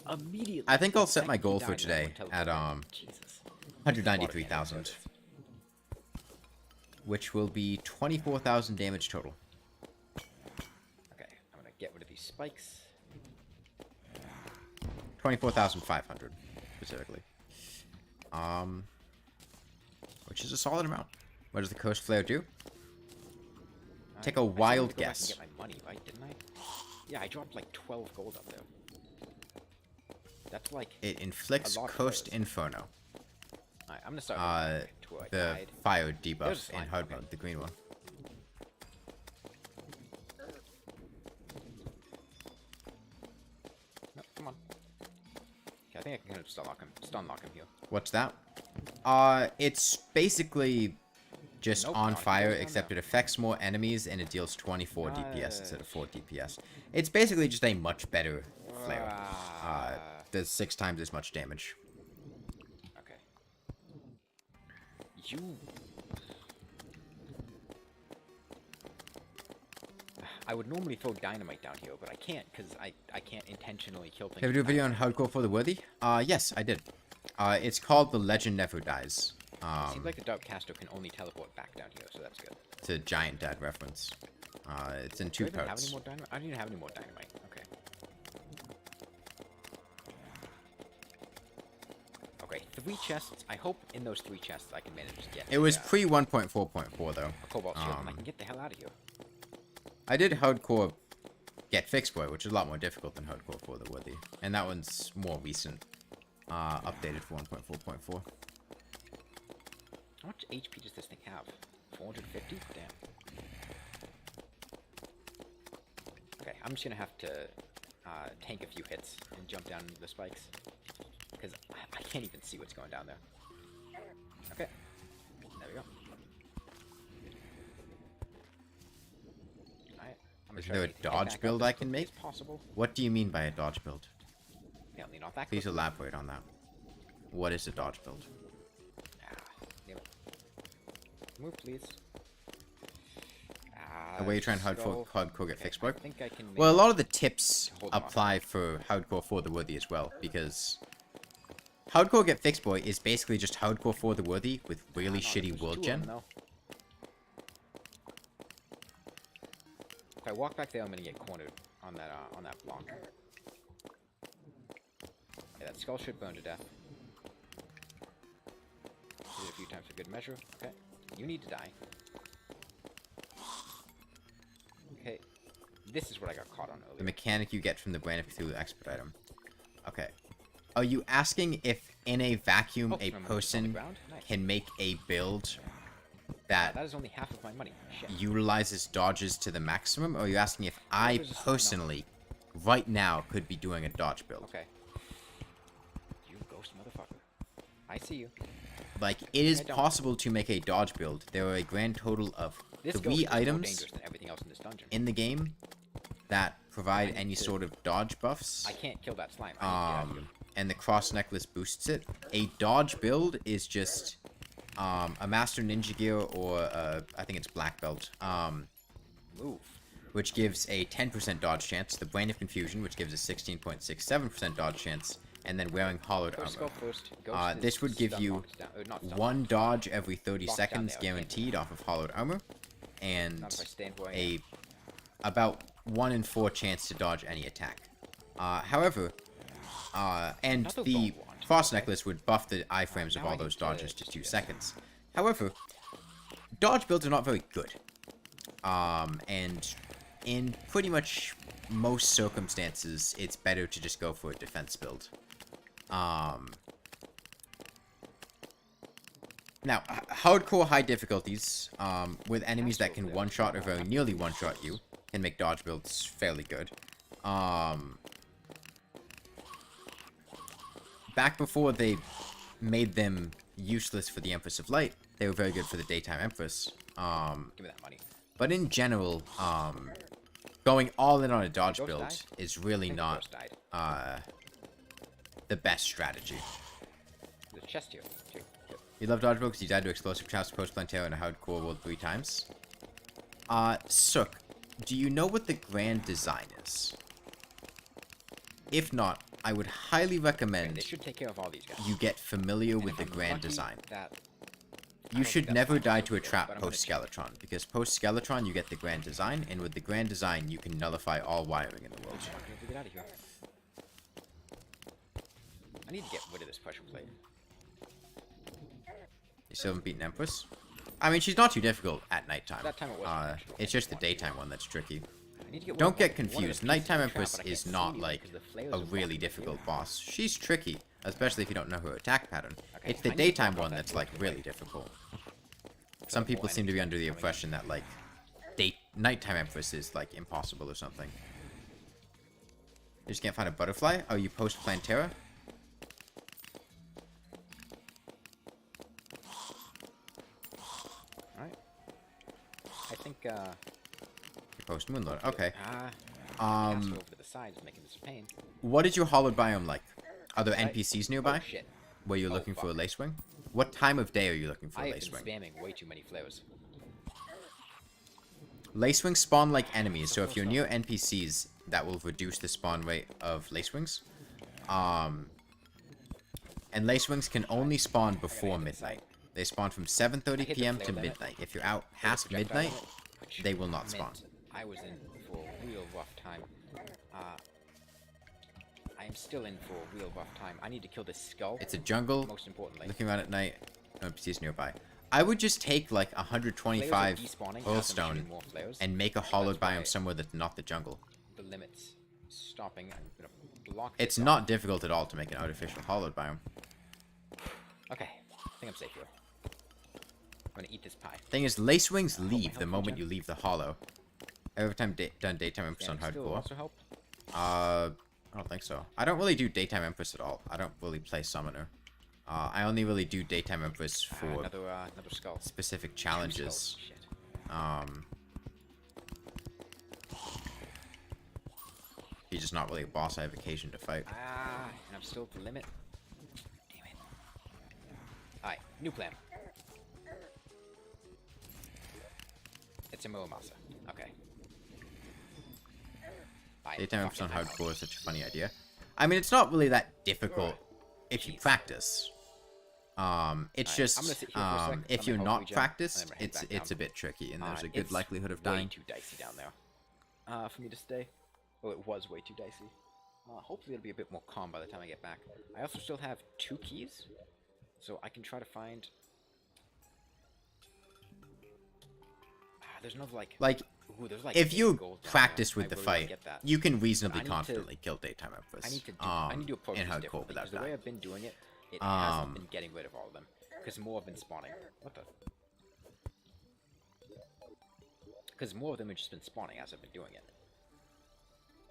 Immediately.
I think I'll
the
set my
second you
goal
died,
for
no
today
one
at
teleported. Jesus.
193,000, which will be 24,000 damage total.
Okay, I'm gonna get rid of these spikes.
24,500 specifically. Which is a solid amount. What does the Coast Flare do? Take a
I still
wild
need to go back and
guess.
get my money, right? Didn't I? Yeah, I dropped like 12 gold up there. That's like.
It inflicts
A lot of
Coast
flares.
Inferno.
Alright, I'm gonna start going back to where I
The
died.
fire
There's a
debuff in
slime,
HUD
okay.
mode, the green one.
No, come on. Okay, I think I can kind of stun lock him here.
What's that? It's basically just
Nope,
on
no, it
fire,
goes down
except
there.
it affects more enemies and it deals 24 DPS instead of
Nice.
4 DPS. It's basically just a much better flare.
Ah.
Does 6 times as much damage.
Okay. You. I would normally throw dynamite down here, but I can't because I can't intentionally kill things.
Have you do a
with
video on
dynamite.
Hardcore for the Worthy? Yes, I did. It's called The Legend Never Dies.
Seems like the Dark Caster can only teleport back down here, so that's good.
It's a Giant Dad reference. It's in
Do
2
I even have
parts.
any more dynamite? I don't even have any more dynamite. Okay. Okay, 3 chests. I hope in those 3 chests I can manage to get.
It was
a
pre 1.4.4 though.
cobalt shield, and I can get the hell out of here.
I did Hardcore Get Fixed Boy, which is a lot more difficult than Hardcore for the Worthy. And that one's more recent. Updated for 1.4.4.
How much HP does this thing have? 450? Damn. Okay, I'm just gonna have to tank a few hits and jump down into the spikes. Because I can't even see what's going down there. Okay. There we go. Alright. I'm gonna
Is
try
there a
to get
dodge
back up
build
as
I can
quickly
make?
as possible.
What do you mean by a dodge build?
Apparently not that
Please
quickly.
elaborate on that. What is a dodge build?
Ah, damn it. Move, please.
The way you try and
Skull.
hardcore Get
Okay,
Fixed
I
Boy?
think I can
Well, a
make-
lot of the tips
Hold on.
apply for Hardcore for the Worthy as well, because Hardcore Get Fixed Boy is basically just Hardcore for the Worthy with really
no,
shitty
there's
world
2 of
gen.
them, though. If I walk back there, I'm gonna get cornered on that block. Okay, that skull should burn to death. Did it a few times for good measure. Okay, you need to die. Okay, This is what I got caught on
The
earlier.
mechanic you get from the Brand of Cthulhu expert item. Okay. Are you asking if in a vacuum a
remember, just on the
person
ground? Nice.
can make a build that
That is only half of my money. Shit.
utilizes dodges to the maximum? Or are you asking if I
there's a sign, no.
personally, right now, could be doing a dodge build?
Okay. You ghost motherfucker. I see you.
Like, it is
I don't.
possible to make a dodge build. There are a grand total of
This
3
ghost is more
items
dangerous than everything else in this dungeon.
in the game that provide
need
any
to-
sort of dodge buffs.
I can't kill that slime. I need to get out of here.
And the cross necklace boosts it. A dodge build is just a master ninja gear or I think it's black belt,
Move.
which gives a 10% dodge chance. The Brain of Confusion, which gives a 16.67% dodge chance, and then wearing hollowed
First
armor.
go first. Ghost
This
is
would give
stun
you
locked down, not stun
1
locked,
dodge every 30
locked down
seconds
there, I can't
guaranteed off of hollowed armor, and
Not if I stand where I am.
about 1 in 4 chance to dodge any attack. However, and
Another
the
long wand.
cross necklace would buff the iframes of
now
all
I
those
need to
dodges to
just
2
do this.
seconds. However, dodge builds are not very good. And in pretty much most circumstances, it's better to just go for a defense build. Now, hardcore high difficulties, with enemies that can one-shot or very nearly one-shot you, can make dodge builds fairly good. Back before they made them useless for the Empress of Light, they were very good for the Daytime Empress.
Give me that money.
But in general, going all in on a dodge
Ghost
build
died?
is
I
really
think the
not
ghost died.
the best strategy.
There's a chest here. Too.
You love dodge build because you died to explosive traps post Plantera in a hardcore world 3 times. Sook, do you know what the grand design is? If not, I would highly
Okay,
recommend
they should take care of all these guys.
you get familiar
And
with
if
the
I'm
grand
lucky,
design.
That
You
don't
should
think that's
never
fine,
die
so
to a
good,
trap
but I'm gonna
post
check.
Skeletron, because post Skeletron you get the grand design, and with the grand design you can nullify all wiring in the world.
Okay, we get out of here. I need to get rid of this pressure plate.
You still haven't beaten Empress? I mean, she's not too difficult at nighttime.
That time it wasn't, actually.
It's just the daytime one that's tricky.
I need to get rid
Don't
of
get
one of the
confused.
pieces
Nighttime
of the trap,
Empress
but I can't
is
see
not
anything
like
because the flares
a
are
really
blocking
difficult
the
boss. She's tricky, especially if you don't know her attack pattern.
Okay,
It's the
I need to
daytime
block off
one
that
that's like
blocking
really
light.
difficult. Some
more
people seem to be
enemies
under the
coming in.
impression that like nighttime Empress is like impossible or something. You just can't find a butterfly? Oh, you post Plantera?
Alright. I think,
You post Moonlord. Okay.
pass over to the side is making this a pain.
What is your hollowed biome like? Are there
Right.
NPCs
Oh,
nearby?
shit.
Where you're
Oh,
looking for a
fuck.
lacewing? What time of day are you looking for
I
a
have been
lacewing?
spamming way too many flares.
Lacewings spawn like enemies, so if you're near NPCs, that will reduce the spawn rate of lacewings. And lacewings can only spawn before midnight. They spawn from 7:30
hit the
p.m. to
flare limit.
midnight. If you're out past
Projectile
midnight,
limit, which
they will not spawn.
meant I was in for a real rough time. I am still in for a real rough time. I need to kill this skull.
It's a jungle.
Most importantly.
Looking around at night, no NPCs nearby. I would just take like
Flares are
125
despawning as I'm
Earthstone
shooting more flares.
and make a hollowed
That's why
biome somewhere that's not the jungle.
The limit's stopping. I'm gonna block
It's
this
not difficult at all to make an artificial hollowed biome.
off. Okay. I think I'm safe here. I'm gonna eat this pie.
Thing is, lacewings
my
leave
health
the moment
regen.
you leave the hollow. Every time done daytime Empress on
Standing still will
hardcore.
also help.
I don't think so. I don't really do daytime Empress at all. I don't really play summoner. I only really do daytime Empress for
Another skull.
specific
Two
challenges.
skulls. Shit.
He's just not really a boss I have occasion to fight.
And I'm still at the limit. Damn it. Alright, new plan. It's a Muramasa. Okay. Alright,
Daytime
fuck
Empress on
it, I'm
hardcore is such a funny idea. I mean, it's not really that difficult if you
Jeez.
practice. It's
Alright, I'm
just
gonna sit here for a sec,
if
I'm
you're
gonna
not
health regen,
practiced,
and then I'm gonna
it's
head back
it's a
down.
bit tricky, and there's a good
It's
likelihood of
way
dying.
too dicey down there. For me to stay. Well, it was way too dicey. Hopefully it'll be a bit more calm by the time I get back. I also still have 2 keys, so I can try to find... there's no, like...
Like,
Ooh, there's like
if
8
you
gold down
practice
there.
with the
I really wanna
fight,
get that.
you can reasonably
I need to-
confidently kill daytime empress.
I need to approach
in
this
hardcore
differently,
without
because the way
dying.
I've been doing it, it hasn't been getting rid of all of them. Because more have been spawning. What the? Because more of them have just been spawning as I've been doing it.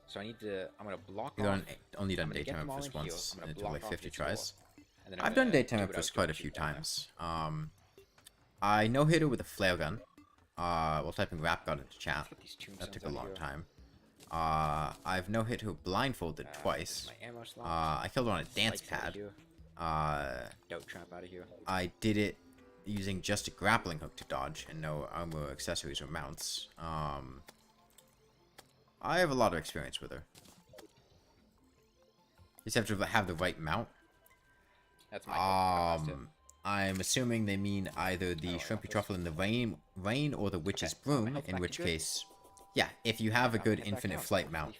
So I'm gonna block
You've
off.
only done
I'm gonna get
daytime
them all
empress
in here,
once.
I'm gonna
It took
block
like
off
50
its door,
tries.
and then I'm
I've done
gonna
daytime
do what I
empress
was
quite a
doing,
few
shoot down there.
times. I no-hit her with a flare gun. While typing rap god into chat.
Let's get these tombstones
That took a
out of
long
here.
time. I've no-hit her blindfolded
This is
twice.
my ammo slot.
I killed her on a dance
Spikes out of
pad.
here. Dope trap out of here.
I did it using just a grappling hook to dodge and no armor, accessories, or mounts. I have a lot of experience with her. You just have to have the right mount.
That's my goal.
I'm assuming they mean either the shrimpy truffle in the rain or the witch's broom, in which case, yeah, if you have a good infinite flight mount,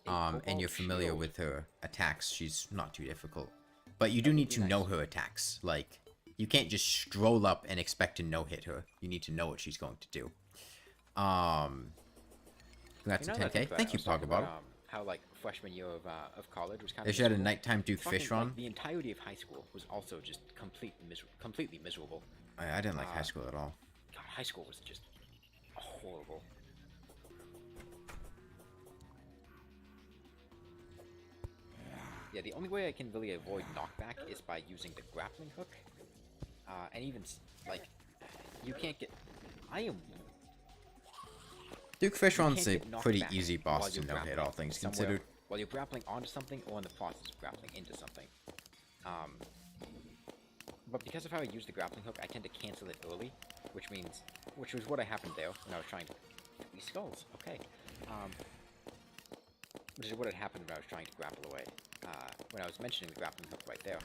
and you're familiar with her attacks, she's not too difficult. But you do need to know her attacks. Like, you can't just stroll up and expect to no-hit her. You need to know what she's going to do. Congrats on 10k. Thank you, Pogabottle.
How like freshman year of college was kind
They
of.
should have a nighttime Duke Fish
Fucking,
run.
like, the entirety of high school was also just completely miserable.
I didn't like high school at all.
God, high school was just horrible. Yeah, the only way I can really avoid knockback is by using the grappling hook. And even like, you can't get. I am.
Duke Fish run's a
can't get knocked
pretty
back
easy
while
boss to
you're
no-hit,
grappling
all things
somewhere
considered.
While you're grappling onto something or in the process of grappling into something. But because of how I use the grappling hook, I tend to cancel it early, which was what happened there when I was trying to. These skulls, okay. Which is what had happened when I was trying to grapple away. When I was mentioning the grappling hook right there.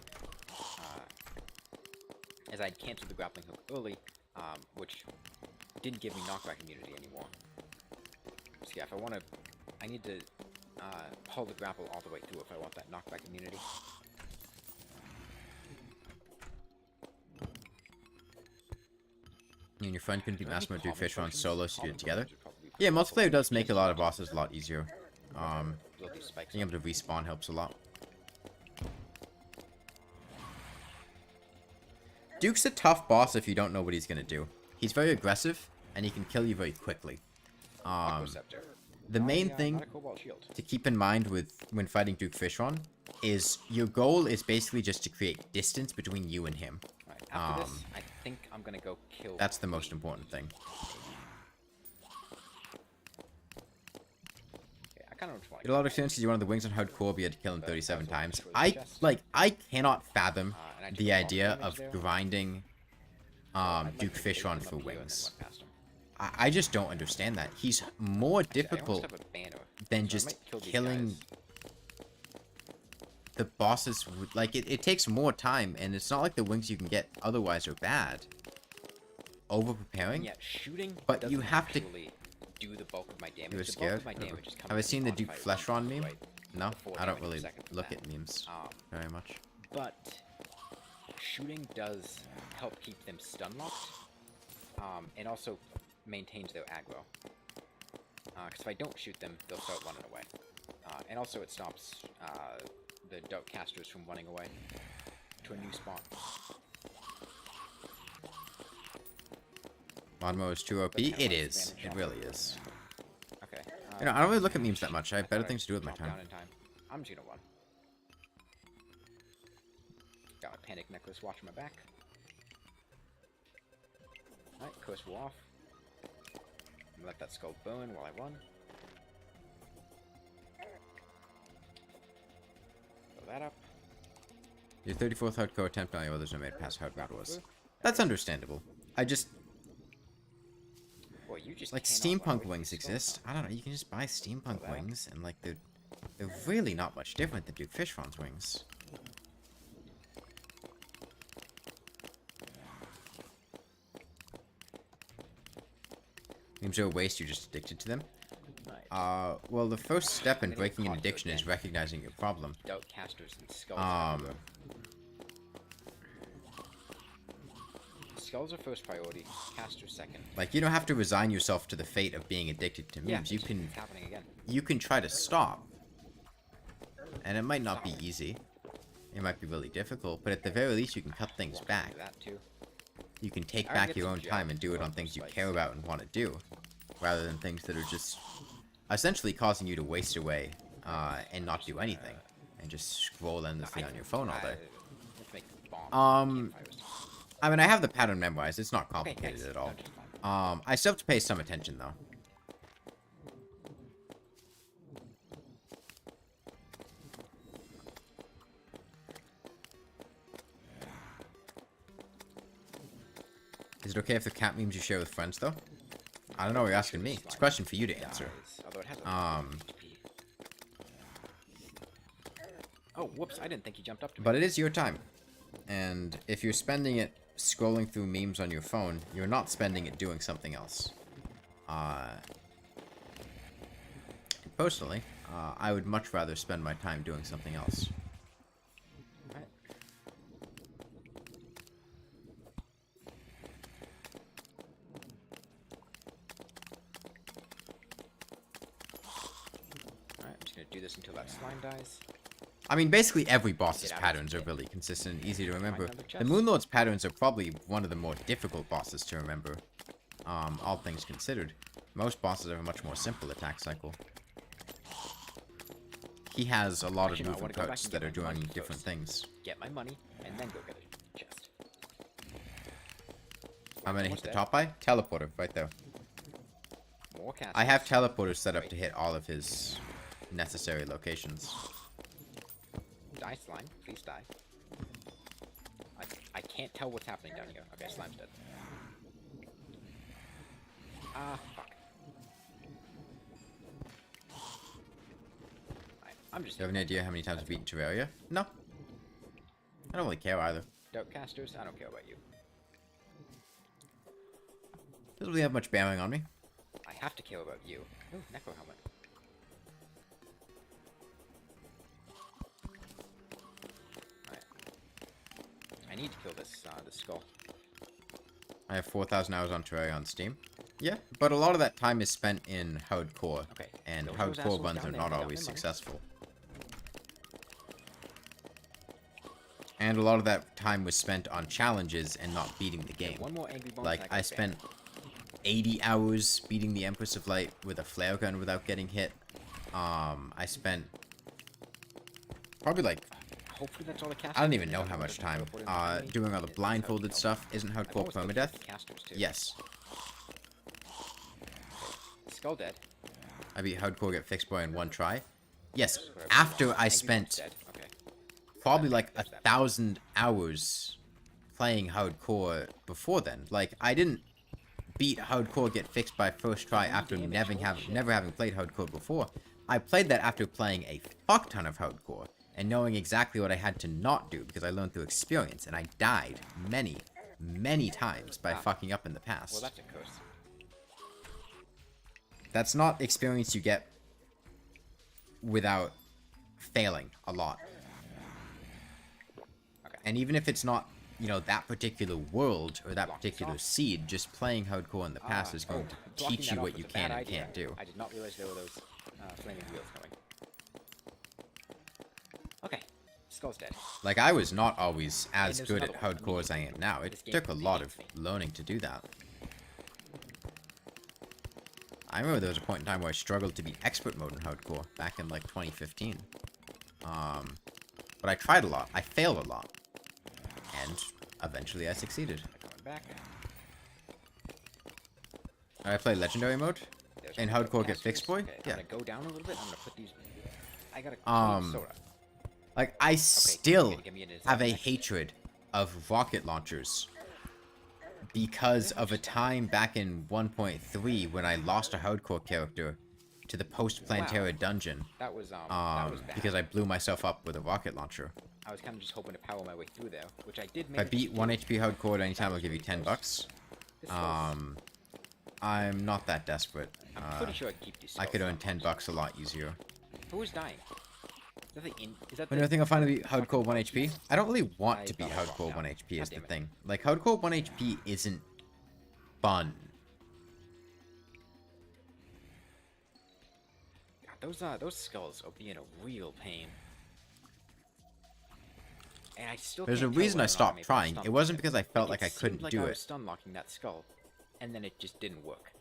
As I'd canceled the grappling hook early, which didn't give me knockback immunity anymore. So yeah, if I want to, I need to pull the grapple all the way through if I want that knockback immunity.
You and your friend couldn't beat
Do I have
Master
any
Duke Fish
common
run
potions?
solo, so you do it
Common
together.
potions would probably be
Yeah,
helpful.
multiplayer does make a lot of bosses a lot easier.
Build these spikes
Being
up.
able to respawn helps a lot. Duke's a tough boss if you don't know what he's gonna do. He's very aggressive, and he can kill you very quickly.
Aquaceptor.
The main thing
Not a cobalt shield.
to keep in mind when fighting Duke Fishron is your goal is basically just to create distance between you and him.
Right, after this, I think I'm gonna go kill.
That's the most important thing.
Okay, I kind of want
You had a lot of experience because you're one of the wings on hardcore, but you had to kill him 37
also
times.
destroy the
I
chest.
cannot fathom
and I took
the
a lot of
idea
damage
of
there.
grinding Duke Fishron for wings. I just don't understand that. He's more difficult than just killing the bosses. Like, it takes more time, and it's not like the wings you can get otherwise are bad. Over-preparing?
Yeah, shooting.
But you
doesn't
have to-
actually do the bulk of my damage.
You were
The bulk
scared?
of my damage is coming
Have I
from
seen the
on
Duke
fight
Fleshron meme?
right
No?
before
I don't
damage
really
second from
look
that.
at memes very much.
But shooting does help keep them stun locked, and also maintains their aggro. Because if I don't shoot them, they'll start running away. And also it stops the dark casters from running away to a new spawn.
Lawnmower is too OP?
That's kinda
It
like
is.
spam
It
shot.
really is.
Okay.
You know, I don't really look at memes that much. I have better
thought
things to do with my
dropped
time.
down in time. I'm just gonna run. Got my panic necklace watching my back. Alright, curse will off. I'm gonna let that skull burn while I run. Fill that up.
Your 34th hardcore attempt, now others are made past hard mode was. That's understandable. I just,
Boy, you just
like,
cannot run
steampunk
away
wings
from skulls.
exist. I don't know, you can just buy steampunk
that.
wings, and, like, they're really not much different than Duke Fishron's wings. Memes are a waste, you're just addicted to them.
Right.
Well, the first step in
Gonna get
breaking an
caught here
addiction is
again.
recognizing your problem.
Doubt casters and skulls.
Um,
everywhere. Skulls are first priority, casters second.
Like, you don't have to resign yourself to the fate of being addicted to memes.
Yeah,
It's
happening again.
you can try to stop. And it might not be easy. It might be really difficult, but at the very least you can cut things back.
That too.
You can take back your own time and do it on things you care about and want to do, rather than things that are just essentially causing you to waste away and not do anything, and just scroll endlessly on your phone all day. I mean, I have the pattern memorized. It's not complicated at all. I still have to pay some attention, though. Is it okay if the cat memes you share with friends, though? I don't know, you're asking me. It's a question for you to answer.
Oh, whoops, I didn't think he jumped up to me.
But it is your time. And if you're spending it scrolling through memes on your phone, you're not spending it doing something else. Personally, I would much rather spend my time doing something else.
Alright. Alright, I'm just gonna do this until that slime dies.
I mean, basically every boss's patterns are really consistent and easy to remember. The Moonlord's patterns are probably one of the more difficult bosses to remember, all things considered. Most bosses have a much more simple attack cycle. He has a lot of moving parts that are doing different things.
Get my money, and then go get a chest.
I'm gonna hit the top eye. Teleporter, right there.
More casters.
I have teleporters set up to hit all of his necessary locations.
Die, slime. Please die. I can't tell what's happening down here. Okay, slime's dead. Ah, fuck. I'm just...
Do you have any idea how many times I've beaten Terraria? No. I don't really care either.
Dark casters, I don't care about you.
Doesn't really have much bearing on me.
I have to care about you. Ooh, Necro helmet. Alright. I need to kill this, this skull.
I have 4,000 hours on Terraria on Steam. Yeah, but a lot of that time is spent in hardcore.
Okay.
And hardcore runs are not always successful. And a lot of that time was spent on challenges and not beating the game.
One more angry bones.
Like, I spent 80 hours beating the Empress of Light with a flare gun without getting hit. I spent probably like...
Hopefully that's all the casters.
I don't even know how much time. Doing all the blindfolded stuff. Isn't hardcore permadeath? Yes.
Skull dead.
I beat hardcore get fixed boy in one try. Yes, after I spent probably like 1,000 hours playing hardcore before then. Like, I didn't beat hardcore get fixed by first try after never having played hardcore before. I played that after playing a fuck ton of hardcore and knowing exactly what I had to not do because I learned through experience, and I died many, many times by fucking up in the past.
Well, that's a curse.
That's not experience you get without failing a lot.
Okay.
And even if it's not, you know, that particular world or that particular seed, just playing hardcore in the past is going to teach you what you can and can't do.
I did not realize there were those flaming wheels coming. Okay, Skull's dead.
Like, I was not always as good at hardcore as I am now. It took a lot of learning to do that. I remember there was a point in time where I struggled to be expert mode in hardcore back in like 2015. But I tried a lot. I failed a lot. And eventually I succeeded.
Back.
I play legendary mode in hardcore get fixed boy.
Okay,
Yeah.
I'm gonna go down a little bit. I'm gonna put these. I gotta soda.
Like, I still have a hatred of rocket launchers because of a time back in 1.3 when I lost a hardcore character to the post-Plantera dungeon.
That was bad.
Because I blew myself up with a rocket launcher.
I was kind of just hoping to power my way through there, which I did.
If I beat 1 HP hardcore at any time, I'll give you $10. I'm not that desperate.
I'm pretty sure I can keep these.
I could earn $10 a lot easier.
Who is dying? Is that the in? Is that
When
the?
do I think I'll finally be
fucking
hardcore 1 HP?
piece?
I don't really want
I
to be
thought I dropped
hardcore
down.
1 HP
God
is the
damn it.
thing. Like, hardcore 1 HP isn't fun.
God, those skulls are being a real pain. And I still
There's a
can't tell
reason I
whether or not I'm
stopped
able to
trying.
stun
It
lock
wasn't because I felt like I
seemed
couldn't
like
do
I was
it.
stun locking that skull, and then it just didn't work.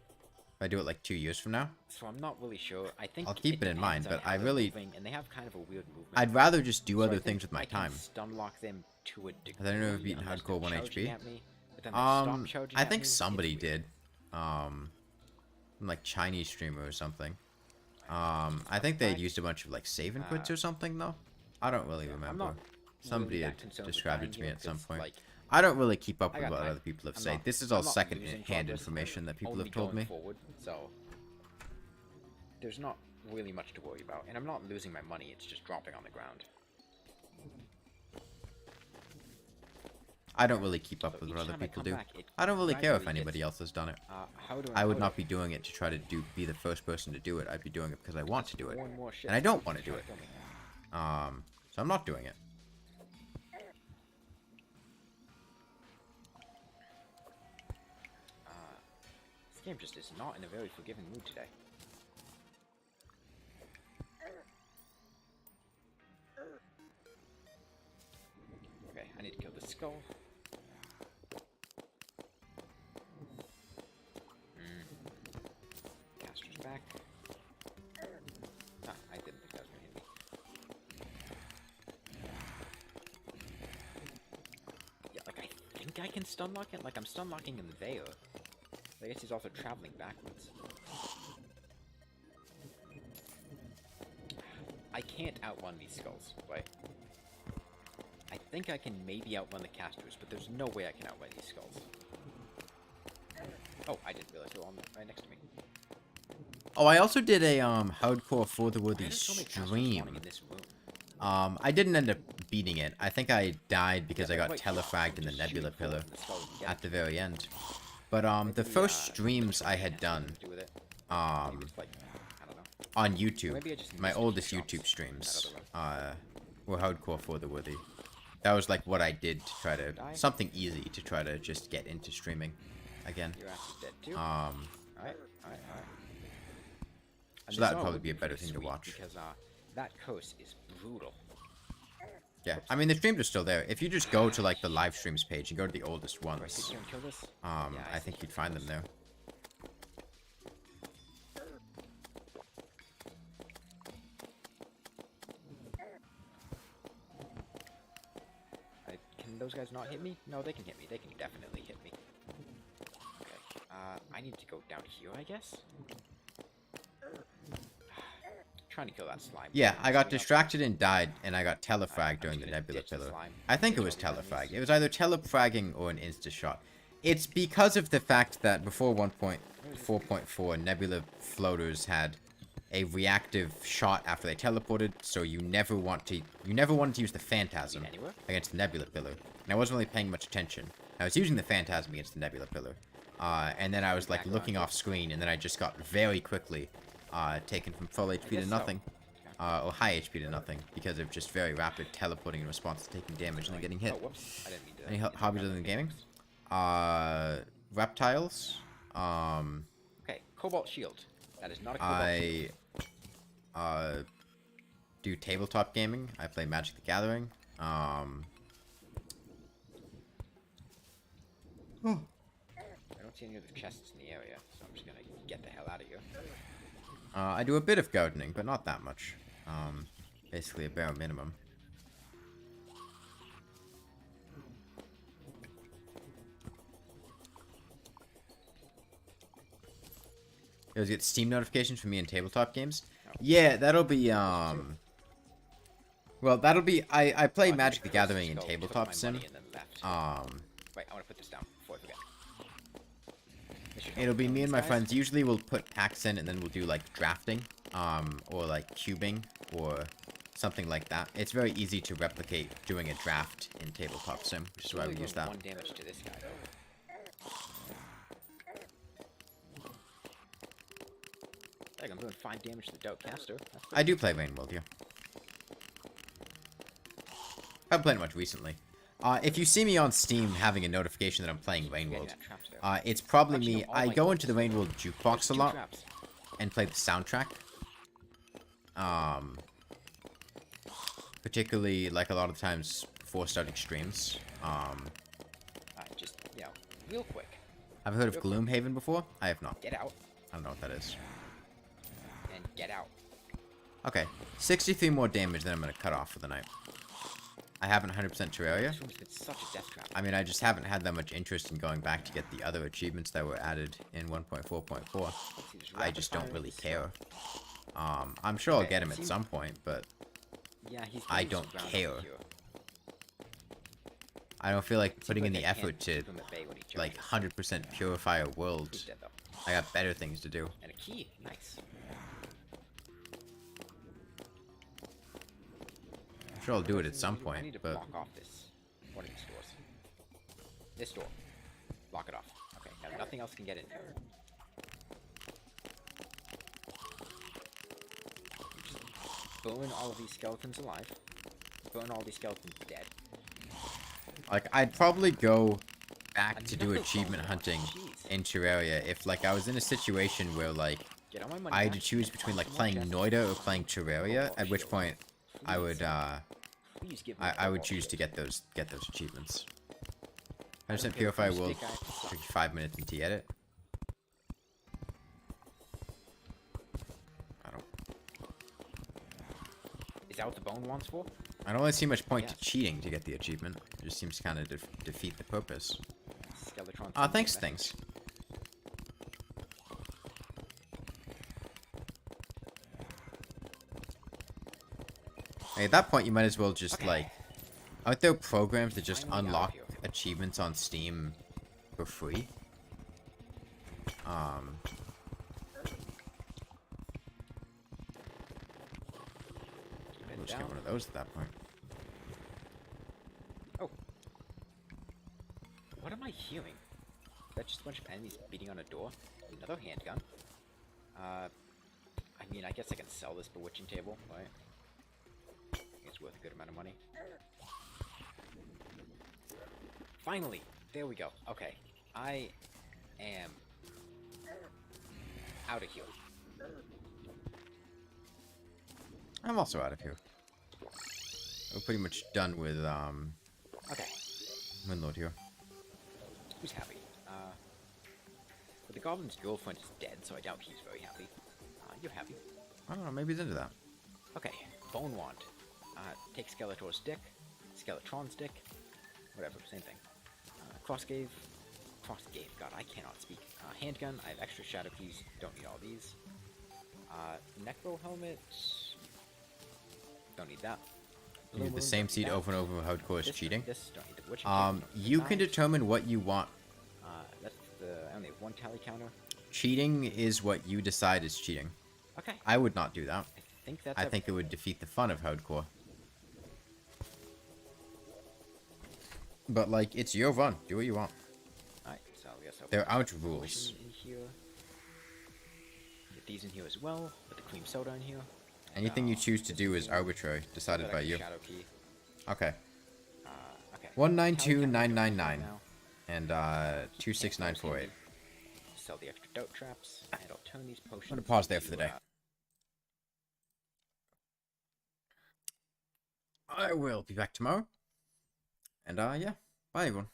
If I do it like 2 years from now,
So I'm not really sure. I think
I'll keep it in mind,
depends on
but
how
I
they're
really...
moving, and they have kind of a weird movement.
I'd rather just do
So I
other
think
things with my
I can
time.
stun lock them to a degree.
Has anyone ever beaten
unless
hardcore
they're
1
charging
HP?
at me, but then they stop charging
I
at
think
me,
somebody
it's weird.
did. Some, like, Chinese streamer or something. I think they had used a bunch of, like, save and quits or something, though. I don't really
I'm
remember.
not
Somebody
really
had
that concerned with
described it
dying
to me
here,
at some
'cause,
point.
like,
I don't really keep up
I
with
got
what
time.
other people have
I'm
said.
not-
This is all
I'm not losing
second-hand
progress,
information that people
only
have told
going
me.
forward, so there's not really much to worry about, and I'm not losing my money. It's just dropping on the ground.
I don't really keep up
So
with
each
what other
time I
people
come
do.
back, it
I don't really care if
gradually
anybody
gets,
else has done it.
harder and
I would
harder.
not be doing it to try to be the first person to do it. I'd be doing it because I want to do it.
More and more shit
And I don't
keeps
want to do
trying
it.
kill me.
So I'm not doing it.
This game just is not in a very forgiving mood today. Okay, I need to kill this skull. Caster's back. Ah, I didn't think that was gonna hit me. Yeah, like I think I can stun lock it. Like I'm stun locking him there. I guess he's also traveling backwards. I can't outrun these skulls, right? I think I can maybe outrun the casters, but there's no way I can outrun these skulls. Oh, I didn't realize they were right next to me.
Oh, I also did a hardcore for the
Why
worthy
are there so many casters
stream.
spawning in this room?
I didn't end up beating it. I think I died because
Yeah,
I got
right,
telefragged in the
just
Nebula
shooting forward
Pillar
from the skull and get
at
it.
the very end. But the
Maybe,
first streams I had
has
done
something to do with it. Maybe it's like, I don't know.
on YouTube,
Maybe I just
my
missed a few
oldest
shots
YouTube streams,
in that
were hardcore for the worthy. That was like what I did to try to
Die.
something easy to try to just get into streaming again.
Your ass is dead too.
Um,
Alright. And
So
this
that'd
all
probably
would
be a better
pretty
thing to
sweet
watch.
Because that coast is brutal.
yeah, I mean the streams are still there. If you just go to like the live streams page and go to the oldest
Do I
ones,
sit here and kill this?
I
I
think
sit
you'd
here
find
and
them
kill
there.
Can those guys not hit me? No, they can hit me. They can definitely hit me. Okay. I need to go down here, I guess? Trying to kill that slime.
Yeah, I got
Coming up.
distracted and died, and I got telefragged
I'm
during
just
the
gonna
Nebula
ditch the
Pillar.
slime.
I think it
Ditch
was
all the enemies.
telefrag. It was either telefragging or an insta-shot. It's because of the fact that before 1.4.4, Nebula floaters had a reactive shot after they teleported, so you never wanted to use the Phantasm
Anywhere?
against the Nebula Pillar. And I wasn't really paying much attention. I was using the Phantasm against the Nebula Pillar. And then I was like looking off screen, and then I just got very quickly taken from full HP to
guess so.
nothing. Or high HP to nothing, because of just very rapid teleporting in response to taking damage and then getting hit.
Oh, whoops. I didn't mean to.
Any hobbies other than gaming? Reptiles.
Okay, Cobalt Shield. That is not a Cobalt Shield.
I do tabletop gaming. I play Magic the Gathering.
I don't see any other chests in the area, so I'm just gonna get the hell out of here.
I do a bit of gardening, but not that much. Basically a bare minimum. You guys get Steam notifications for me in tabletop games? Yeah, that'll be, well, that'll be, I play
Oh,
Magic the
think I closed
Gathering in
skull, took
tabletop
my
sim.
money and then left. Wait, I wanna put this down before I forget. This should help
It'll be
kill
me and
these
my
guys.
friends. Usually we'll put packs in and then we'll do like drafting, or like cubing, or something like that. It's very easy to replicate doing a draft in tabletop sim, which is why we
Only
use
doing
that.
1 damage to this guy though. Like I'm doing 5 damage to the Doubt Caster. That's
I do play Rain World, yeah. haven't played it much recently. If you see me on Steam having a notification that I'm playing Rain World, it's probably me. I go into the Rain World jukebox a lot and play the soundtrack. Particularly, like, a lot of times before starting streams.
Just, real quick.
Have you heard of Gloomhaven before? I have not.
Get out.
I don't know what that is.
And get out.
Okay, 63 more damage, then I'm going to cut off for the night. I haven't 100% Terraria.
This room's been such a death trap.
I mean, I just haven't had that much interest in going back to get the other achievements that were added in 1.4.4. I just don't really care. I'm sure I'll get him at some point, but
yeah,
I don't care. I don't feel like putting in the effort to, like, 100% purify a world. I got better things to do.
And a key. Nice.
I'm sure I'll do it at some point,
I need to
but...
block off this. One of these doors. This door. Block it off. Okay, now nothing else can get in here. Just burn all of these skeletons alive. Burn all these skeletons dead.
Like, I'd probably go back to do achievement hunting in Terraria if, like, I was in a situation where, like, I had to choose between, like, playing Noida or playing Terraria, at which point I would, I would choose to get those achievements. 100% Purify World, took you 5 minutes into the edit. I don't...
Is that what the bone wants for?
I don't really see much point to cheating to get the achievement. It just seems to kind of defeat the purpose. Thanks, things. Hey, at that point, you might as well just, like... Aren't there programs that just unlock achievements on Steam for free? We'll just get one of those at that point.
Oh. What am I hearing? Is that just a bunch of enemies beating on a door? Another handgun? I mean, I guess I can sell this bewitching table, right? I think it's worth a good amount of money. Finally! There we go. Okay. I am out of here.
I'm also out of here. We're pretty much done with,
Okay.
Moonlord here.
Who's happy? But the goblin's girlfriend is dead, so I doubt he's very happy. You're happy.
I don't know, maybe he's into that.
Okay. Bone Wand. Take Skeletor's dick. Skeletron's dick. Whatever, same thing. Crossgave. God, I cannot speak. Handgun. I have extra shadow keys. Don't need all these. Necro helmet. Don't need that.
You get the same seed over and over hardcore is cheating.
This, don't need the witching
you can determine what you want.
That's I only have one tally counter.
Cheating is what you decide is cheating.
Okay.
I would not do that.
I
think it would defeat the fun of hardcore. But, like, it's your fun. Do what you want.
Alright, so I guess I'll
there aren't rules.
In here. Get these in here as well. Put the cream soda in here.
Anything you choose to do is arbitrary, decided by you.
Shadow key.
Okay.
Okay.
192999 and 26948.
Sell the extra dope traps, and I'll turn these potions.
I'm gonna pause there for the day. I will be back tomorrow. And yeah, bye everyone.